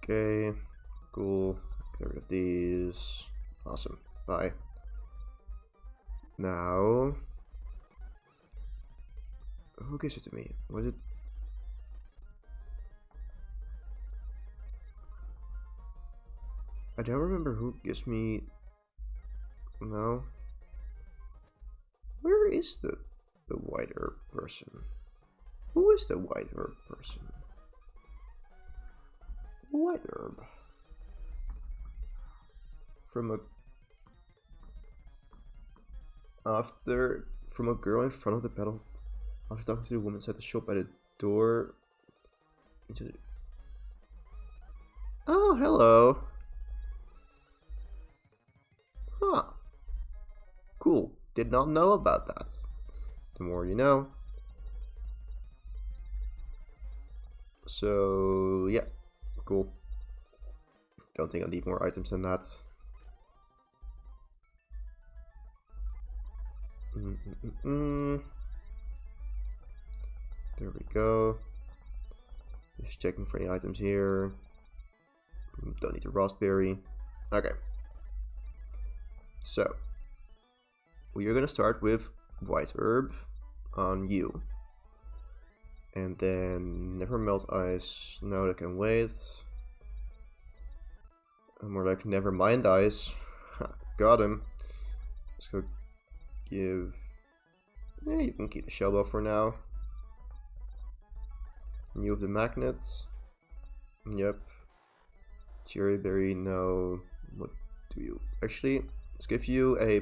Okay. Cool. Get rid of these. Awesome. Bye. Now, who gives it to me? Was it? I don't remember who gives me. No. Where is the White Herb person? Who is the White Herb person? White Herb. From a girl in front of the battle. After talking to the woman at the shop by the door. Into the... Oh, hello. Huh. Cool. Did not know about that. The more you know. So, yeah. Cool. Don't think I need more items than that. There we go. Just checking for any items here. Don't need the raspberry. Okay. So, we are gonna start with White Herb on you. And then never melt ice. No, that can wait. And more like never mind ice. Got him. Let's go give. Yeah, you can keep the shell bell for now. And you have the magnets. Yep. Cherry berry, no. What do you actually? Let's give you a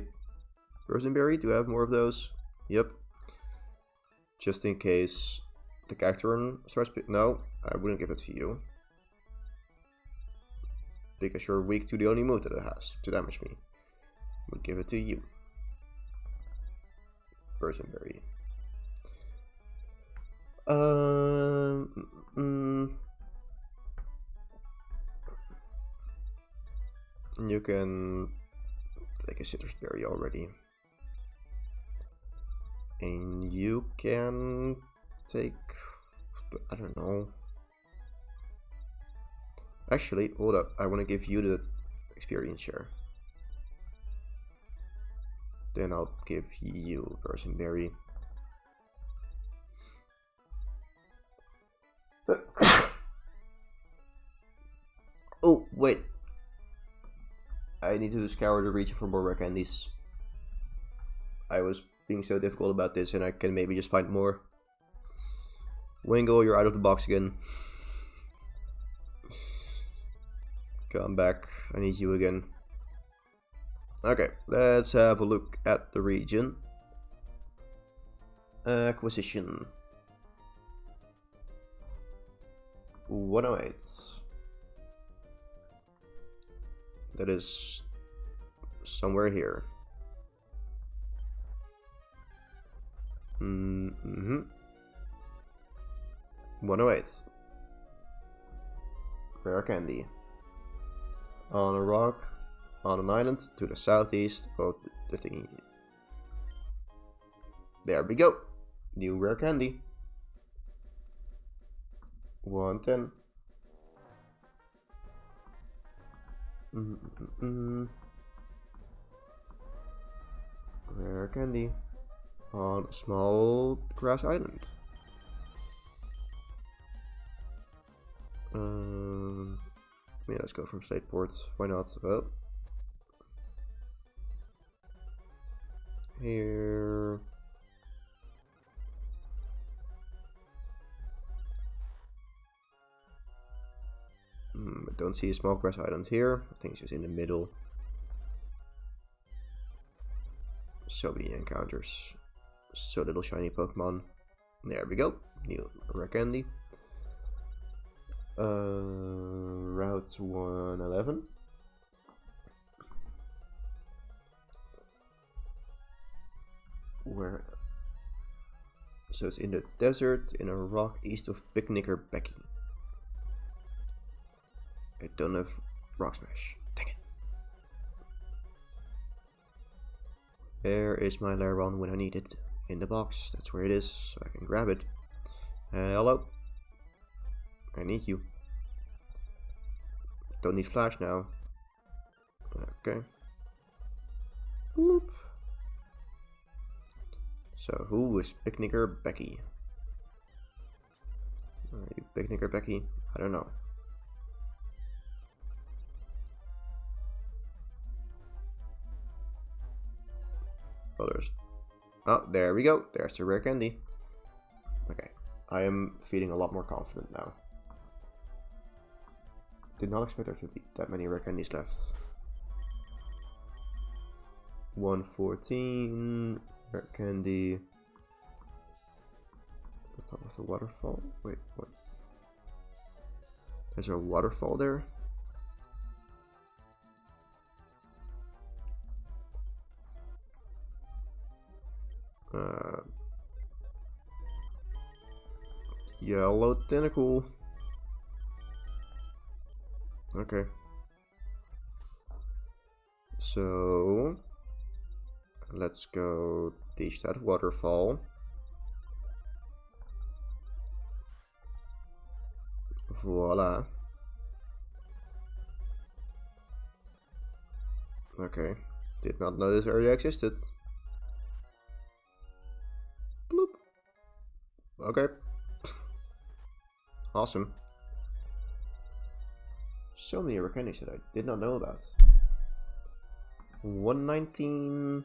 person berry. Do I have more of those? Yep. Just in case the Cacturn starts. No, I wouldn't give it to you. Because you're weak to the only move that it has to damage me. Would give it to you. Person berry. You can take a citrus berry already. And you can take, I don't know. Actually, hold up. I want to give you the experience share. Then I'll give you person berry. Oh, wait. I need to scour the region for more rare candies. I was being so difficult about this and I can maybe just find more. Wingle, you're out of the box again. Come back. I need you again. Okay, let's have a look at the region. Acquisition. 108. That is somewhere here. 108. Rare candy. On a rock, on an island to the southeast of the thingy. There we go. New rare candy. 110. Rare candy on a small grass island. Yeah, let's go from state ports. Why not? Well, here. I don't see a small grass island here. I think it's just in the middle. So many encounters. So little shiny Pokemon. There we go. New rare candy. Route 111. Where? So it's in the desert in a rock east of Picnicker Becky. I don't have Rock Smash. Dang it. There is my Lairon when I need it. In the box. That's where it is. So I can grab it. Hello. I need you. Don't need flash now. Okay. Bloop. So who is Picnicker Becky? Are you Picnicker Becky? I don't know. Oh, there we go. There's the rare candy. Okay. I am feeling a lot more confident now. Did not expect there to be that many rare candies left. 114 rare candy. The top of the waterfall. Wait, what? Is there a waterfall there? Yellow tentacle. Okay. So let's go teach that waterfall. Voila. Okay. Did not know this area existed. Bloop. Okay. Awesome. So many mechanics that I did not know about. 119.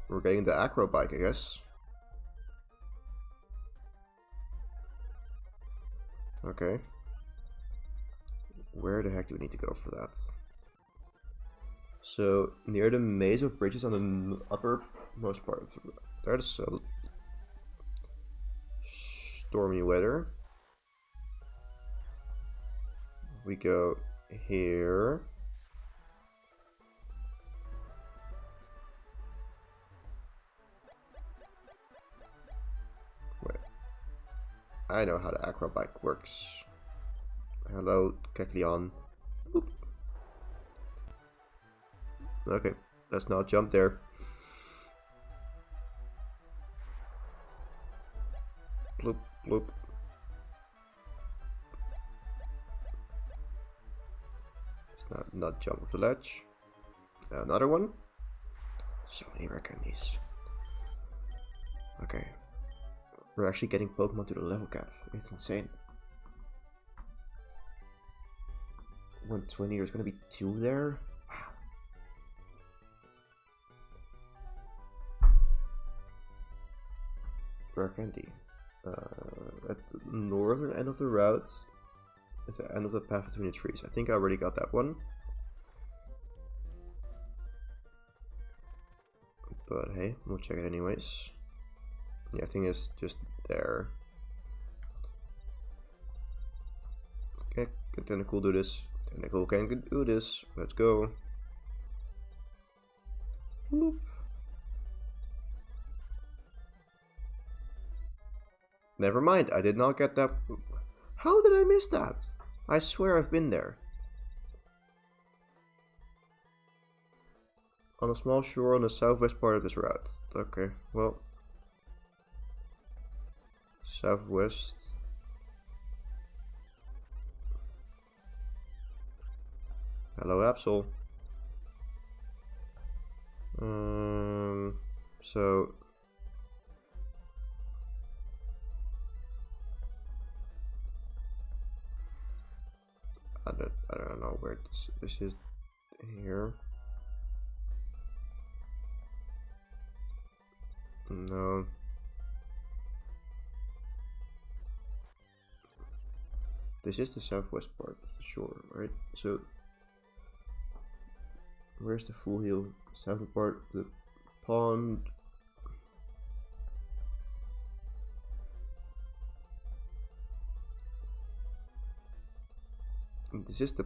We're getting the acro bike, I guess. Okay. Where the heck do we need to go for that? So, near the maze of bridges on the uppermost part of the road. There's stormy weather. We go here. Wait. I know how the acro bike works. Hello, Kecleon. Boop. Okay, let's not jump there. Bloop, bloop. Let's not jump off the ledge. Another one. So many rare candies. Okay. We're actually getting Pokemon to the level cap. It's insane. 120, there's gonna be 2 there? Wow. Rare candy. At the northern end of the route, at the end of the path between the trees. I think I already got that one. But hey, we'll check it anyways. Yeah, I think it's just there. Okay, can Tentacool do this? Tentacool can do this. Let's go. Bloop. Never mind, I did not get that. How did I miss that? I swear I've been there. On a small shore on the southwest part of this route. Okay, well. Southwest. Hello, Absol. So. I don't know where this is here. No. This is the southwest part of the shore, right? So where's the full hill? Southern part of the pond. This is the,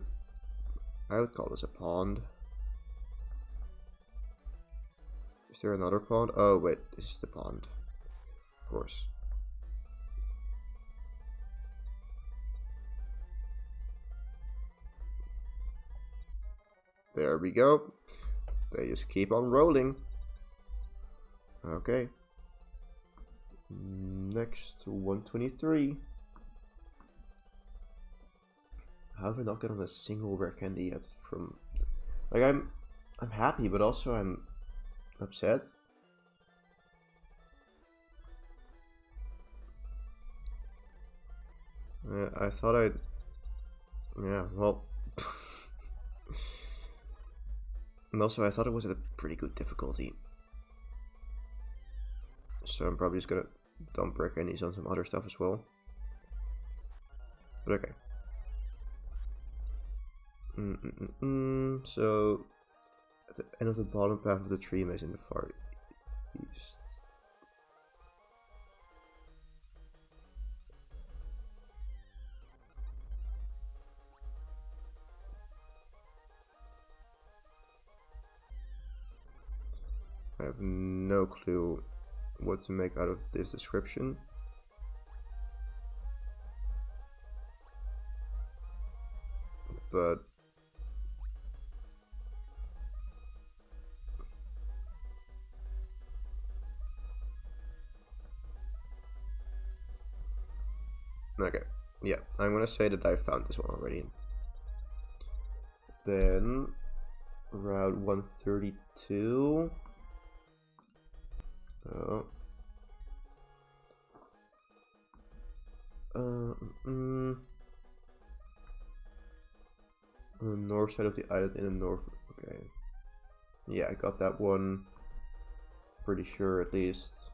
I would call this a pond. Is there another pond? Oh wait, this is the pond. Of course. There we go. They just keep on rolling. Okay. Next, 123. How have I not gotten a single rare candy yet from... Like, I'm happy, but also I'm upset. I thought I'd... Yeah, well... And also, I thought it was at a pretty good difficulty. So I'm probably just gonna dump rare candies on some other stuff as well. But okay. So, at the end of the bottom path of the tree maze in the far east. I have no clue what to make out of this description. But okay, yeah, I'm gonna say that I found this one already. Then Route 132. Oh. On the north side of the island in the north. Okay. Yeah, I got that one. Pretty sure at least.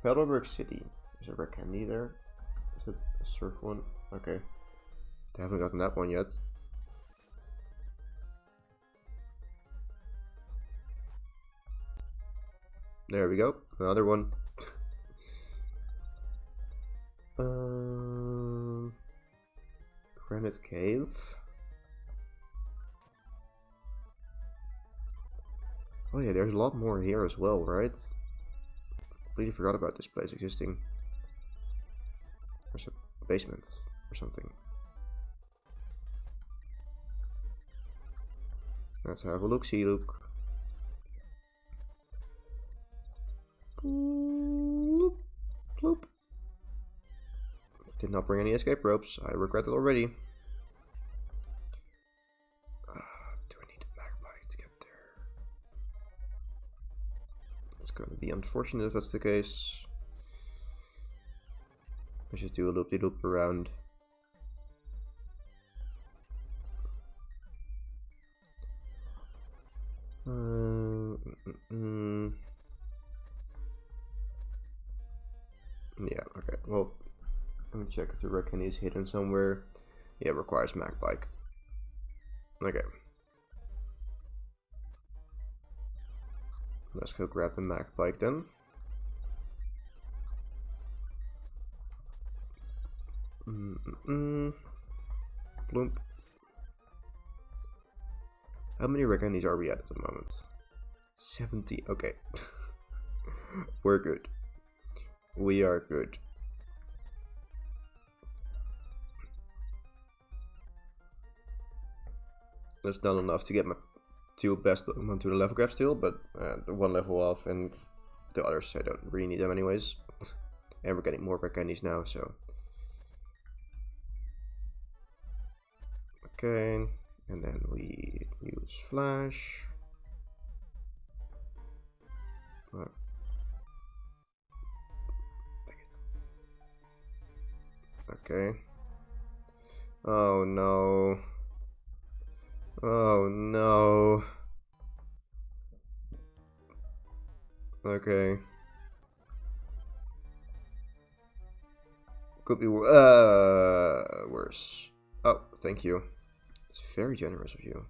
Paddleburg City. Is there a candy there? Is it a surf one? Okay. I haven't gotten that one yet. There we go. Another one. Granite Cave. Oh yeah, there's a lot more here as well, right? Completely forgot about this place existing. There's a basement or something. Let's have a look-see look. Bloop, bloop. Did not bring any escape ropes. I regret it already. Do I need a magpie to get there? It's going to be unfortunate if that's the case. Let's just do a loop-de-loop around. Yeah, okay, well, let me check if the rare candy is hidden somewhere. Yeah, it requires Mac Bike. Okay. Let's go grab the Mac Bike then. Bloop. How many rare candies are we at the moment? 70. Okay. We're good. We are good. That's not enough to get my 2 best Pokemon to the level cap still, but 1 level off, and the others I don't really need them anyways. And we're getting more rare candies now, so. Okay, and then we use Flash. Okay. Oh no. Oh no. Okay. Could be worse. Oh, thank you. It's very generous of you.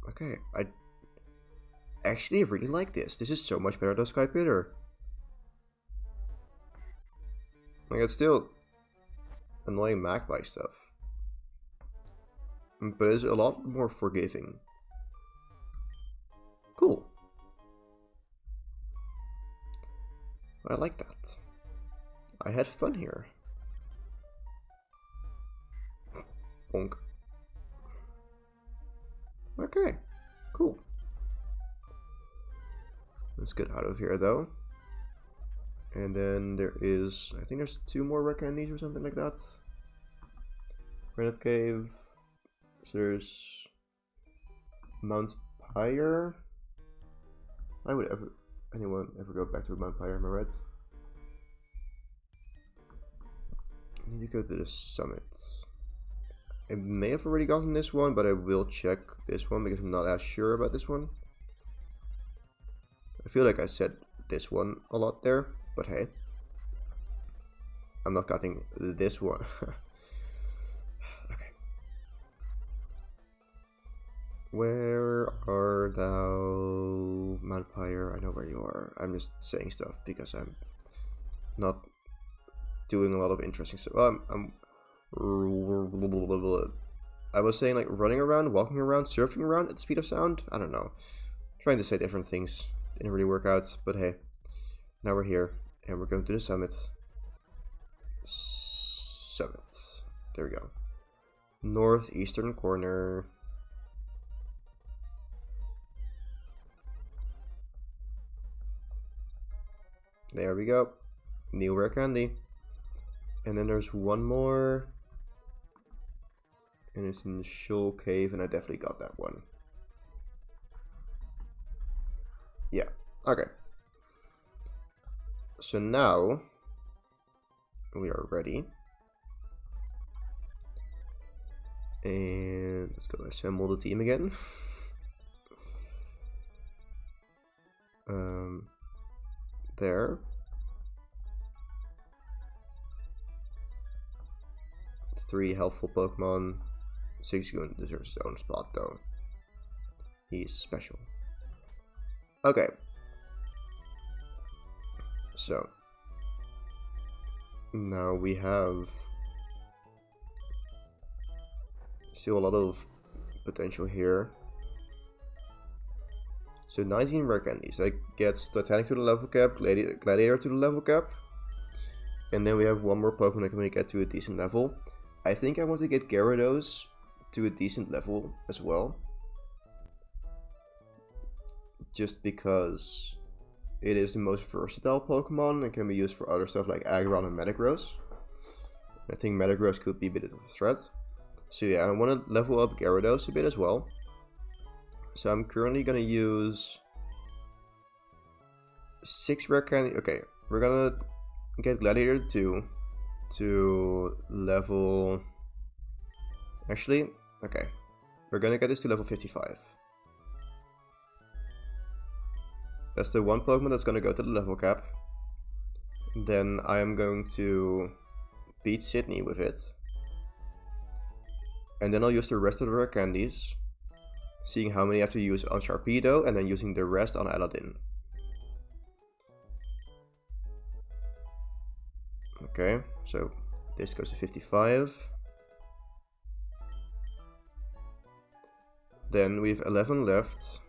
Okay, I actually really like this. This is so much better than Sky Pitter. Like, it's still annoying Magpie stuff, but it's a lot more forgiving. Cool. I like that. I had fun here. Bonk. Okay, cool. Let's get out of here though. And then there is, I think there's 2 more rare candies or something like that. Granite Cave. So there's Mount Pyre. Why would anyone ever go back to Mount Pyre, am I right? I need to go to the summit. I may have already gotten this one, but I will check this one because I'm not as sure about this one. I feel like I said this one a lot there, but hey. I'm not getting this one. Okay. Where are thou, Mount Pyre? I know where you are. I'm just saying stuff because I'm not doing a lot of interesting stuff. I was saying like running around, walking around, surfing around at the speed of sound. I don't know. Trying to say different things. Didn't really work out, but hey. Now we're here and we're going to the summit. Summit. There we go. Northeastern corner. There we go. New rare candy. And then there's one more. And it's in the Shoal Cave, and I definitely got that one. Yeah, okay. So now we are ready. And let's go assemble the team again. There. 3 helpful Pokemon. 6 deserves his own spot though. He's special. Okay. So now we have still a lot of potential here. So 19 rare candies. That gets Titanic to the level cap, Gladiator to the level cap. And then we have one more Pokemon that can make it to a decent level. I think I want to get Gyarados to a decent level as well. Just because it is the most versatile Pokemon and can be used for other stuff like Aggron and Metagross. I think Metagross could be a bit of a threat. So yeah, I want to level up Gyarados a bit as well. So I'm currently going to use 6 rare candy. Okay, we're going to get Gladiator 2 to level... Actually, okay. We're going to get this to level 55. That's the one Pokemon that's going to go to the level cap. Then I am going to beat Sydney with it. And then I'll use the rest of the rare candies. Seeing how many I have to use on Sharpedo, and then using the rest on Aladdin. Okay, so this goes to 55. Then we have 11 left.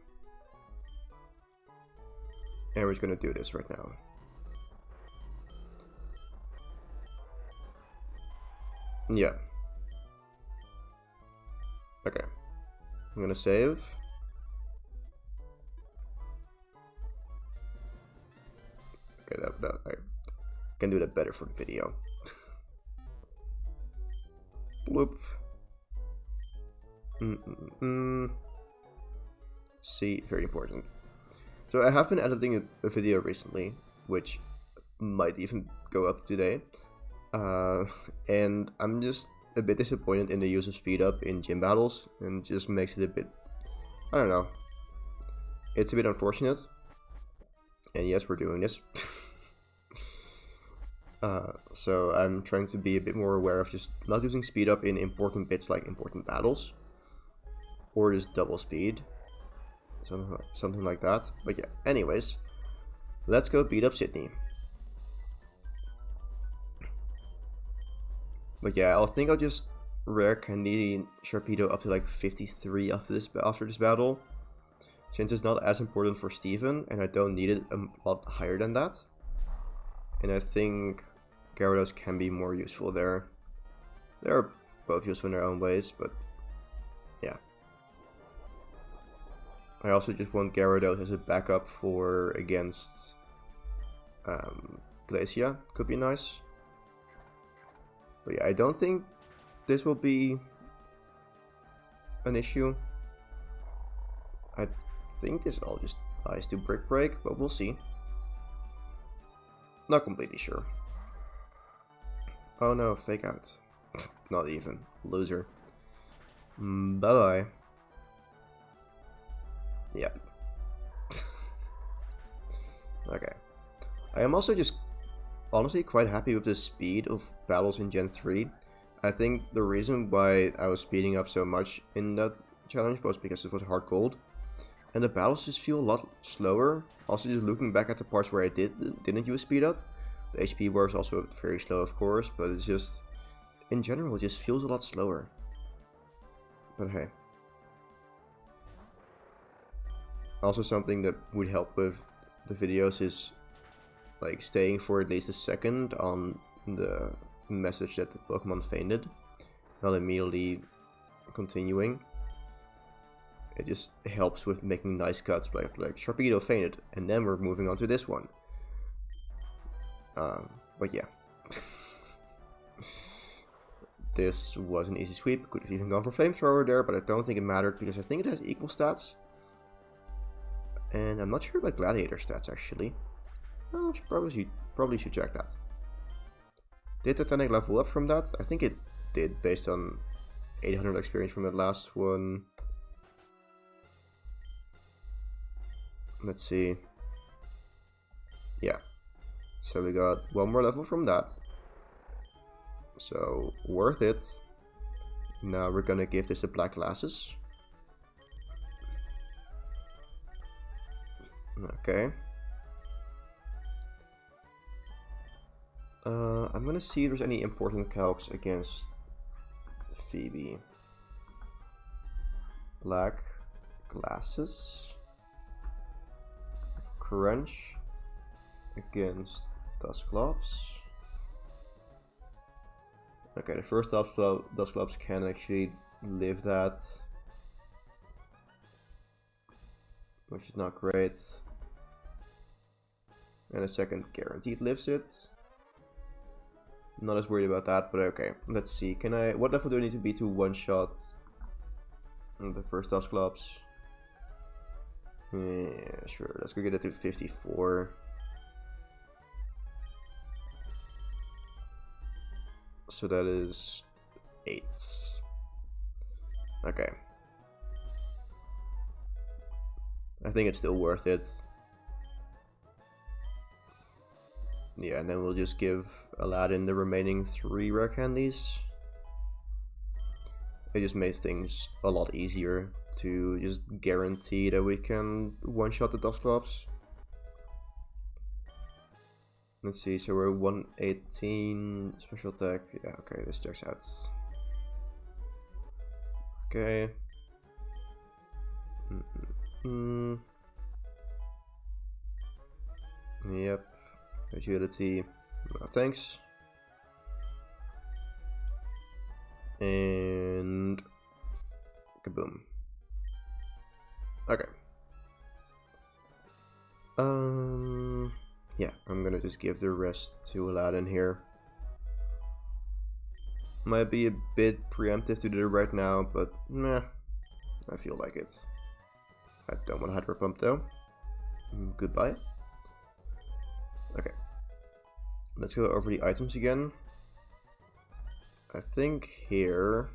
And we're just gonna do this right now. Yeah. Okay. I'm gonna save. Okay, I can do that better for the video. Bloop. See, very important. So I have been editing a video recently, which might even go up today. And I'm just a bit disappointed in the use of speed up in gym battles, and just makes it a bit, I don't know, it's a bit unfortunate. And yes, we're doing this. So I'm trying to be a bit more aware of just not using speed up in important bits like important battles, or just double speed, something like that. But yeah, anyways, let's go beat up Sydney. But yeah, I think I'll just rare candy Sharpedo up to like 53 after this battle, since it's not as important for Steven, and I don't need it a lot higher than that. And I think Gyarados can be more useful there. They're both useful in their own ways, but yeah. I also just want Gyarados as a backup for against Glacia. Could be nice. But yeah, I don't think this will be an issue. I think this all just dies to Brick Break, but we'll see. Not completely sure. Oh no, fake out. Not even. Loser. Bye bye. Yep. Okay. I am also just honestly quite happy with the speed of battles in Gen 3. I think the reason why I was speeding up so much in that challenge was because it was hard gold. And the battles just feel a lot slower. Also, just looking back at the parts where I didn't use speed up. The HP bar is also very slow, of course, but it's just, in general, it just feels a lot slower. But hey. Also, something that would help with the videos is like staying for at least a second on the message that the Pokemon fainted, not immediately continuing. It just helps with making nice cuts, like Sharpedo fainted, and then we're moving on to this one. But yeah. This was an easy sweep. Could have even gone for Flamethrower there, but I don't think it mattered because I think it has equal stats. And I'm not sure about Gladiator stats actually. Well, probably should check that. Did Titanic level up from that? I think it did, based on 800 experience from the last one. Let's see. Yeah. So we got one more level from that. So, worth it. Now we're gonna give this the black glasses. Okay. I'm gonna see if there's any important calcs against Phoebe. Black glasses. Crunch against Dusclops. Okay, the first Dusclops can actually live that, which is not great. And the second guaranteed lives it. Not as worried about that, but okay. Let's see. What level do I need to be to one-shot the first Dusclops? Yeah, sure. Let's go get it to 54. So that is 8. Okay. I think it's still worth it. Yeah, and then we'll just give Aladdin the remaining 3 rare candies. It just makes things a lot easier to just guarantee that we can one-shot the Dusclops. Let's see, so we're 118 special attack. Yeah, okay, this checks out. Okay. Yep. Agility. No, thanks. And kaboom. Okay. Yeah, I'm gonna just give the rest to Aladdin here. Might be a bit preemptive to do it right now, but meh, I feel like it. I don't want to Hydro Pump though. Goodbye. Okay. Let's go over the items again. I think here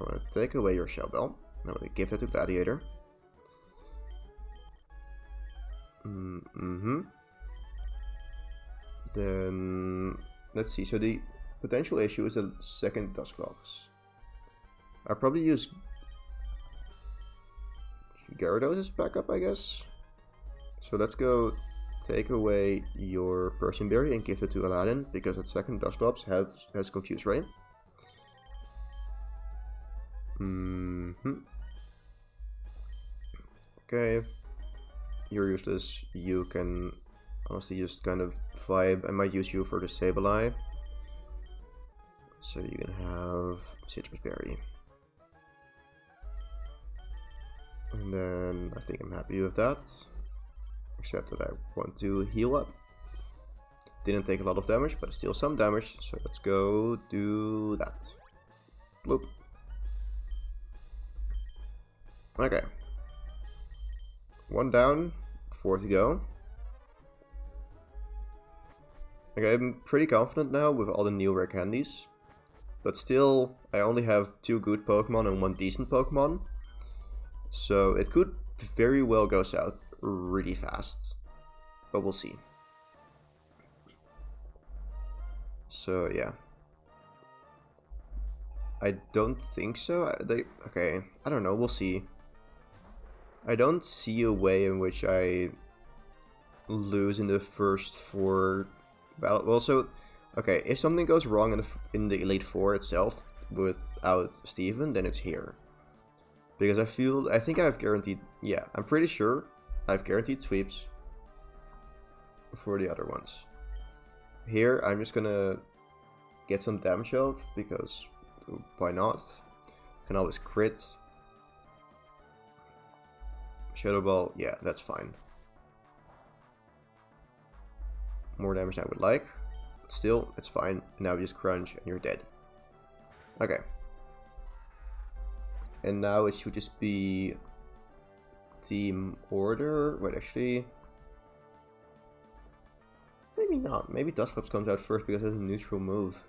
I'm gonna take away your Shell Bell. I'm gonna give it to Gladiator. Then let's see. So the potential issue is the second Nuzlocke. I'll probably use Gyarados as backup, I guess. So let's go take away your Persian Berry and give it to Aladdin, because that second Nuzlocke has Confuse Ray. Okay. You're useless. You can honestly just kind of vibe. I might use you for the Sableye. So you can have Citrus Berry. And then I think I'm happy with that. Except that I want to heal up. Didn't take a lot of damage, but still some damage. So let's go do that. Bloop. Okay. 1 down, 4 to go. Okay, I'm pretty confident now with all the new rare candies. But still, I only have 2 good Pokemon and 1 decent Pokemon. So it could very well go south really fast. But we'll see. So yeah. I don't think so. Okay, I don't know, we'll see. I don't see a way in which I lose in the first 4 battle. Well, so, okay, if something goes wrong in the Elite Four itself without Steven, then it's here. Because I think I've guaranteed, yeah, I'm pretty sure I've guaranteed sweeps for the other ones. Here, I'm just gonna get some damage off, because why not? Can always crit. Shadow Ball, yeah, that's fine. More damage than I would like. But still, it's fine. Now you just crunch and you're dead. Okay. And now it should just be team order. Wait, actually, maybe not. Maybe Dusclops comes out first because it's a neutral move.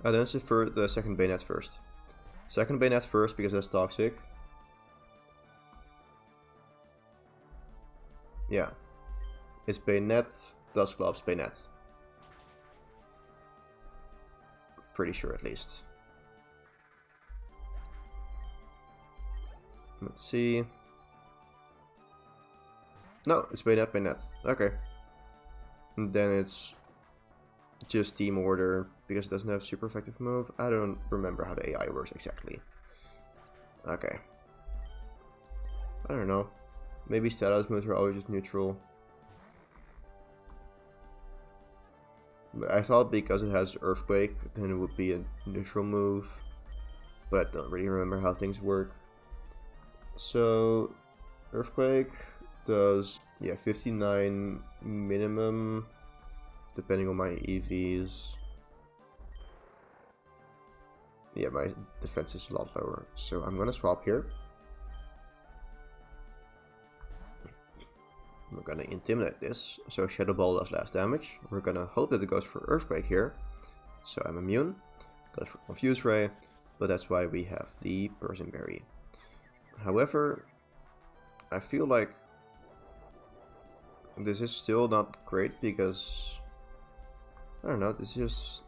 Oh, then it's the second Bayonet first. Second Bayonet first because that's toxic. Yeah. It's Bayonet, Dusclops, Bayonet. Pretty sure at least. Let's see. No, it's Bayonet, Bayonet. Okay. And then it's just team order because it doesn't have super effective move. I don't remember how the AI works exactly. Okay. I don't know. Maybe Stardust moves are always just neutral. But I thought because it has Earthquake, then it would be a neutral move. But I don't really remember how things work. So, Earthquake does, yeah, 59 minimum, depending on my EVs. Yeah, my defense is a lot lower. So I'm gonna swap here. We're gonna intimidate this, so Shadow Ball does less damage. We're gonna hope that it goes for Earthquake here, so I'm immune. Goes for Confuse Ray, but that's why we have the Persian Berry. However, I feel like this is still not great because I don't know. This is just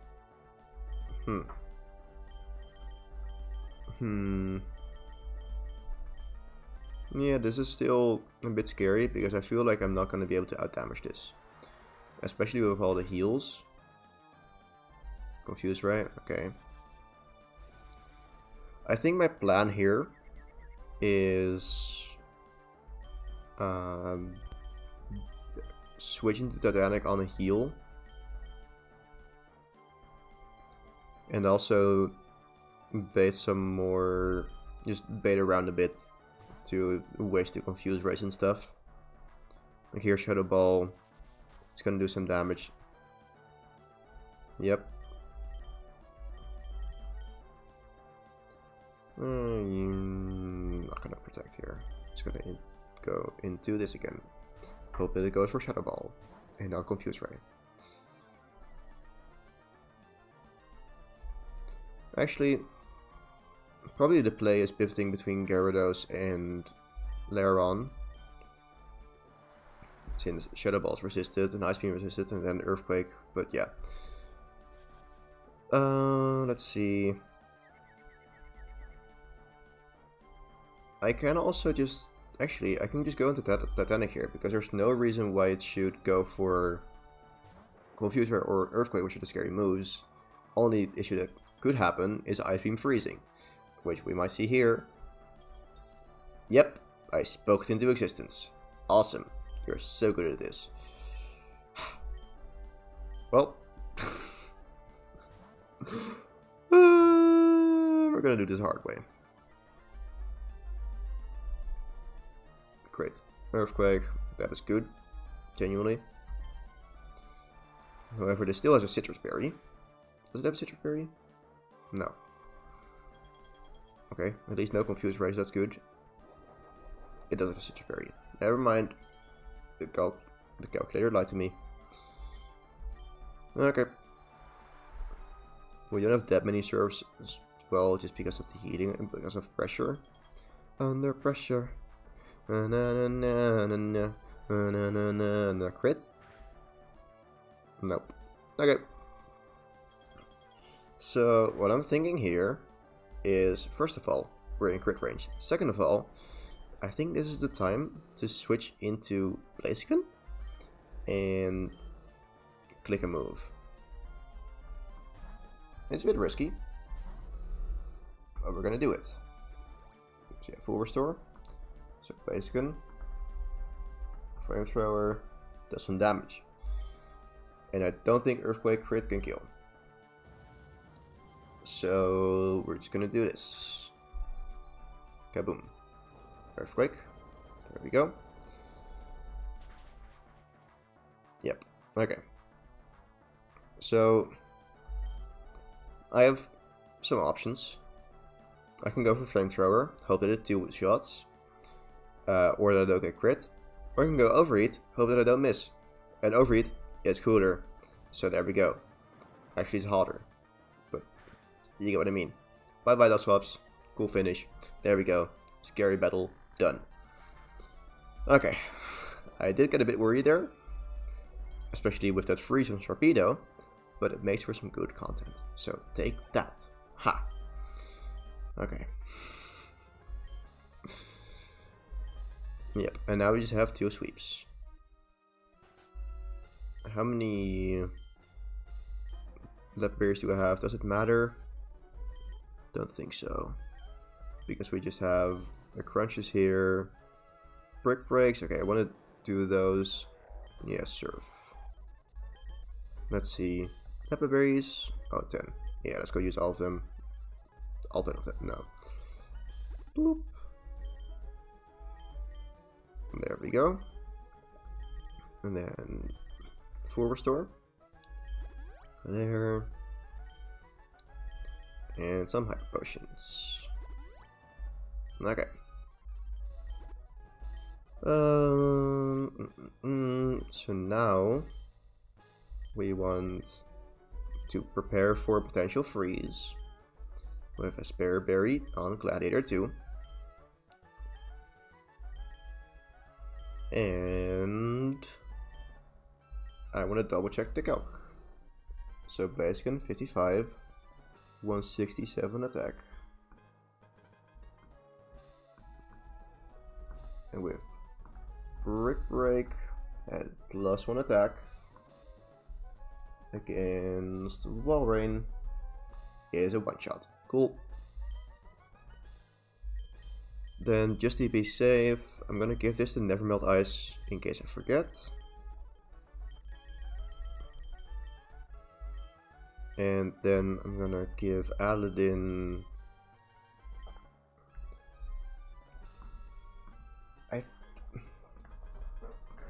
Yeah, this is still a bit scary because I feel like I'm not going to be able to outdamage this. Especially with all the heals. Confused, right? Okay. I think my plan here is switch into Titanic on a heal. And also bait some more, just bait around a bit to ways to confuse rays and stuff. Like here, Shadow Ball. It's gonna do some damage. Yep. Not gonna protect here. Just gonna go into this again. Hope that it goes for Shadow Ball and not Confuse Ray. Actually, probably the play is pivoting between Gyarados and Lairon, since Shadow Ball's resisted and Ice Beam resisted and then Earthquake, but yeah. Let's see. I can also just... Actually, I can just go into Titanic here, because there's no reason why it should go for Confuser or Earthquake, which are the scary moves. Only issue that could happen is Ice Beam freezing, which we might see here. Yep, I spoke it into existence. Awesome. You're so good at this. Well, we're gonna do this hard way. Great. Earthquake, that is good. Genuinely. However, this still has a Citrus Berry. Does it have a Citrus Berry? No. Okay, at least no Confused Rays, that's good. It does have a Citrus Berry. Never mind. The calculator lied to me. Okay. We don't have that many serves as well, just because of the heating and because of pressure. Under pressure. Na na na na na na na na na. Crit? Nope. Okay. So what I'm thinking here is, first of all, we're in crit range. Second of all, I think this is the time to switch into Blaziken and click a move. It's a bit risky, but we're gonna do it. So yeah, full restore. So Blaziken, Flamethrower, does some damage. And I don't think Earthquake crit can kill. So we're just gonna do this. Kaboom. Earthquake. There we go. Yep. Okay. So I have some options. I can go for Flamethrower, hope that it 2 shots, or that I don't get crit. Or I can go Overheat, hope that I don't miss. And Overheat is cooler, so there we go. Actually, it's harder, but you get what I mean. Bye bye, Dusclops. Cool finish. There we go. Scary battle done. Okay, I did get a bit worried there, especially with that freeze from Torpedo, but it makes for some good content. So take that. Ha. Okay. Yep, and now we just have 2 sweeps. How many lap berries do I have? Does it matter? Don't think so. Because we just have the crunches here. Brick breaks. Okay, I want to do those. Yeah, surf. Let's see. Pepper berries. Oh, 10. Yeah, let's go use all of them. All 10 of them. No. Bloop. There we go. And then full restore. There. And some hyper potions. Okay. So now we want to prepare for a potential freeze with a spare berry on Gladiator 2. And I want to double check the calc. So Blaziken 55, 167 attack. And with Brick Break at +1 attack against Walrein is a one-shot. Cool. Then just to be safe, I'm gonna give this the Never Melt Ice in case I forget. And then I'm gonna give Aladdin...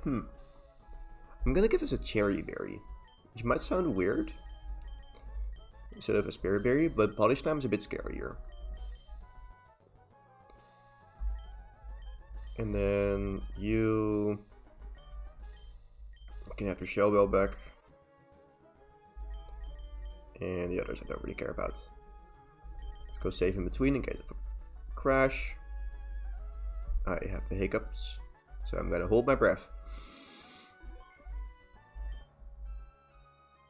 I'm gonna give this a cherry berry, which might sound weird instead of a spear berry, but Body Slam is a bit scarier. And then you can have your shell bell back. And the others I don't really care about. Let's go save in between in case of a crash. I have the hiccups, so I'm gonna hold my breath.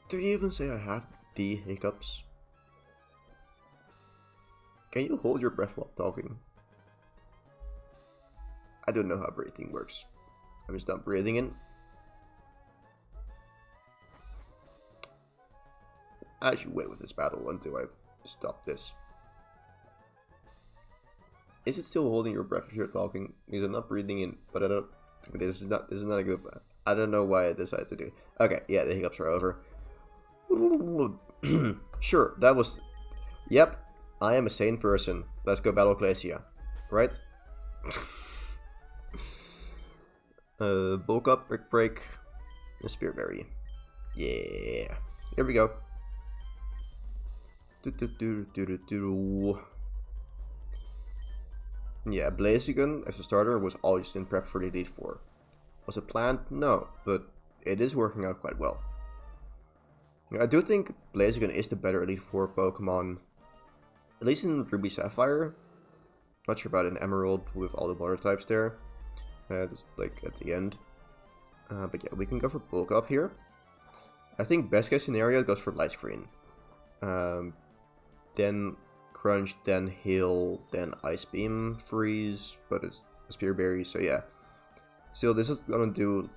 Do you even say I have the hiccups? Can you hold your breath while talking? I don't know how breathing works. I'm just not breathing in. I should wait with this battle until I've stopped this. Is it still holding your breath if you're talking? Because I'm not breathing in, but I don't. This is not a good. I don't know why I decided to do it. Okay, yeah, the hiccups are over. Sure, that was. Yep, I am a sane person. Let's go battle Glacia, right? Bulk up, brick break, and spearberry. Yeah, here we go. Yeah, Blaziken as a starter was always in prep for the Elite Four. Was it planned? No, but it is working out quite well. I do think Blaziken is the better Elite Four Pokemon, at least in Ruby Sapphire. Not sure about an Emerald with all the water types there, just like at the end. But yeah, we can go for bulk up here. I think best case scenario goes for Light Screen. Then Crunch, then Heal, then Ice Beam, Freeze, but it's a Spear Berry, so yeah. Still, this is gonna do...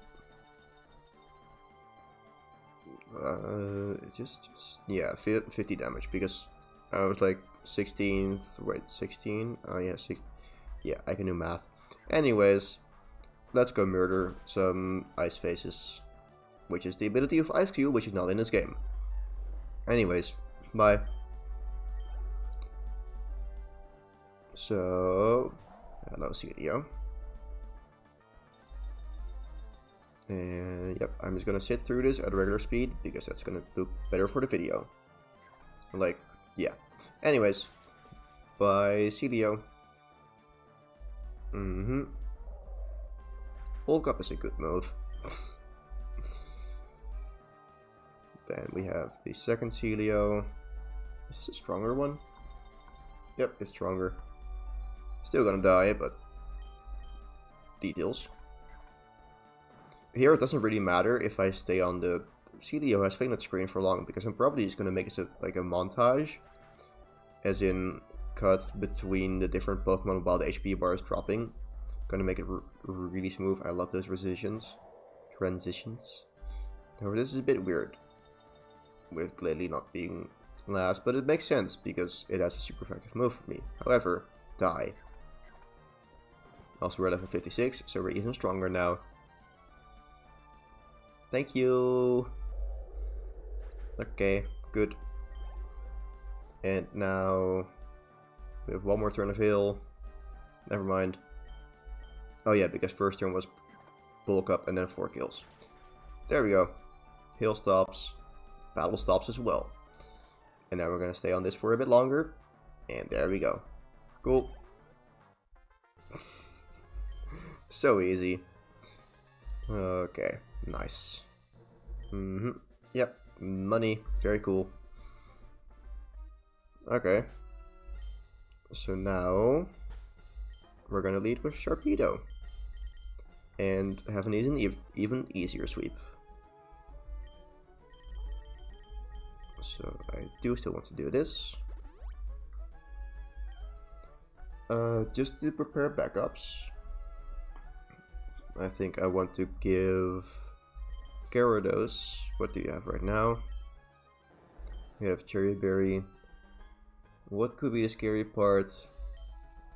yeah, 50 damage, because I was like 16th, wait, 16? Oh yeah, 6. Yeah, I can do math. Anyways, let's go murder some Ice Faces, which is the ability of Ice Cube, which is not in this game. Anyways, bye. So, hello Celio. And yep, I'm just gonna sit through this at regular speed because that's gonna look better for the video. Like, yeah. Anyways, bye Celio. Bulk up is a good move. Then we have the second Celio. Is this a stronger one? Yep, it's stronger. Still gonna die, but details. Here it doesn't really matter if I stay on the Celio has fainted screen for long, because I'm probably just gonna make it like a montage, as in cut between the different Pokemon while the HP bar is dropping. Gonna make it really smooth. I love those transitions. However, this is a bit weird with Glalie not being last, but it makes sense because it has a super effective move for me. However, die. Also, we're level 56, so we're even stronger now. Thank you. Okay, good. And now we have one more turn of heal. Never mind. Oh yeah, because first turn was bulk up and then 4 kills. There we go. Heal stops. Battle stops as well. And now we're gonna stay on this for a bit longer. And there we go. Cool. So easy. Okay, nice. Yep, money. Very cool. Okay. So now we're gonna lead with Sharpedo. And have an even easier sweep. So I do still want to do this. Just to prepare backups, I think I want to give Gyarados. What do you have right now? We have Cherry Berry. What could be the scary part?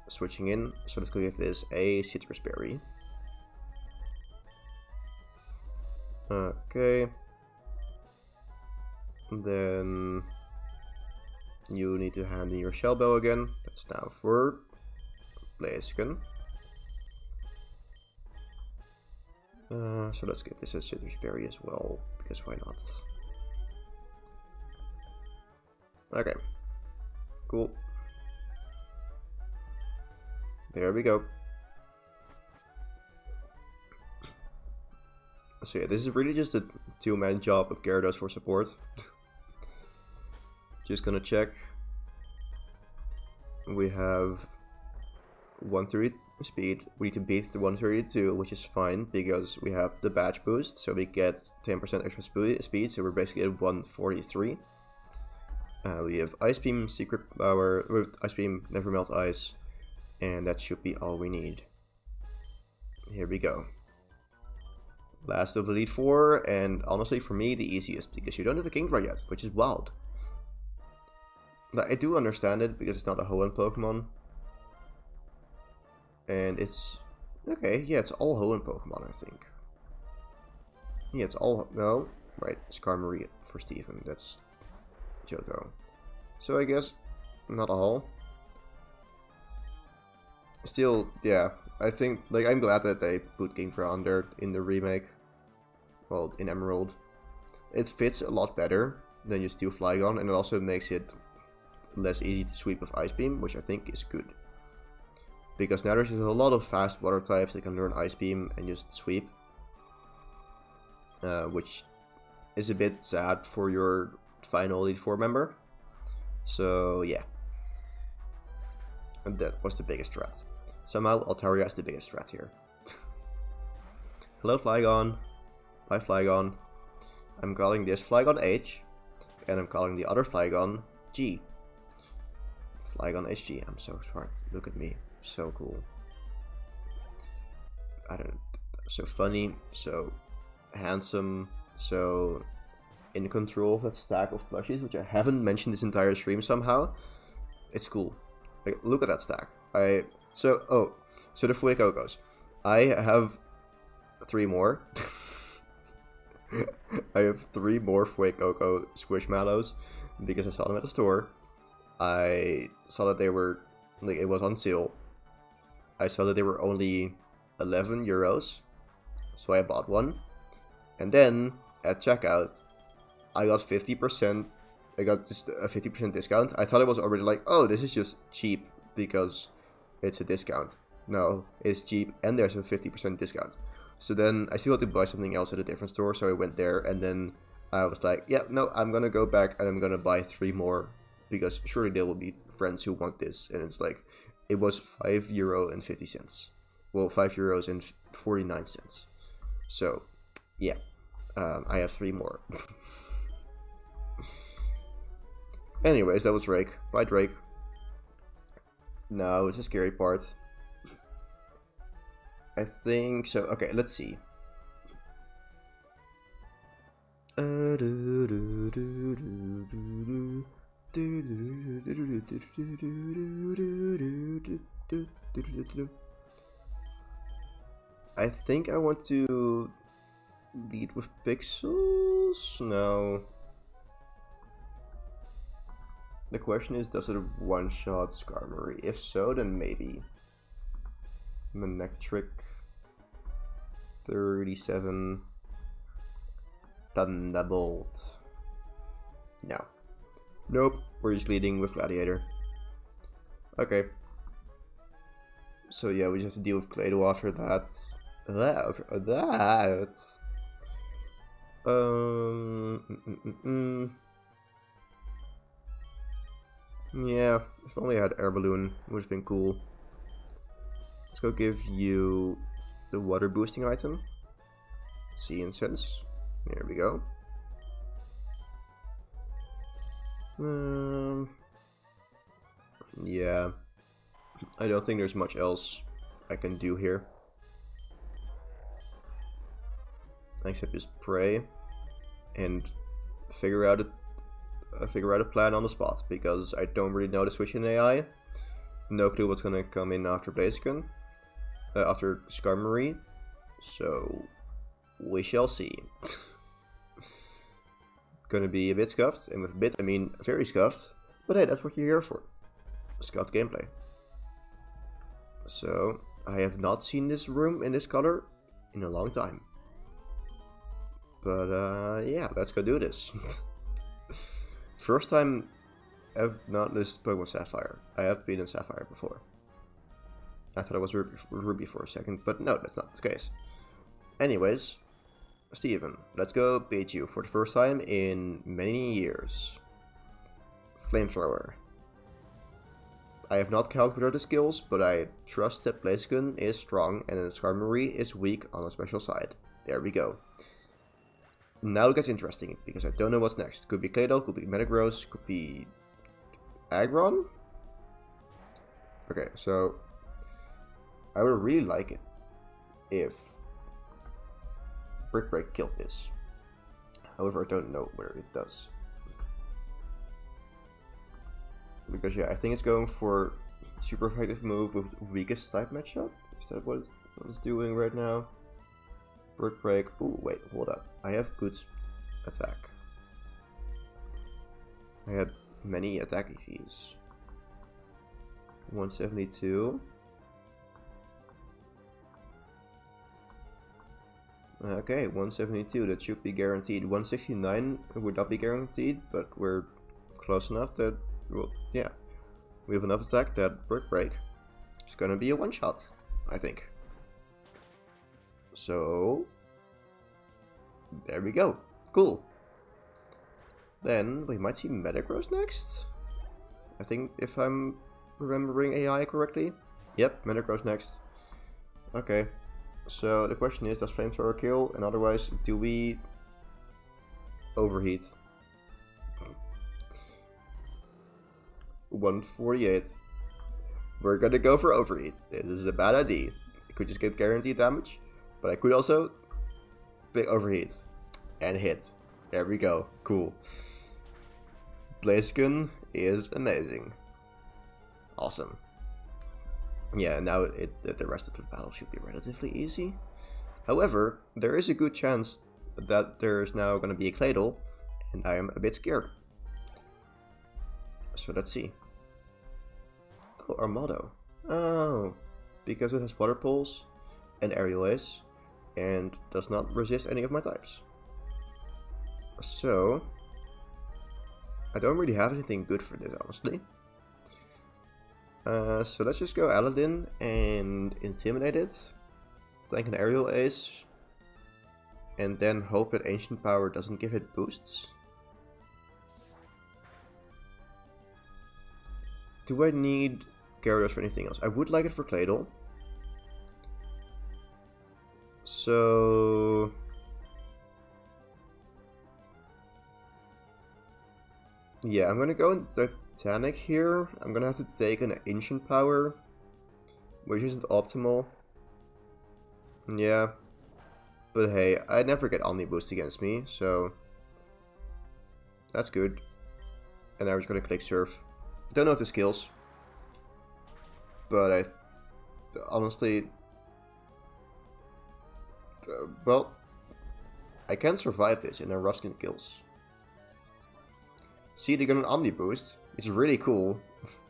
Switching in. So let's go give this a Citrus Berry. Okay. Then you need to hand in your shell bow again. That's now for Blaziken. So let's get this as Citrus Berry as well, because why not? Okay, cool. There we go. So yeah, this is really just a two-man job with Gyarados for support. Just gonna check. We have 130 speed. We need to beat the 132, which is fine because we have the badge boost, so we get 10% extra speed. So we're basically at 143. We have Ice Beam, Secret Power, with Ice Beam, Never Melt Ice, and that should be all we need. Here we go. Last of the Elite Four, and honestly for me the easiest, because you don't have a Kingdra yet, which is wild. Like, I do understand it, because it's not a Hoenn Pokemon. And it's... okay, yeah, it's all Hoenn Pokemon, I think. Yeah, it's all... no, right, Skarmory for Steven, that's Johto. So I guess, not all. Still, yeah, I think, like, I'm glad that they put Kingdra on there in the remake. Well, in Emerald. It fits a lot better than you steal Flygon, and it also makes it less easy to sweep with Ice Beam, which I think is good. Because now there's just a lot of fast water types that can learn Ice Beam and just sweep. Which is a bit sad for your final Elite Four member. So yeah. And that was the biggest threat. Somehow Altaria is the biggest threat here. Hello Flygon. Bye Flygon. I'm calling this Flygon H. And I'm calling the other Flygon G. Flygon HG. I'm so smart. Look at me. So cool. I don't know. So funny. So handsome. So in control of that stack of plushies, which I haven't mentioned this entire stream somehow. It's cool. Like, look at that stack. So the Fuecoco's. I have 3 more. I have 3 more Fuecoco Squishmallows because I saw them at the store. I saw that they were, like, it was on sale. I saw that they were only 11 euros, so I bought one. And then at checkout, I got 50%. I got just a 50% discount. I thought it was already like, oh, this is just cheap because it's a discount. No, it's cheap and there's a 50% discount. So then I still had to buy something else at a different store, so I went there and then I was like, yeah, no, I'm gonna go back and I'm gonna buy 3 more because surely there will be friends who want this. And it's like, it was €5.50. Well, €5.49. So yeah, I have 3 more. Anyways, that was Drake. Bye, Drake. No, it's a scary part. I think so. Okay, let's see. I think I want to lead with pixels. No. The question is, does it one-shot Skarmory? If so, then maybe. Manectric 37 Thunderbolt. No. Nope, we're just leading with Gladiator. Okay. So yeah, we just have to deal with Clado after that. Yeah, if only I had Air Balloon, it would have been cool. Let's go give you the water boosting item. See and sense. There we go. Yeah, I don't think there's much else I can do here. Except just pray and figure out a plan on the spot, because I don't really know the switch in AI. No clue what's gonna come in after Blaziken, after Skarmory, so we shall see. gonna be a bit scuffed, and with a bit I mean very scuffed, but hey, that's what you're here for. Scuffed gameplay. So, I have not seen this room in this color in a long time. But yeah, let's go do this. First time I've not this Pokemon Sapphire. I have been in Sapphire before. I thought it was Ruby for a second, but no, that's not the case. Anyways, Steven, let's go beat you for the first time in many years. Flamethrower. I have not calculated the skills, but I trust that Blaziken is strong and that Skarmory is weak on a special side. There we go. Now it gets interesting, because I don't know what's next. Could be Claydol, could be Metagross, could be Aggron? Okay, so I would really like it if Brick Break killed this. However, I don't know whether it does. Because yeah, I think it's going for super effective move with weakest type matchup. Is that what it's doing right now? Brick Break. Ooh, wait, hold up. I have good attack. I have many attack EVs. 172. Okay, 172, that should be guaranteed. 169 would not be guaranteed, but we're close enough that, well, yeah. We have enough attack that Brick Break is gonna be a one-shot, I think. So, there we go. Cool. Then, we might see Metagross next? I think, if I'm remembering AI correctly. Yep, Metagross next. Okay. So the question is, does Flamethrower kill? And otherwise, do we overheat? 148. We're gonna go for overheat. This is a bad idea. I could just get guaranteed damage, but I could also play overheat and hit. There we go. Cool. Blaziken is amazing. Awesome. Yeah, now the rest of the battle should be relatively easy. However, there is a good chance that there's now going to be a Claydol, and I am a bit scared. So let's see. Oh, Armado. Oh, because it has Water Pulse and Aerial Ace, and does not resist any of my types. So, I don't really have anything good for this, honestly. So let's just go Aladdin and Intimidate it. Tank an Aerial Ace. And then hope that Ancient Power doesn't give it boosts. Do I need Gyarados for anything else? I would like it for Claydol. So... yeah, I'm gonna go into Titanic here. I'm gonna have to take an Ancient Power, which isn't optimal. Yeah, but hey, I never get Omni Boost against me, so that's good. And I'm just gonna click Surf. Don't know the skills, but I honestly, well, I can survive this in a Ruskin kills. See, they got an Omni Boost. It's really cool.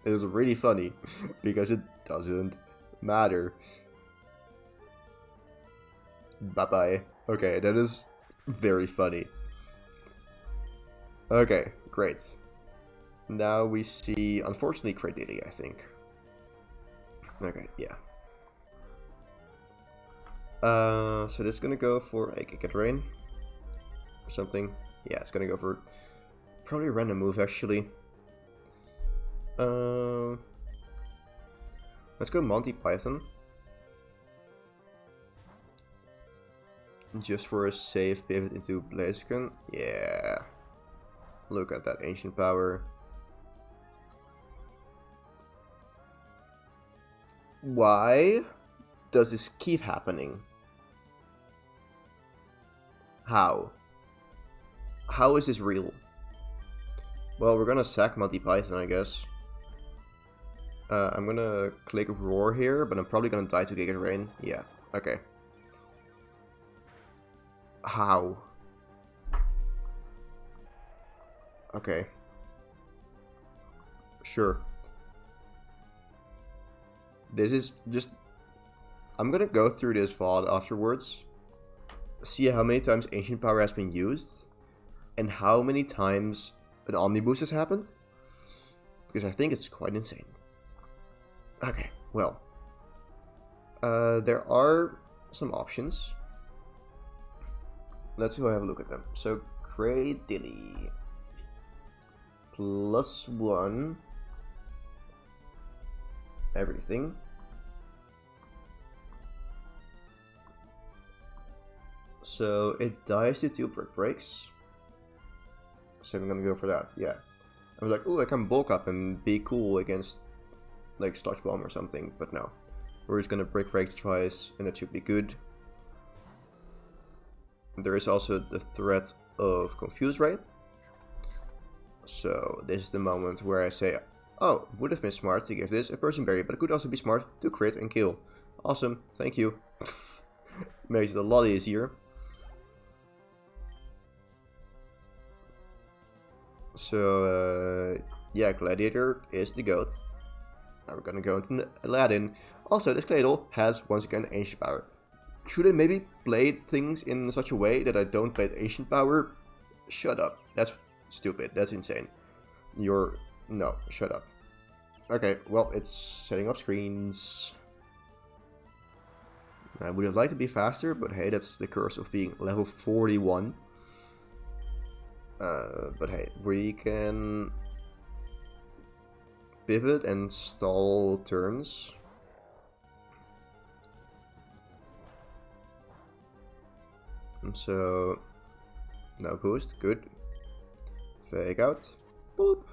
It is really funny because it doesn't matter. Bye bye. Okay, that is very funny. Okay, great. Now we see, unfortunately, Cradily, I think. Okay, yeah. So this is gonna go for a Giga Drain or something. Yeah, it's gonna go for probably a random move actually. Let's go Monty Python. Just for a safe pivot into Blaziken. Yeah. Look at that Ancient Power. Why does this keep happening? How? How is this real? Well, we're gonna sack Monty Python, I guess. I'm gonna click Roar here, but I'm probably gonna die to Giga Drain. Yeah, okay. How? Okay. Sure. This is just... I'm gonna go through this VOD afterwards. See how many times Ancient Power has been used. And how many times an Omni Boost has happened. Because I think it's quite insane. Okay, well. There are some options. Let's go have a look at them. So, Cradilly. +1. Everything. So, it dies to 2 brick breaks. So I'm gonna go for that, yeah. I was like, oh, I can bulk up and be cool against, like, Sludge Bomb or something, but no. We're just gonna brick break twice, and that should be good. There is also the threat of Confuse Ray. So this is the moment where I say, oh, would have been smart to give this a Person Berry, but it could also be smart to crit and kill. Awesome, thank you. Makes it a lot easier. So, yeah, Gladiator is the GOAT. Now we're gonna go into Aladdin. Also, this Cladle has, once again, Ancient Power. Should I maybe play things in such a way that I don't play Ancient Power? Shut up. That's stupid. That's insane. No, shut up. Okay, well, it's setting up screens. I would have liked to be faster, but hey, that's the curse of being level 41. But hey, we can pivot and stall turns. And so, no boost, good. Fake out, boop.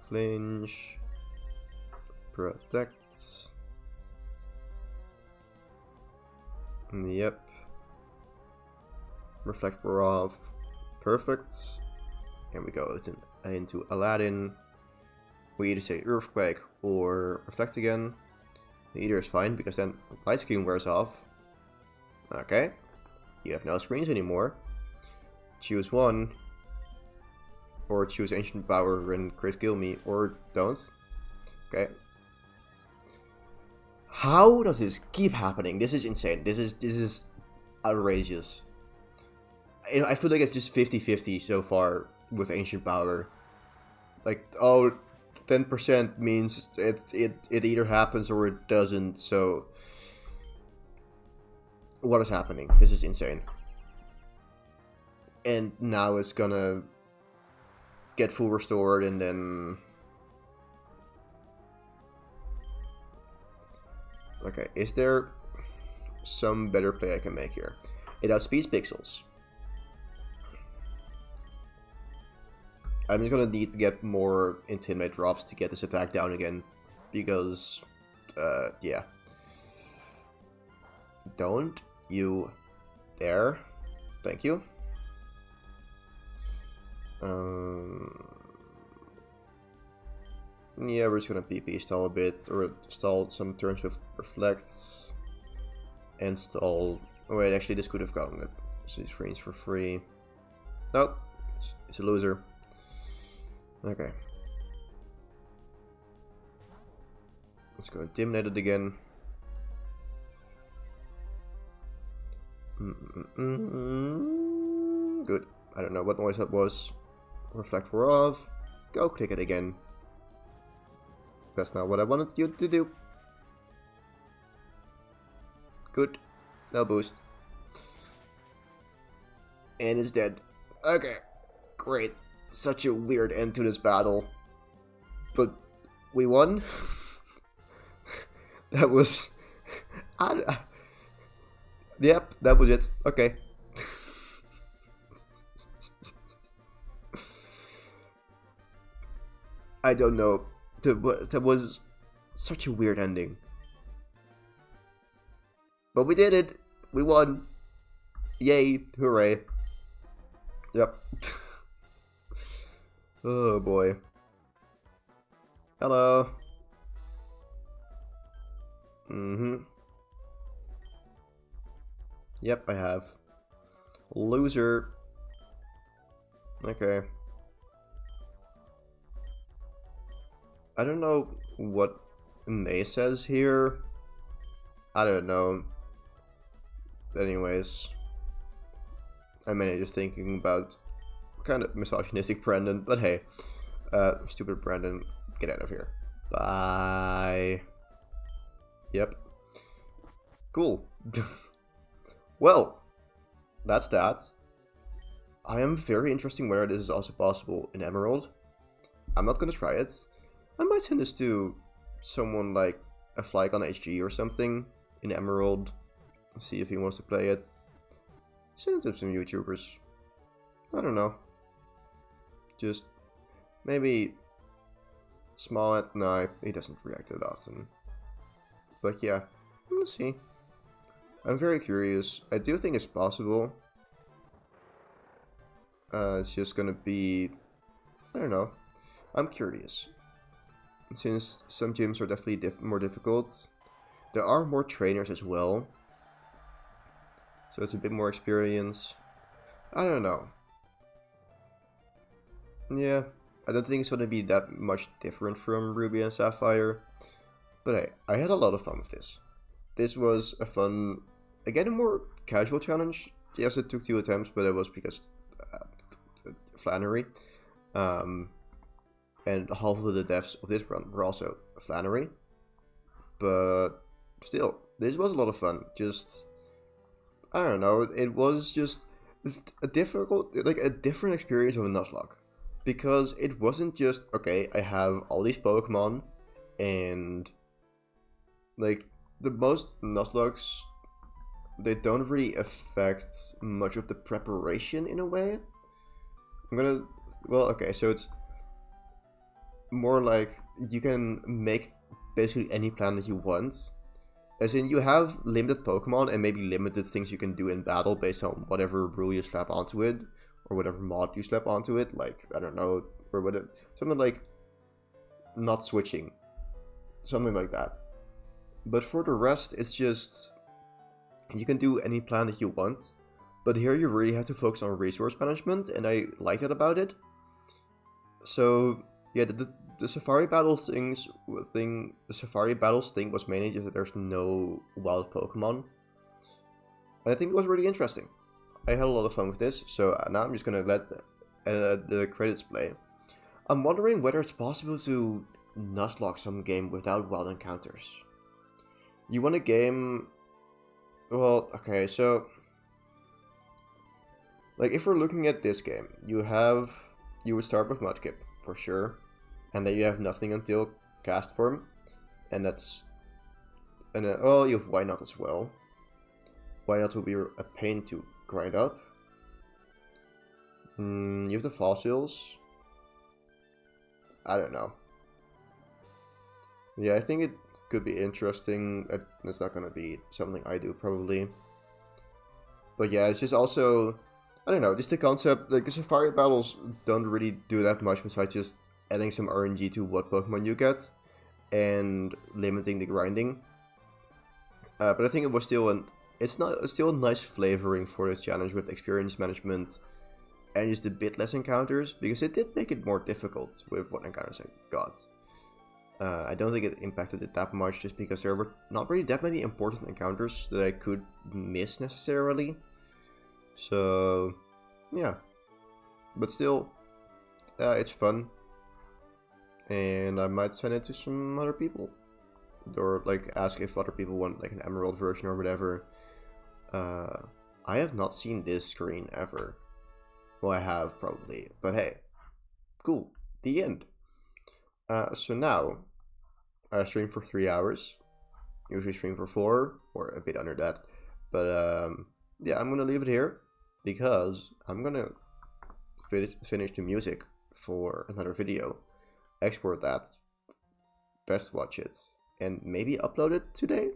Flinch, protect. Yep. Reflect we're off. Perfect. And we go into Aladdin. We either say Earthquake or Reflect again. Either is fine because then Light Screen wears off. Okay. You have no screens anymore. Choose one. Or choose Ancient Power and crit kill me, or don't. Okay. How does this keep happening? This is insane. This is outrageous. I feel like it's just 50-50 so far with Ancient Power. Like, oh, 10% means it either happens or it doesn't, so... What is happening? This is insane. And now it's gonna get full restored and then... Okay, is there some better play I can make here? It outspeeds Pixels. I'm just gonna need to get more Intimidate drops to get this attack down again. Because, yeah. Don't you dare. Thank you. Yeah, we're just gonna PP stall a bit, or stall some turns with Reflects. And stall... Oh wait, actually this could have gotten it. So these frames for free. Nope. It's a loser. Okay. Let's go Intimidate it again. Good. I don't know what noise that was. Reflect we're off. Go click it again. That's not what I wanted you to do. Good. No boost. And it's dead. Okay. Great. Such a weird end to this battle. But we won. That was... Yep, that was it. Okay. I don't know. That was such a weird ending. But we did it. We won. Yay. Hooray. Yep. Oh boy. Hello. Yep, I have. Loser. Okay. I don't know what May says here. I don't know. Anyways, I'm mainly just thinking about kind of misogynistic Brandon, but hey, stupid Brandon, get out of here. Bye. Yep. Cool. Well, that's that. I am very interested whether this is also possible in Emerald. I'm not gonna try it. I might send this to someone like a Flygon HG or something in Emerald. See if he wants to play it. Send it to some YouTubers. I don't know. Just maybe Smollett. No, he doesn't react that often. But yeah, I'm gonna see. I'm very curious. I do think it's possible. It's just gonna be, I don't know. I'm curious. Since some gyms are definitely more difficult, there are more trainers as well. So it's a bit more experience. I don't know. Yeah, I don't think it's gonna be that much different from Ruby and Sapphire. But hey, I had a lot of fun with this. This was a fun, again, a more casual challenge. Yes, it took 2 attempts, but it was because Flannery. And half of the deaths of this run were also Flannery. But still, this was a lot of fun. Just, I don't know, it was just a different experience of a Nuzlocke. Because it wasn't just, okay, I have all these Pokemon, and like, the most Nuzlockes, they don't really affect much of the preparation in a way. Okay, so it's more like you can make basically any plan that you want. As in, you have limited Pokemon and maybe limited things you can do in battle based on whatever rule you slap onto it, or whatever mod you slap onto it, like, I don't know, or whatever, something like not switching, something like that. But for the rest, it's just, you can do any plan that you want, but here you really have to focus on resource management, and I like that about it. So yeah, the Safari Battles thing was mainly just that there's no wild Pokemon, and I think it was really interesting. I had a lot of fun with this, so now I'm just gonna let the credits play. I'm wondering whether it's possible to Nuzlocke some game without wild encounters. You want a game... Well, okay, so... like, if we're looking at this game, you would start with Mudkip, for sure. And then you have nothing until Cast Form. And that's... and then, well, you have Wynot as well. Wynot will be a pain to grind up. You have the fossils. I don't know. Yeah, I think it could be interesting. It's not gonna be something I do, probably. But yeah, it's just also, I don't know, just the concept, like the Safari Battles don't really do that much besides just adding some RNG to what Pokemon you get and limiting the grinding. But I think it was still still a nice flavoring for this challenge with experience management and just a bit less encounters, because it did make it more difficult with what encounters I got. I don't think it impacted it that much, just because there were not really that many important encounters that I could miss necessarily. So, yeah. But still, it's fun. And I might send it to some other people. Or, like, ask if other people want, like, an Emerald version or whatever. I have not seen this screen ever. Well, I have, probably. But hey. Cool. The end. So now, I stream for 3 hours. Usually stream for 4, or a bit under that. But, yeah, I'm gonna leave it here, because I'm gonna finish the music for another video. Export that. Test watch it. And maybe upload it today?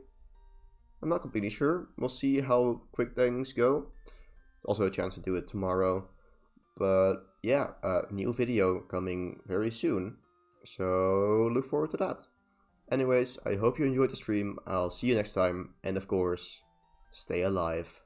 I'm not completely sure. We'll see how quick things go. Also a chance to do it tomorrow. But yeah, new video coming very soon. So look forward to that. Anyways, I hope you enjoyed the stream. I'll see you next time. And of course, stay alive.